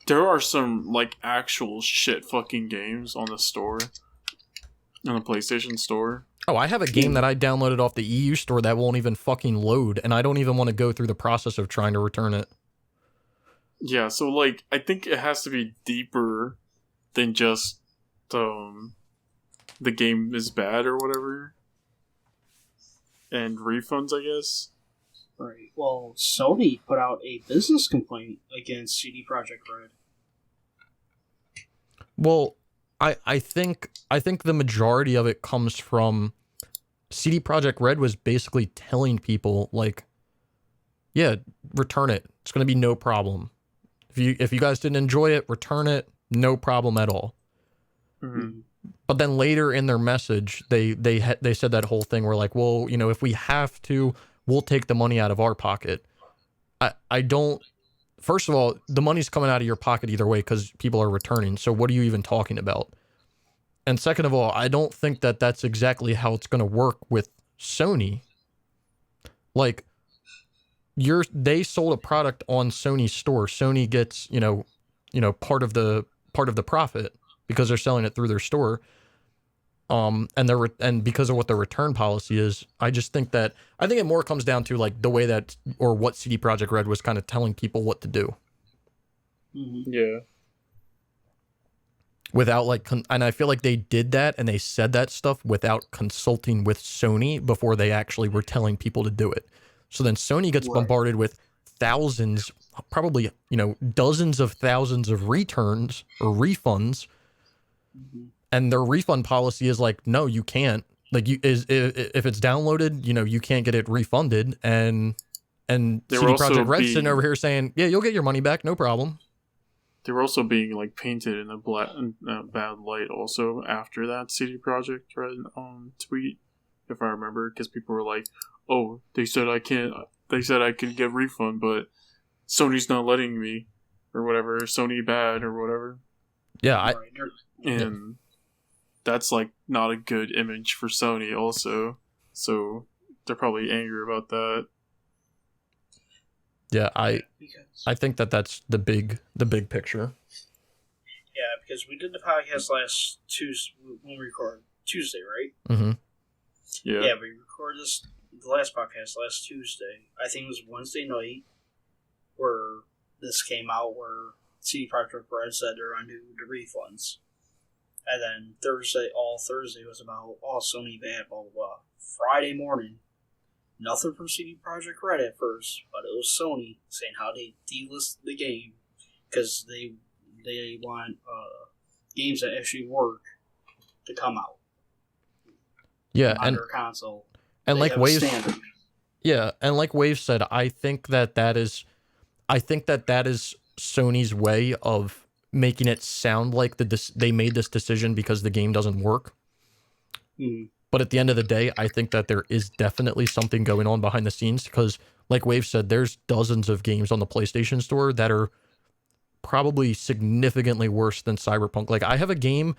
there are some like actual shit fucking games on the store, on the PlayStation Store. Oh, I have a game that I downloaded off the EU store that won't even fucking load, and I don't even want to go through the process of trying to return it. Yeah, so like, I think it has to be deeper than just the game is bad or whatever. And refunds, I guess. Right. Well, Sony put out a business complaint against CD Projekt Red. Well, I think the majority of it comes from CD Projekt Red was basically telling people like, yeah, return it. It's going to be no problem. If you guys didn't enjoy it, return it. No problem at all. Mm-hmm. But then later in their message, they said that whole thing where like, well, you know, if we have to, we'll take the money out of our pocket. I don't. First of all, the money's coming out of your pocket either way because people are returning. So what are you even talking about? And second of all, I don't think that that's exactly how it's going to work with Sony. Like, they sold a product on Sony's store. Sony gets, you know, part of the profit because they're selling it through their store. And because of what the return policy is, I think it more comes down to like the way that, or what CD Projekt Red was kind of telling people what to do. Mm-hmm. Yeah. Without like, and I feel like they did that and they said that stuff without consulting with Sony before they actually were telling people to do it. So then Sony gets bombarded with thousands, probably, you know, dozens of thousands of returns or refunds. Mm-hmm. And their refund policy is like, no, you can't. Like, if it's downloaded, you know, you can't get it refunded. And CD Projekt Red sitting over here saying, yeah, you'll get your money back, no problem. They were also being like painted in a bad light. Also after that CD Projekt Red tweet, if I remember, because people were like, "Oh, they said I can't. They said I could get refund, but Sony's not letting me, or whatever. Sony bad or whatever." Yeah, and that's like not a good image for Sony. Also, so they're probably angry about that. Yeah, I think that's the big picture. Yeah, because we did the podcast last Tuesday when we recorded Tuesday, right? Mm-hmm. Yeah. Yeah, we recorded the last podcast last Tuesday. I think it was Wednesday night where this came out, where CD Projekt Red said they're going to do the refunds. And then Thursday was about, Sony bad, blah, blah, blah. Friday morning, nothing from CD Projekt Red at first, but it was Sony saying how they delist the game because they want games that actually work to come out. Yeah, on their console. And they like Wave, standard. Yeah, and like Wave said, I think that is Sony's way of making it sound like they made this decision because the game doesn't work. Mm-hmm. But at the end of the day, I think that there is definitely something going on behind the scenes because, like Wave said, there's dozens of games on the PlayStation Store that are probably significantly worse than Cyberpunk. Like, I have a game,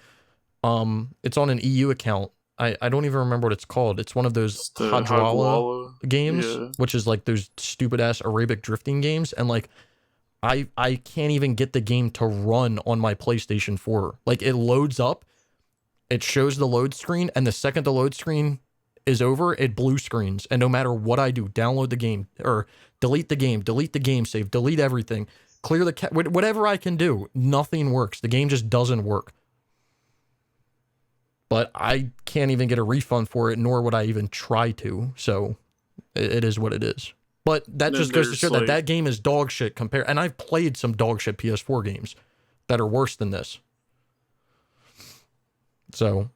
it's on an EU account. I don't even remember what it's called. It's one of those Hajwala games, which is like those stupid-ass Arabic drifting games. And, like, I can't even get the game to run on my PlayStation 4. Like, it loads up, it shows the load screen, and the second the load screen is over, it blue screens. And no matter what I do, download the game, or delete the game save, delete everything, clear the whatever I can do, nothing works. The game just doesn't work. But I can't even get a refund for it, nor would I even try to. So it is what it is. But that just goes to show that that game is dog shit compared. And I've played some dog shit PS4 games that are worse than this. So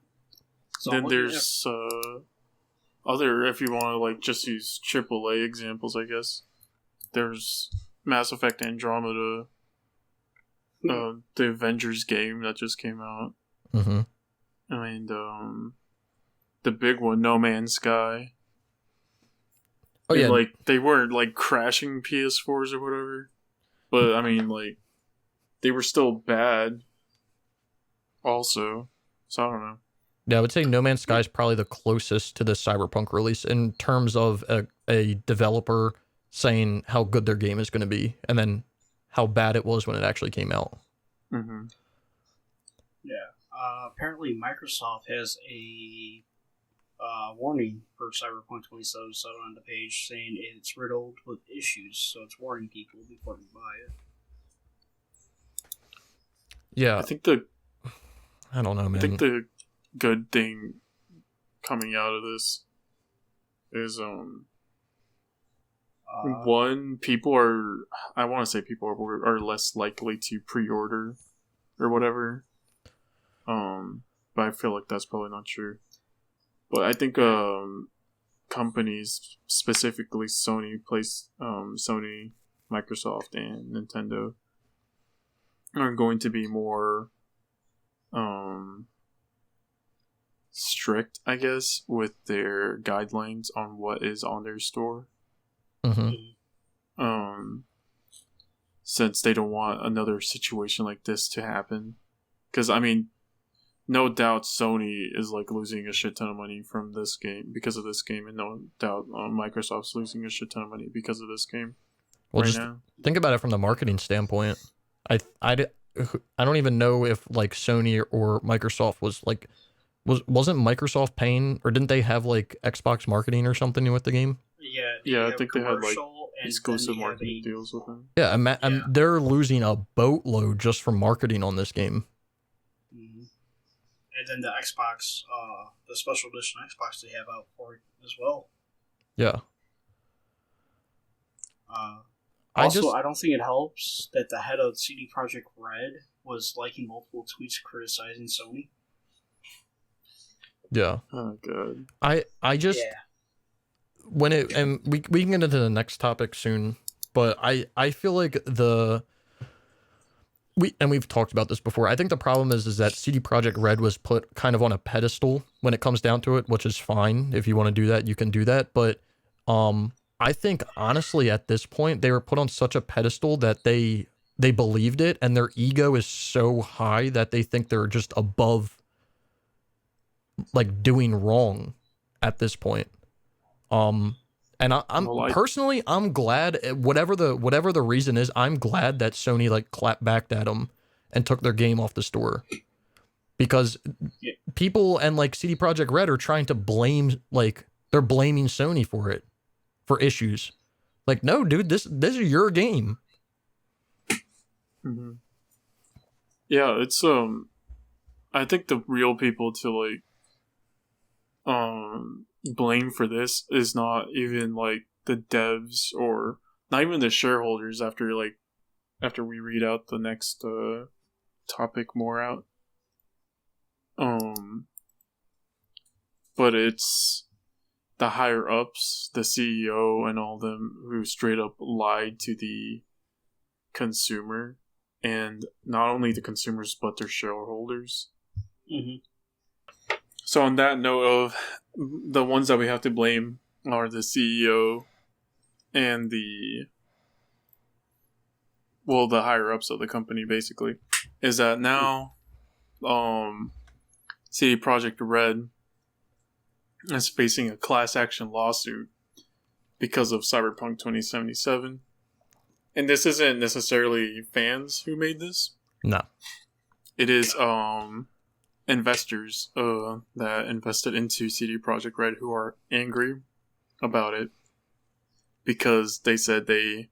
then there's other, if you want to like just use AAA examples, I guess. There's Mass Effect Andromeda, the Avengers game that just came out. Mm-hmm. And the big one, No Man's Sky. Oh, yeah. Like, they weren't like crashing PS4s or whatever. But I mean, like, they were still bad also. So I don't know. Yeah, I would say No Man's Sky is probably the closest to the Cyberpunk release in terms of a developer saying how good their game is going to be and then how bad it was when it actually came out. Mm-hmm. Yeah. Apparently Microsoft has a warning for Cyberpunk 2077 on the page saying it's riddled with issues, so it's warning people before they buy it. Yeah. I don't know, man. I think the good thing coming out of this is One, people are, I want to say people are less likely to pre-order or whatever. But I feel like that's probably not true. But I think companies, specifically Sony, Sony, Microsoft, and Nintendo, are going to be more strict, I guess, with their guidelines on what is on their store. Since they don't want another situation like this to happen. Because, I mean, no doubt Sony is like losing a shit ton of money from this game because of this game, and no doubt Microsoft's losing a shit ton of money because of this game. Well, just think about it from the marketing standpoint. I don't even know if like Sony or Microsoft wasn't Microsoft paying, or didn't they have like Xbox marketing or something with the game? Yeah, I think they had like exclusive marketing deals with them. Yeah, they're losing a boatload just from marketing on this game. And then the Xbox, the special edition Xbox they have out for it as well. Yeah. I don't think it helps that the head of CD Projekt Red was liking multiple tweets criticizing Sony. Yeah. Oh god. I just when it, and we can get into the next topic soon, but I feel like we've talked about this before. I think the problem is that CD Projekt Red was put kind of on a pedestal when it comes down to it, which is fine. If you want to do that, you can do that. But I think honestly at this point they were put on such a pedestal that they believed it, and their ego is so high that they think they're just above like doing wrong at this point. And personally, I'm glad, whatever the reason is, I'm glad that Sony like clapped back at them and took their game off the store, because people and like CD Projekt Red are trying to blame, like they're blaming Sony for it, for issues. Like, no, dude, this is your game. Mm-hmm. Yeah, it's I think the real people to like blame for this is not even like the devs or not even the shareholders after we read out the next topic more out. But it's the higher ups, the CEO and all them, who straight up lied to the consumer, and not only the consumers but their shareholders. Mm-hmm. So on that note of the ones that we have to blame are the CEO and the higher ups of the company, basically, is that now CD Projekt Red is facing a class action lawsuit because of Cyberpunk 2077. And this isn't necessarily fans who made this. No. It is investors that invested into CD Projekt Red who are angry about it because they said they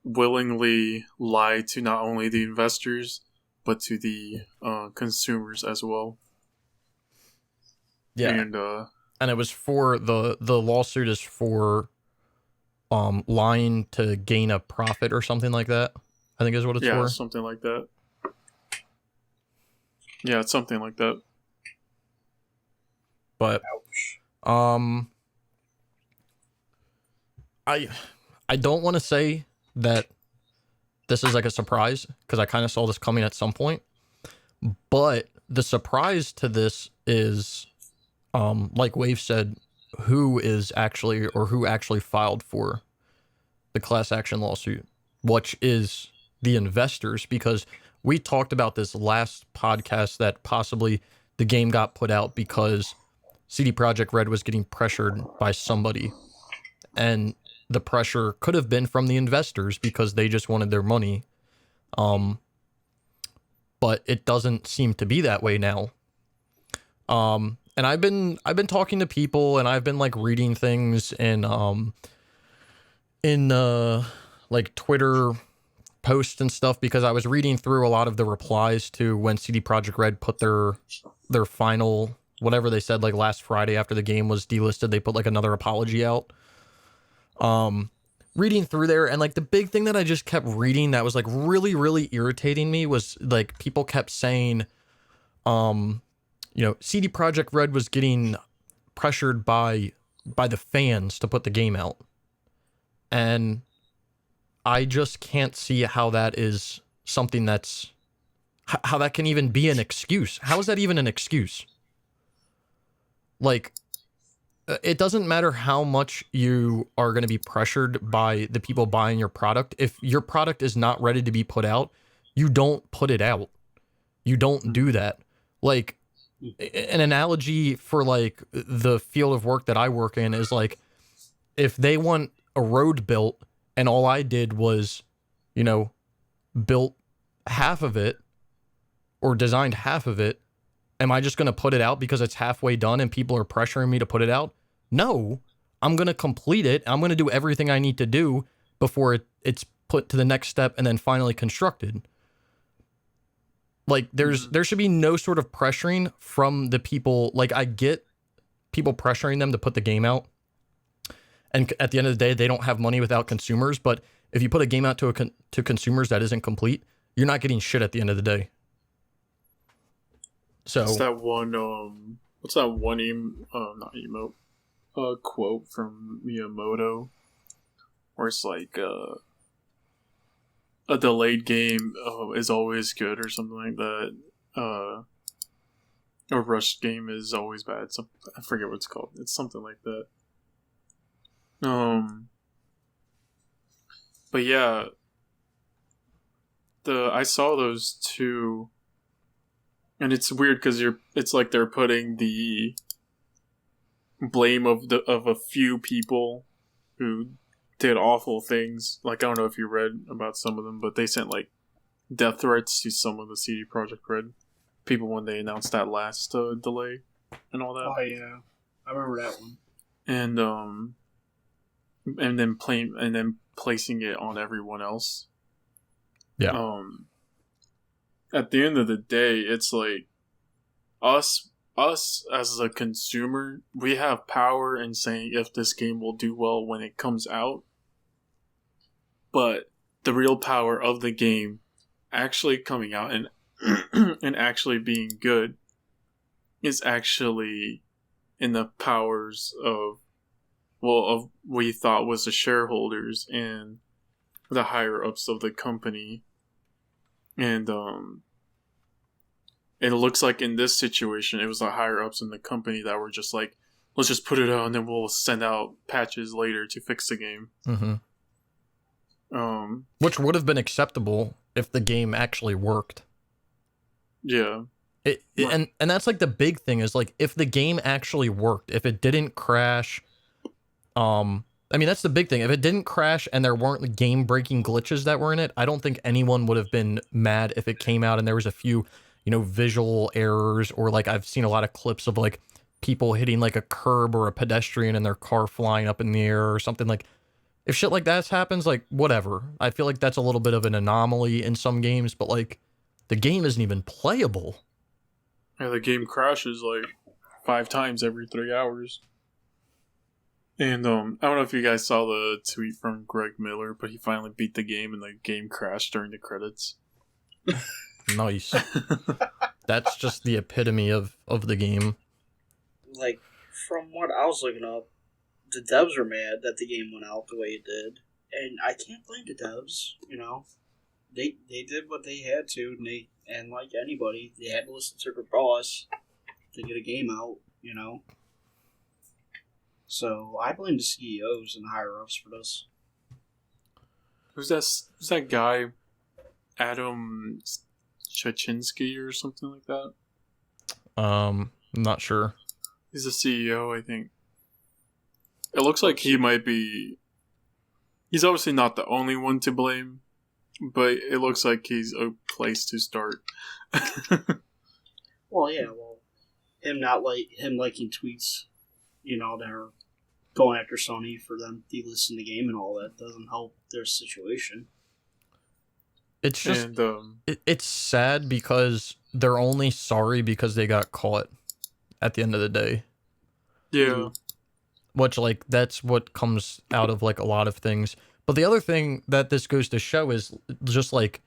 willingly lied to not only the investors but to the consumers as well. Yeah. And it was for the lawsuit is for lying to gain a profit or something like that, I think is what it's for. Yeah, something like that. Yeah, it's something like that. But I don't want to say that this is like a surprise, because I kind of saw this coming at some point. But the surprise to this is, like Wave said, who actually filed for the class action lawsuit, which is the investors, because we talked about this last podcast that possibly the game got put out because CD Projekt Red was getting pressured by somebody, and the pressure could have been from the investors because they just wanted their money. But it doesn't seem to be that way now. And I've been talking to people, and I've been like reading things in like Twitter posts and stuff, because I was reading through a lot of the replies to when CD Projekt Red put their final, whatever they said, like last Friday after the game was delisted, they put like another apology out. reading through there, and like the big thing that I just kept reading that was like really, really irritating me was like people kept saying, CD Projekt Red was getting pressured by the fans to put the game out. And I just can't see how that is something that's how that can even be an excuse. How is that even an excuse? Like, it doesn't matter how much you are going to be pressured by the people buying your product. If your product is not ready to be put out, you don't put it out. You don't do that. Like, an analogy for like the field of work that I work in is like, if they want a road built and all I did was, built half of it or designed half of it, am I just going to put it out because it's halfway done and people are pressuring me to put it out? No, I'm going to complete it. I'm going to do everything I need to do before it's put to the next step and then finally constructed. Like, there should be no sort of pressuring from the people. Like, I get people pressuring them to put the game out. And at the end of the day, they don't have money without consumers. But if you put a game out to consumers that isn't complete, you're not getting shit at the end of the day. So what's that one? Not emote. Quote from Miyamoto, where it's like, a delayed game is always good, or something like that. A rushed game is always bad. I forget what it's called. It's something like that. But yeah, I saw those two, and it's weird because it's like they're putting the blame of a few people who did awful things. Like, I don't know if you read about some of them, but they sent like death threats to some of the CD Projekt Red people when they announced that last delay and all that. Oh yeah, I remember that one. And then placing it on everyone else. yeah, At the end of the day, it's like us as a consumer, we have power in saying if this game will do well when it comes out. But the real power of the game actually coming out and and actually being good is actually in the powers of what you thought was the shareholders and the higher ups of the company. And it looks like in this situation, it was the higher ups in the company that were just like, let's just put it out and then we'll send out patches later to fix the game. mm-hmm. Which would have been acceptable if the game actually worked. Yeah. And that's like the big thing is like, if the game actually worked, if it didn't crash, that's the big thing. If it didn't crash and there weren't game-breaking glitches that were in it, I don't think anyone would have been mad if it came out and there was a few, visual errors, or like I've seen a lot of clips of like people hitting like a curb or a pedestrian and their car flying up in the air or something. Like, if shit like that happens, like, whatever. I feel like that's a little bit of an anomaly in some games, but like, the game isn't even playable. Yeah, the game crashes like 5 times every 3 hours. And I don't know if you guys saw the tweet from Greg Miller, but he finally beat the game and the game crashed during the credits. Nice. That's just the epitome of the game. Like, from what I was looking up, the devs are mad that the game went out the way it did. And I can't blame the devs, They did what they had to, and like anybody, they had to listen to their boss to get a game out, So I blame the CEOs and the higher ups for this. Who's that guy? Adam Chachinsky or something like that? I'm not sure. He's the CEO, I think. It looks like he might be... He's obviously not the only one to blame, but it looks like he's a place to start. Well, yeah, him liking tweets, that are going after Sony for them delisting the game and all that doesn't help their situation. It's just it's sad because they're only sorry because they got caught at the end of the day. Yeah. Which, like, that's what comes out of like a lot of things. But the other thing that this goes to show is just like,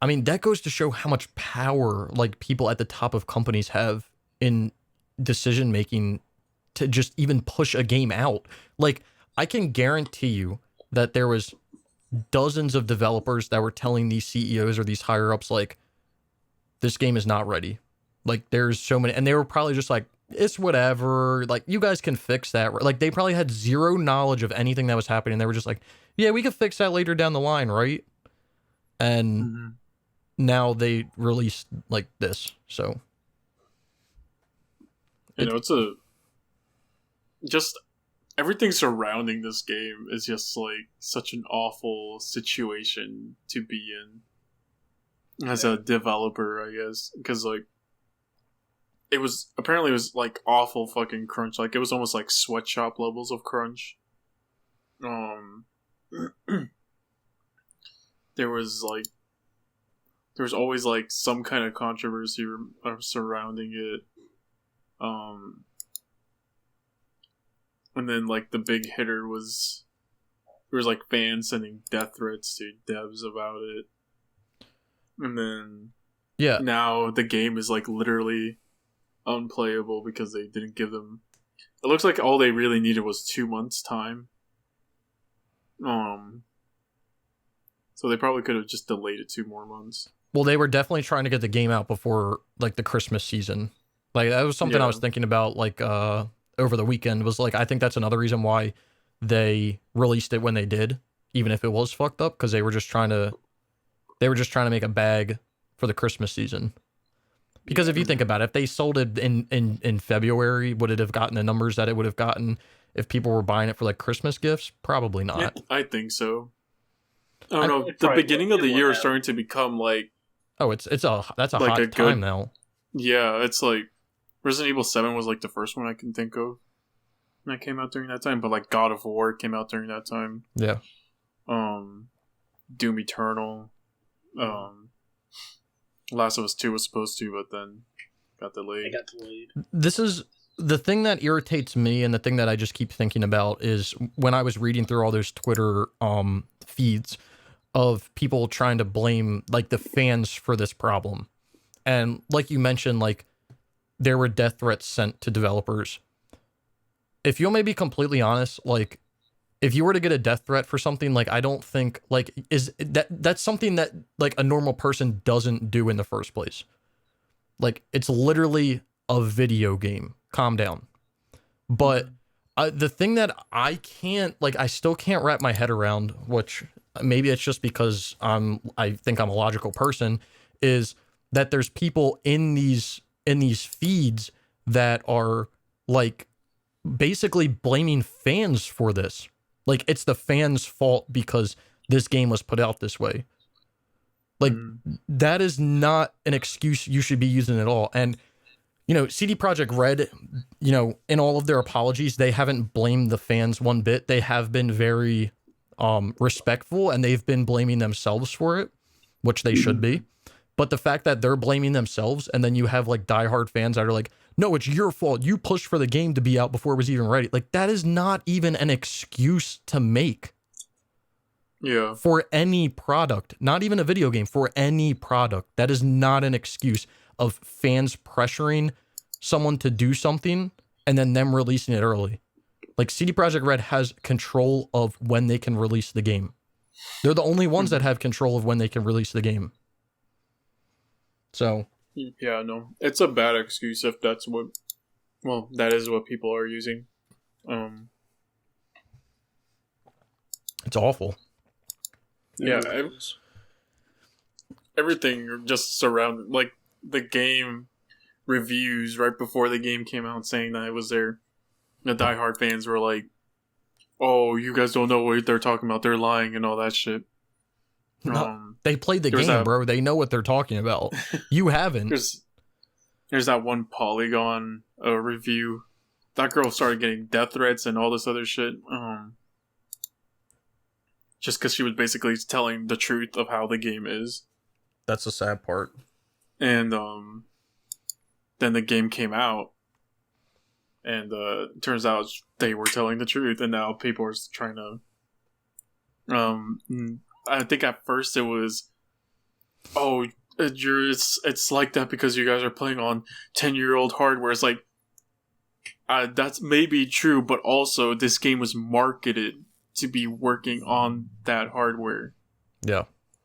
I mean, that goes to show how much power like people at the top of companies have in decision making to just even push a game out. Like, I can guarantee you that there was dozens of developers that were telling these CEOs or these higher ups like, this game is not ready. Like, there's so many, and they were probably just like, it's whatever, like, you guys can fix that. Like, they probably had zero knowledge of anything that was happening. They were just like, yeah, we could fix that later down the line, right? And now they released like this. So it's just everything surrounding this game is just like such an awful situation to be in as a developer, I guess, because like it was like awful fucking crunch. Like, it was almost like sweatshop levels of crunch. There was always like some kind of controversy surrounding it. And then like the big hitter was there was like fans sending death threats to devs about it. And then now the game is like literally unplayable because they didn't give them. It looks like all they really needed was 2 months time. So they probably could have just delayed it 2 more months. Well, they were definitely trying to get the game out before like the Christmas season. Like, that was something I was thinking about like over the weekend, was like, I think that's another reason why they released it when they did, even if it was fucked up, because they were just trying to make a bag for the Christmas season. Because if you think about it, if they sold it in February, would it have gotten the numbers that it would have gotten if people were buying it for like Christmas gifts? Probably not. Yeah, I think so. I don't know. The beginning of the year is starting to become like... Oh, that's a like hot time now. Yeah, it's like Resident Evil 7 was like the first one I can think of that came out during that time, but like God of War came out during that time. Yeah. Doom Eternal. Last of Us 2 was supposed to, but then got delayed. It got delayed. This is the thing that irritates me, and the thing that I just keep thinking about is when I was reading through all those Twitter feeds of people trying to blame like the fans for this problem. And like you mentioned, like there were death threats sent to developers. If you want me to be completely honest, like if you were to get a death threat for something, like I don't think like that's something that like a normal person doesn't do in the first place. Like, it's literally a video game. Calm down. But the thing that I still can't wrap my head around, which maybe it's just because I think I'm a logical person, is that there's people in these feeds that are like basically blaming fans for this. Like, it's the fans' fault because this game was put out this way. Like, that is not an excuse you should be using at all. And, you know, CD Projekt Red, you know, in all of their apologies, they haven't blamed the fans one bit. They have been very respectful, and they've been blaming themselves for it, which they should be. But the fact that they're blaming themselves, and then you have like diehard fans that are like, no, it's your fault. You pushed for the game to be out before it was even ready. Like, that is not even an excuse to make. Yeah. For any product, not even a video game, for any product. That is not an excuse of fans pressuring someone to do something and then them releasing it early. Like, CD Projekt Red has control of when they can release the game. They're the only ones that have control of when they can release the game. So, yeah, no, it's a bad excuse if that's that is what people are using. It's awful. Yeah, everything just surrounded, like, the game reviews right before the game came out saying that it was there. The diehard fans were like, oh, you guys don't know what they're talking about, they're lying and all that shit. No, they played the game, bro. They know what they're talking about. You haven't. There's that one Polygon review. That girl started getting death threats and all this other shit. Just because she was basically telling the truth of how the game is. That's the sad part. And then the game came out, and turns out they were telling the truth, and now people are trying to I think at first it was, oh, it's like that because you guys are playing on 10-year-old hardware. It's like, that's maybe true, but also this game was marketed to be working on that hardware. Yeah.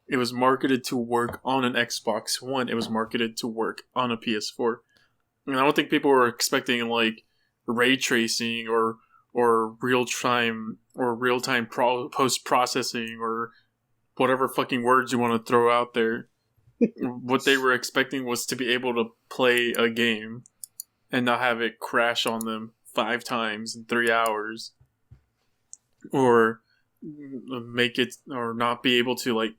It was marketed to work on an Xbox One. It was marketed to work on a PS4. And I don't think people were expecting like ray tracing or real time post processing or whatever fucking words you want to throw out there. What they were expecting was to be able to play a game and not have it crash on them 5 times in 3 hours, or make it, or not be able to like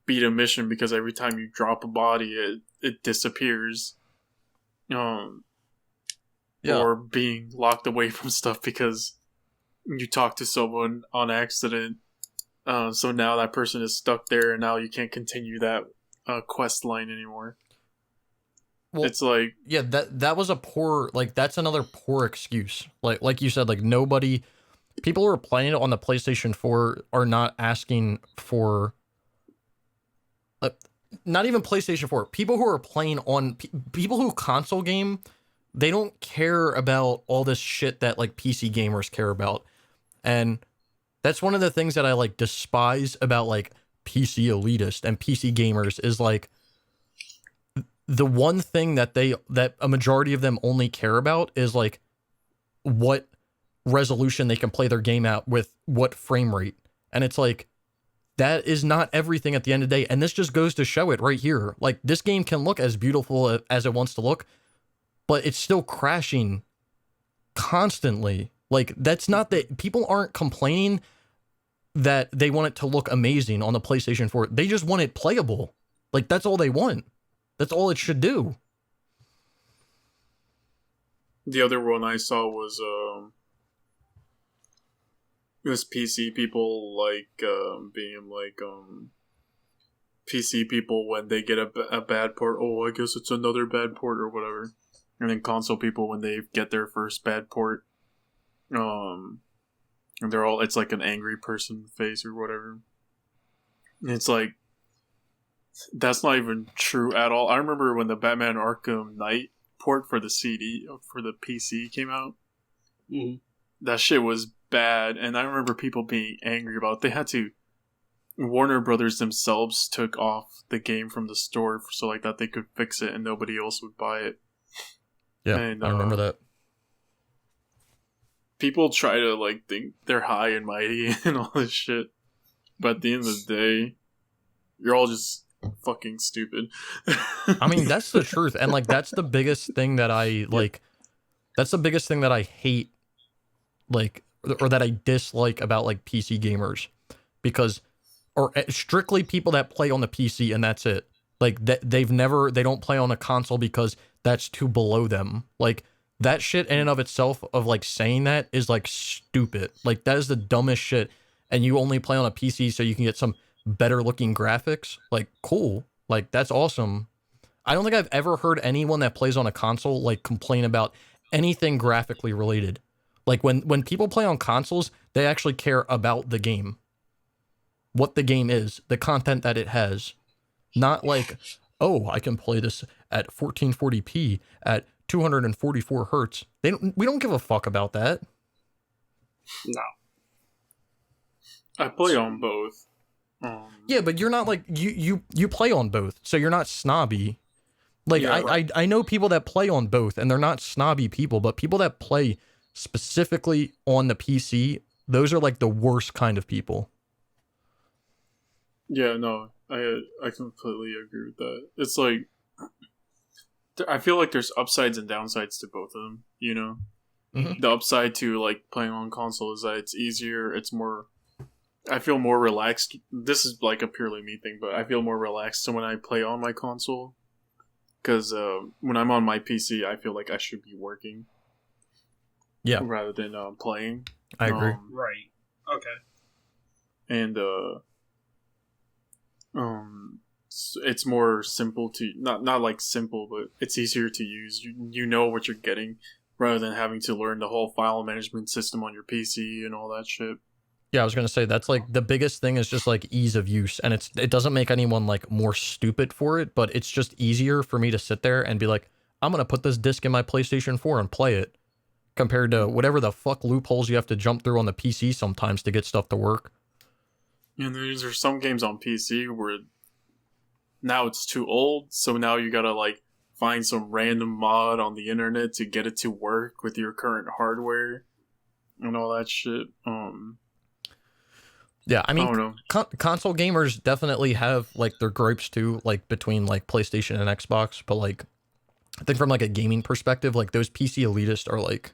beat a mission because every time you drop a body it disappears. Yeah. Or being locked away from stuff because you talked to someone on accident, so now that person is stuck there and now you can't continue that quest line anymore. Well, it's like, yeah, that was a poor, like, that's another poor excuse. Like you said, like, people who are playing it on the PlayStation 4 are not asking for, not even PlayStation 4. People who are playing on, people who console game, they don't care about all this shit that like PC gamers care about. And that's one of the things that I like despise about like PC elitist and PC gamers is like the one thing that a majority of them only care about is like what resolution they can play their game at with what frame rate. And it's like, that is not everything at the end of the day. And this just goes to show it right here. Like, this game can look as beautiful as it wants to look, but it's still crashing constantly. Like, that's not that people aren't complaining that they want it to look amazing on the PlayStation 4. They just want it playable. Like, that's all they want. That's all it should do. The other one I saw was it was PC people like being like PC people when they get a bad port. Oh, I guess it's another bad port or whatever. And then console people when they get their first bad port. And they're all, it's like an angry person face or whatever. And it's like, that's not even true at all. I remember when the Batman Arkham Knight port for the CD, for the PC came out. Mm-hmm. That shit was bad. And I remember people being angry about it. They had to, Warner Brothers themselves took off the game from the store so like that they could fix it and nobody else would buy it. Yeah, and, I remember that. People try to like think they're high and mighty and all this shit, but at the end of the day, you're all just fucking stupid. I mean, that's the truth, and like that's the biggest thing that I like. That's the biggest thing that I hate, like, or that I dislike about like PC gamers, because, or strictly people that play on the PC and that's it. Like they don't play on a console because that's too below them. Like, that shit in and of itself of like saying that is like stupid. Like, that is the dumbest shit. And you only play on a PC so you can get some better looking graphics. Like, cool. Like, that's awesome. I don't think I've ever heard anyone that plays on a console like complain about anything graphically related. Like, when people play on consoles, they actually care about the game. What the game is, the content that it has. Not like, oh, I can play this at 1440p at 244 hertz. We don't give a fuck about that. No. I play on both. Yeah, but you're not like you play on both, so you're not snobby. Like, yeah, right. I know people that play on both, and they're not snobby people, but people that play specifically on the PC, those are like the worst kind of people. Yeah, no, I completely agree with that. It's like, I feel like there's upsides and downsides to both of them, you know? Mm-hmm. The upside to like playing on console is that it's easier, it's more, I feel more relaxed. This is like a purely me thing, but I feel more relaxed when I play on my console. Because when I'm on my PC, I feel like I should be working. Yeah. Rather than playing. I agree. Right. Okay. And it's more simple to, not like simple, but it's easier to use. You know what you're getting rather than having to learn the whole file management system on your PC and all that shit. Yeah, I was gonna say that's like the biggest thing is just like ease of use, and it doesn't make anyone like more stupid for it, but it's just easier for me to sit there and be like, I'm gonna put this disc in my PlayStation 4 and play it, compared to whatever the fuck loopholes you have to jump through on the PC sometimes to get stuff to work. And there's some games on PC where now it's too old, so now you gotta like find some random mod on the internet to get it to work with your current hardware and all that shit. Yeah, I mean, I don't know. console gamers definitely have like their gripes too, like between like PlayStation and Xbox. But like, I think from like a gaming perspective, like those PC elitists are like,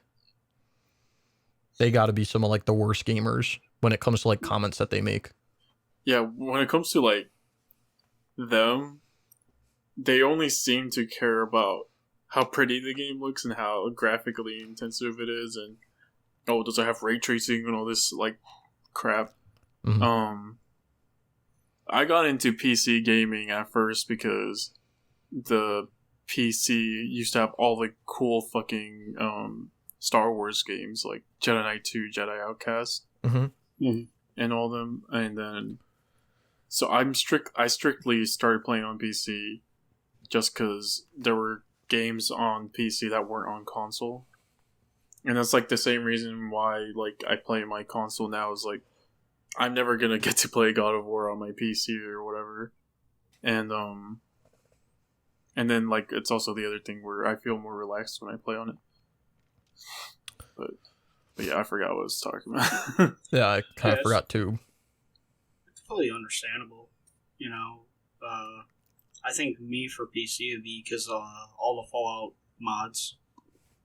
they got to be some of like the worst gamers when it comes to like comments that they make. Yeah, when it comes to like them, they only seem to care about how pretty the game looks and how graphically intensive it is, and does it have ray tracing and all this like crap. Mm-hmm. I got into PC gaming at first because the PC used to have all the cool fucking Star Wars games like Jedi Knight 2, Jedi Outcast, and all them, and then so I strictly started playing on PC just because there were games on PC that weren't on console, and that's like the same reason why like I play my console now is like I'm never gonna get to play God of War on my PC or whatever, and then like it's also the other thing where I feel more relaxed when I play on it. But yeah, I forgot what I was talking about. Yeah, I kind of forgot too. It's fully understandable, you know. I think me for PC would be because all the Fallout mods,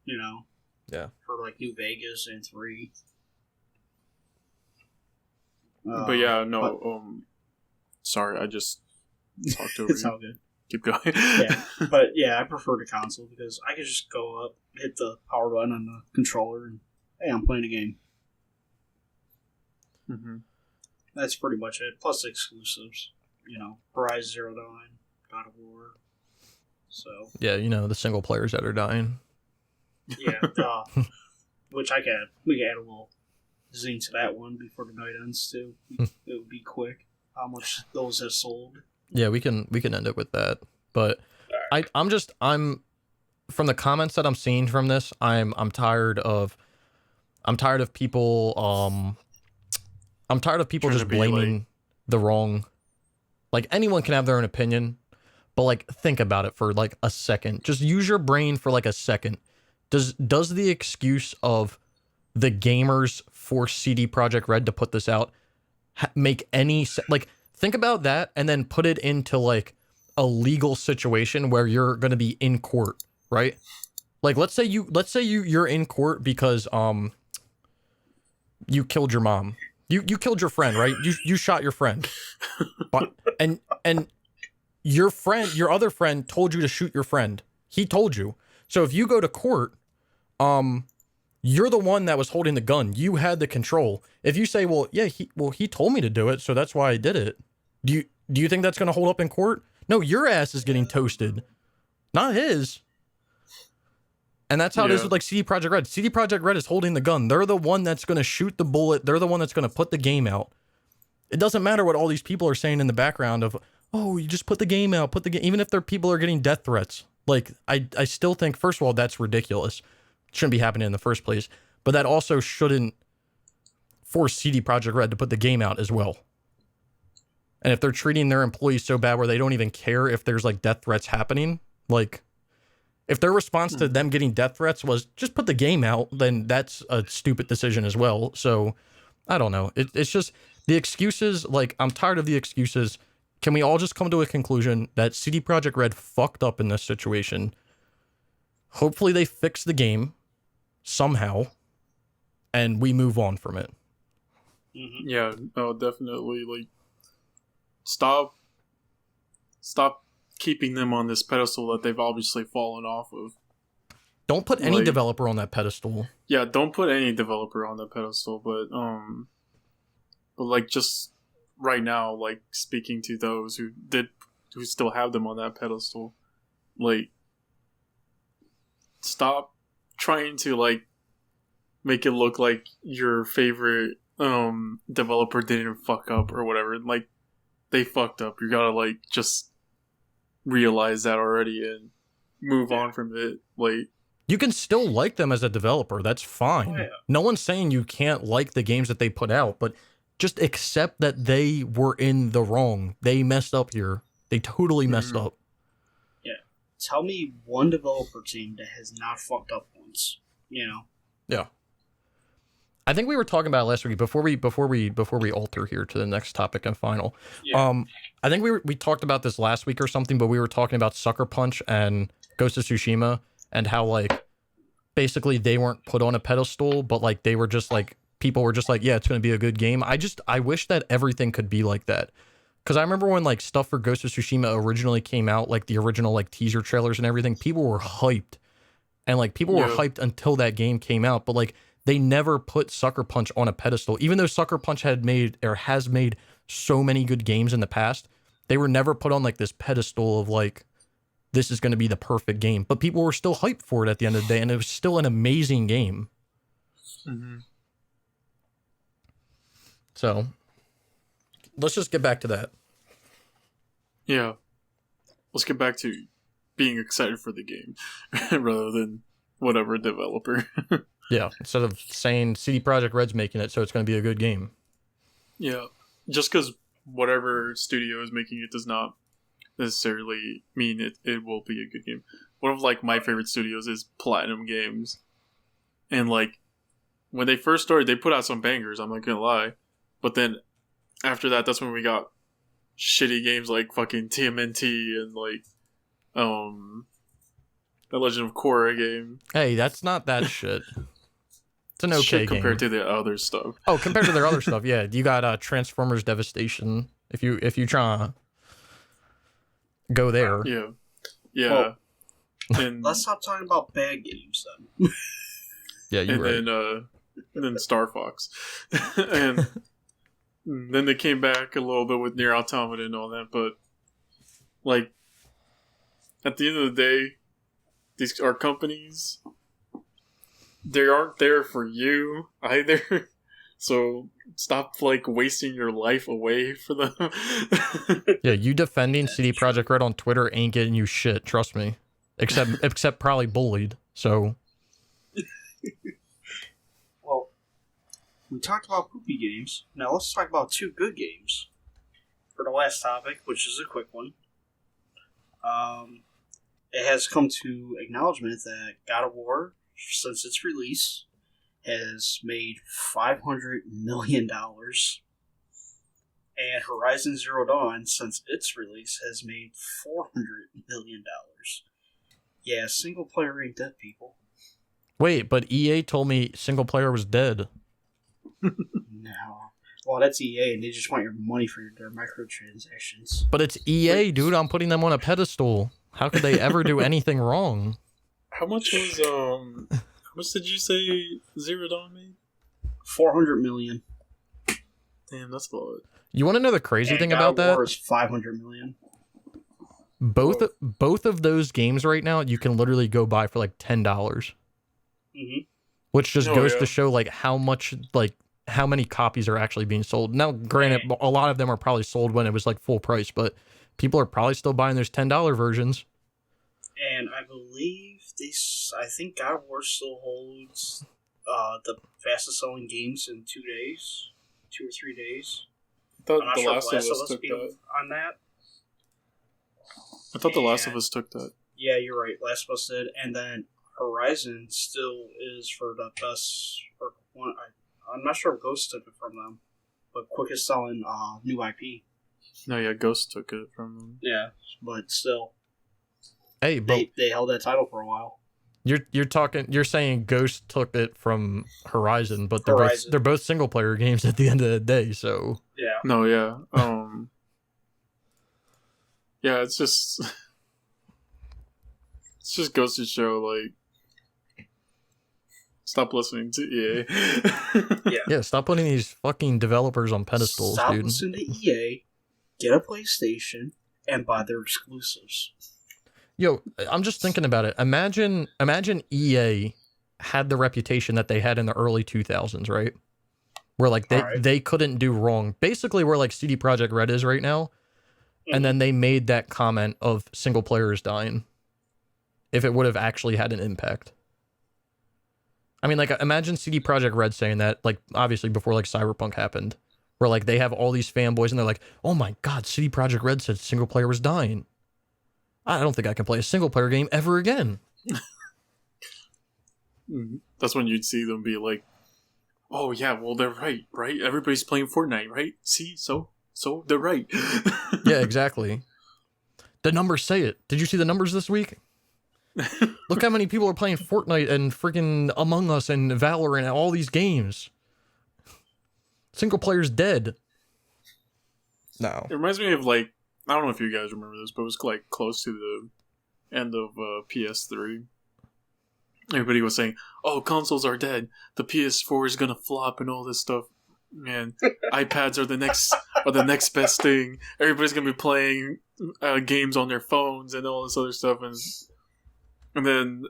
you know. Yeah. For like New Vegas and 3. But yeah, no. Sorry, I just talked over it's you. all good. Keep going. Yeah, but yeah, I prefer the console because I can just go up, hit the power button on the controller, and hey, I'm playing a game. Mm-hmm. That's pretty much it. Plus exclusives, you know, Horizon Zero Dawn, God of War. So yeah, you know the single players that are dying. Yeah, which we can add a little zing to that one before the night ends too. It would be quick. How much those have sold? Yeah, we can end it with that. But I'm from the comments that I'm seeing from this, I'm tired of people I'm tired of people just blaming the wrong, like anyone can have their own opinion, but like think about it for like a second. Just use your brain for like a second. Does the excuse of the gamers force CD Projekt Red to put this out make any like think about that and then put it into like a legal situation where you're going to be in court, right? Like let's say you're in court because you killed your mom. You killed your friend, right? You shot your friend. But and your other friend told you to shoot your friend. He told you. So if you go to court, you're the one that was holding the gun. You had the control. If you say, well, yeah, he told me to do it, so that's why I did it. Do you think that's going to hold up in court? No, your ass is getting toasted, not his. And that's how it is with like CD Projekt Red. CD Projekt Red is holding the gun. They're the one that's going to shoot the bullet. They're the one that's going to put the game out. It doesn't matter what all these people are saying in the background of, oh, you just put the game out, even if their people are getting death threats. Like, I still think, first of all, that's ridiculous. It shouldn't be happening in the first place. But that also shouldn't force CD Projekt Red to put the game out as well. And if they're treating their employees so bad where they don't even care if there's like death threats happening, like if their response to them getting death threats was just put the game out, then that's a stupid decision as well. So I don't know. It's just the excuses. Like, I'm tired of the excuses. Can we all just come to a conclusion that CD Projekt Red fucked up in this situation? Hopefully they fix the game somehow and we move on from it. Mm-hmm. Yeah, no, definitely. Like, stop keeping them on this pedestal that they've obviously fallen off of. Don't put any developer on that pedestal. Yeah, don't put any developer on that pedestal, but like just right now, like speaking to those who still have them on that pedestal, like stop trying to like make it look like your favorite developer didn't fuck up or whatever. Like, they fucked up. You gotta, like, just realize that already and move on from it. Like, you can still like them as a developer. That's fine. Oh, yeah. No one's saying you can't like the games that they put out, but just accept that they were in the wrong. They messed up here. They totally messed up. Tell me one developer team that has not fucked up once. You know. Yeah. I think we were talking about it last week before we alter here to the next topic and final. Yeah. I think we talked about this last week or something, but we were talking about Sucker Punch and Ghost of Tsushima and how, like, basically they weren't put on a pedestal, but, like, they were just like, people were just like, yeah, it's going to be a good game. I wish that everything could be like that. Because I remember when, like, stuff for Ghost of Tsushima originally came out, like the original, like, teaser trailers and everything, people were hyped. And, like, people were hyped until that game came out. But, like, they never put Sucker Punch on a pedestal. Even though Sucker Punch has made so many good games in the past, they were never put on, like, this pedestal of, like, this is going to be the perfect game. But people were still hyped for it at the end of the day, and it was still an amazing game. mm-hmm. So, let's just get back to that. Yeah. Let's get back to being excited for the game rather than whatever developer. Yeah, instead of saying CD Projekt Red's making it, so it's going to be a good game. Yeah. Just because whatever studio is making it does not necessarily mean it will be a good game. One of, like, my favorite studios is Platinum Games. And, like, when they first started, they put out some bangers, I'm not gonna lie. But then after that, that's when we got shitty games like fucking TMNT and, like, the Legend of Korra game. Hey, that's not that shit. It's an okay shit game. compared to the other stuff. Oh, compared to their other stuff, yeah. You got Transformers Devastation. If you try to go there. Yeah. Yeah. Well, and let's stop talking about bad games then. Yeah, you're right. And then Star Fox. And then they came back a little bit with Nier Automata and all that, but, like, at the end of the day, these are companies. They aren't there for you either. So stop, like, wasting your life away for them. Yeah, you defending CD Projekt Red on Twitter ain't getting you shit, trust me. Except probably bullied. So Well, we talked about poopy games. Now let's talk about two good games for the last topic, which is a quick one. It has come to acknowledgement that God of War, since its release, has made $500 million. And Horizon Zero Dawn, since its release, has made $400 million. Yeah, single player ain't dead, people. wait, but EA told me single player was dead. No. Well, that's EA, and they just want your money for their microtransactions. But it's EA, dude. I'm putting them on a pedestal. How could they ever do anything wrong? How much was, how much did you say Zero Dawn made? 400 million. Damn, that's a lot. You want to know the crazy And thing God about of that? War is 500 million. Both of those games right now, you can literally go buy for like $10. Mm-hmm. Which just Oh, goes yeah. to show like how many copies are actually being sold. Now, granted, a lot of them are probably sold when it was like full price, but people are probably still buying those $10 versions. And I believe I think God of War still holds the fastest selling games in 2 days, 2 or 3 days. I thought I'm not The sure Last if of Last Us of Us took beat that. on that. I thought The Last of And- Us took that. Yeah, you're right. Last of Us did, and then Horizon still is for the best. Or one, I'm not sure if Ghost took it from them, but quickest selling new IP. No, yeah, Ghost took it from them. Yeah, but still, Hey, but they held that title for a while. you're saying Ghost took it from Horizon, but Horizon. they're both single player games at the end of the day, so Yeah, No, yeah. Yeah, it's just goes to show, like, stop listening to EA. yeah, stop putting these fucking developers on pedestals, stop dude. listening to EA, get a PlayStation, and buy their exclusives. Yo, I'm just thinking about it. Imagine EA had the reputation that they had in the early 2000s, right? where like Alright. they couldn't do wrong. Basically, where like CD Projekt Red is right now, and then they made that comment of single players dying. If it would have actually had an impact. I mean, like, imagine CD Projekt Red saying that, like, obviously before like Cyberpunk happened, where like they have all these fanboys and they're like, "Oh my God, CD Projekt Red said single player was dying. I don't think I can play a single player game ever again." That's when you'd see them be like, "Oh yeah, well they're right? Everybody's playing Fortnite, right? See, so they're right." Yeah, exactly. The numbers say it. Did you see the numbers this week? Look how many people are playing Fortnite and freaking Among Us and Valorant and all these games. Single player's dead. No. It reminds me of like, I don't know if you guys remember this, but it was like close to the end of PS3. Everybody was saying, "Oh, consoles are dead. The PS4 is gonna flop and all this stuff." Man, iPads are the next best thing. Everybody's gonna be playing games on their phones and all this other stuff, and then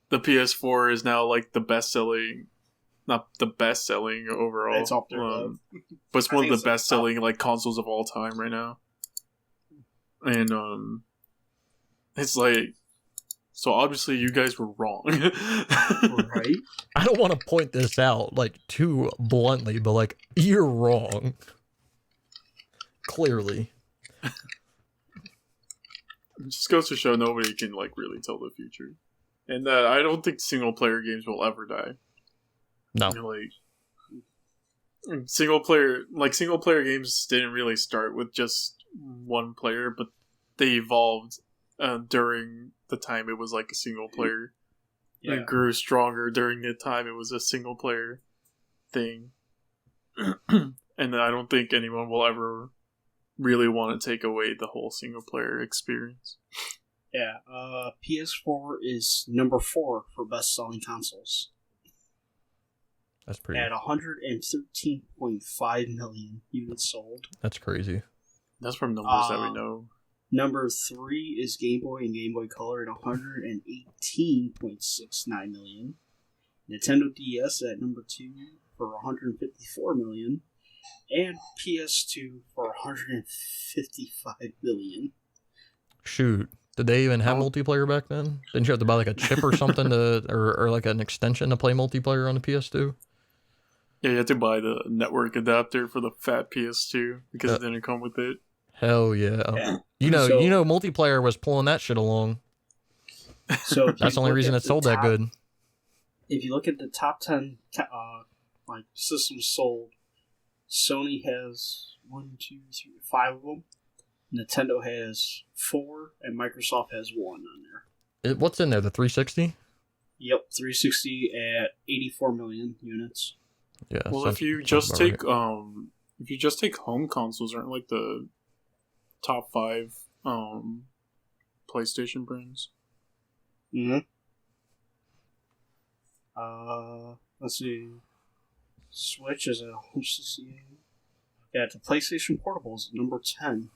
the PS4 is now like the best selling, not the best selling overall. It's up there, though. But it's one of the best selling like consoles of all time right now. And it's like, so obviously you guys were wrong. Right? I don't want to point this out like too bluntly, but like you're wrong. Clearly. It just goes to show nobody can like really tell the future, and I don't think single player games will ever die. No. You know, like single player games didn't really start with just one player, but they evolved during the time it was like a single player. Yeah. It grew stronger during the time it was a single player thing. And I don't think anyone will ever really want to take away the whole single player experience. Yeah, PS4 is number 4 for best selling consoles That's pretty. at 113.5 million units sold. That's crazy. That's from numbers that we know. Number 3 is Game Boy and Game Boy Color at 118.69 million. Nintendo DS at number 2 for 154 million. And PS2 for 155 million. Shoot. Did they even have multiplayer back then? Didn't you have to buy like a chip or something to or like an extension to play multiplayer on the PS2? Yeah, you had to buy the network adapter for the fat PS2 because it didn't come with it. Hell yeah. Yeah. You know, multiplayer was pulling that shit along. So That's the only reason it sold that good. If you look at the top 10 like systems sold, Sony has 1, 2, 3, 5 of them. Nintendo has 4, and Microsoft has 1 on there. What's in there? The 360? Yep, 360 at 84 million units. Yeah. Well, if you just take home consoles, aren't like the top 5 PlayStation brands? Mm-hmm. Let's see. Switch is at 168. Yeah, the PlayStation Portable is number 10.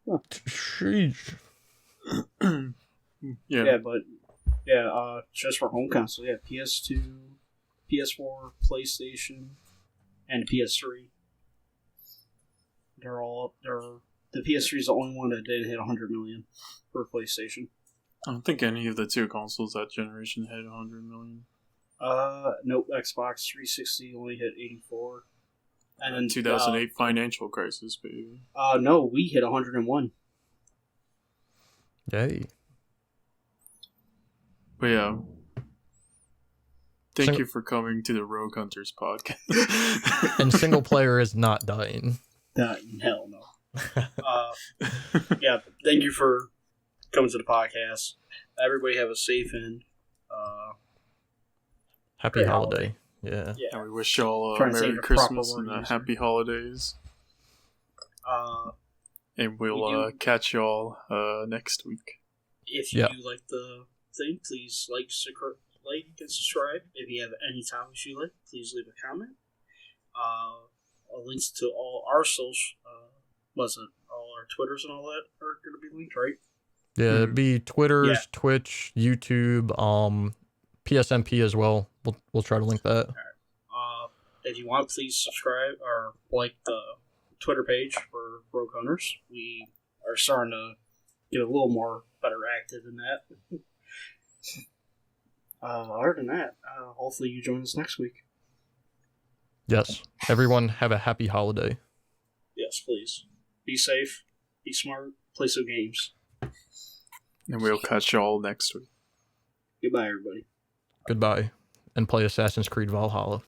Sheesh. Yeah. Just for home console, yeah, PS2, PS4, PlayStation, and PS3. They're all up there. The PS3 is the only one that didn't hit 100 million for PlayStation. I don't think any of the 2 consoles that generation hit 100 million. Nope, Xbox 360 only hit 84. And then 2008 financial crisis, baby. No, we hit 101. Yay. But yeah. Thank you for coming to the Rogue Hunters podcast. And single player is not dying. Hell no. Yeah, thank you for coming to the podcast. Everybody have a safe and Happy holiday. Yeah. And we wish y'all Trying to say Merry the Christmas proper and word Happy Holidays. And we'll catch y'all next week. If you like the thing, please like and subscribe. If you have any topics you like, please leave a comment. Links to all our social, all our Twitters and all that are going to be linked, right? Yeah, it'd be Twitters, Twitch, YouTube, PSMP as well. We'll try to link that. if you want, please subscribe or like the Twitter page for Rogue Hunters. We are starting to get a little more better active in that. Other than that, hopefully you join us next week. Yes. Everyone have a happy holiday. Yes, please. Be safe, be smart, play some games. And we'll catch y'all next week. Goodbye, everybody. Goodbye. And play Assassin's Creed Valhalla.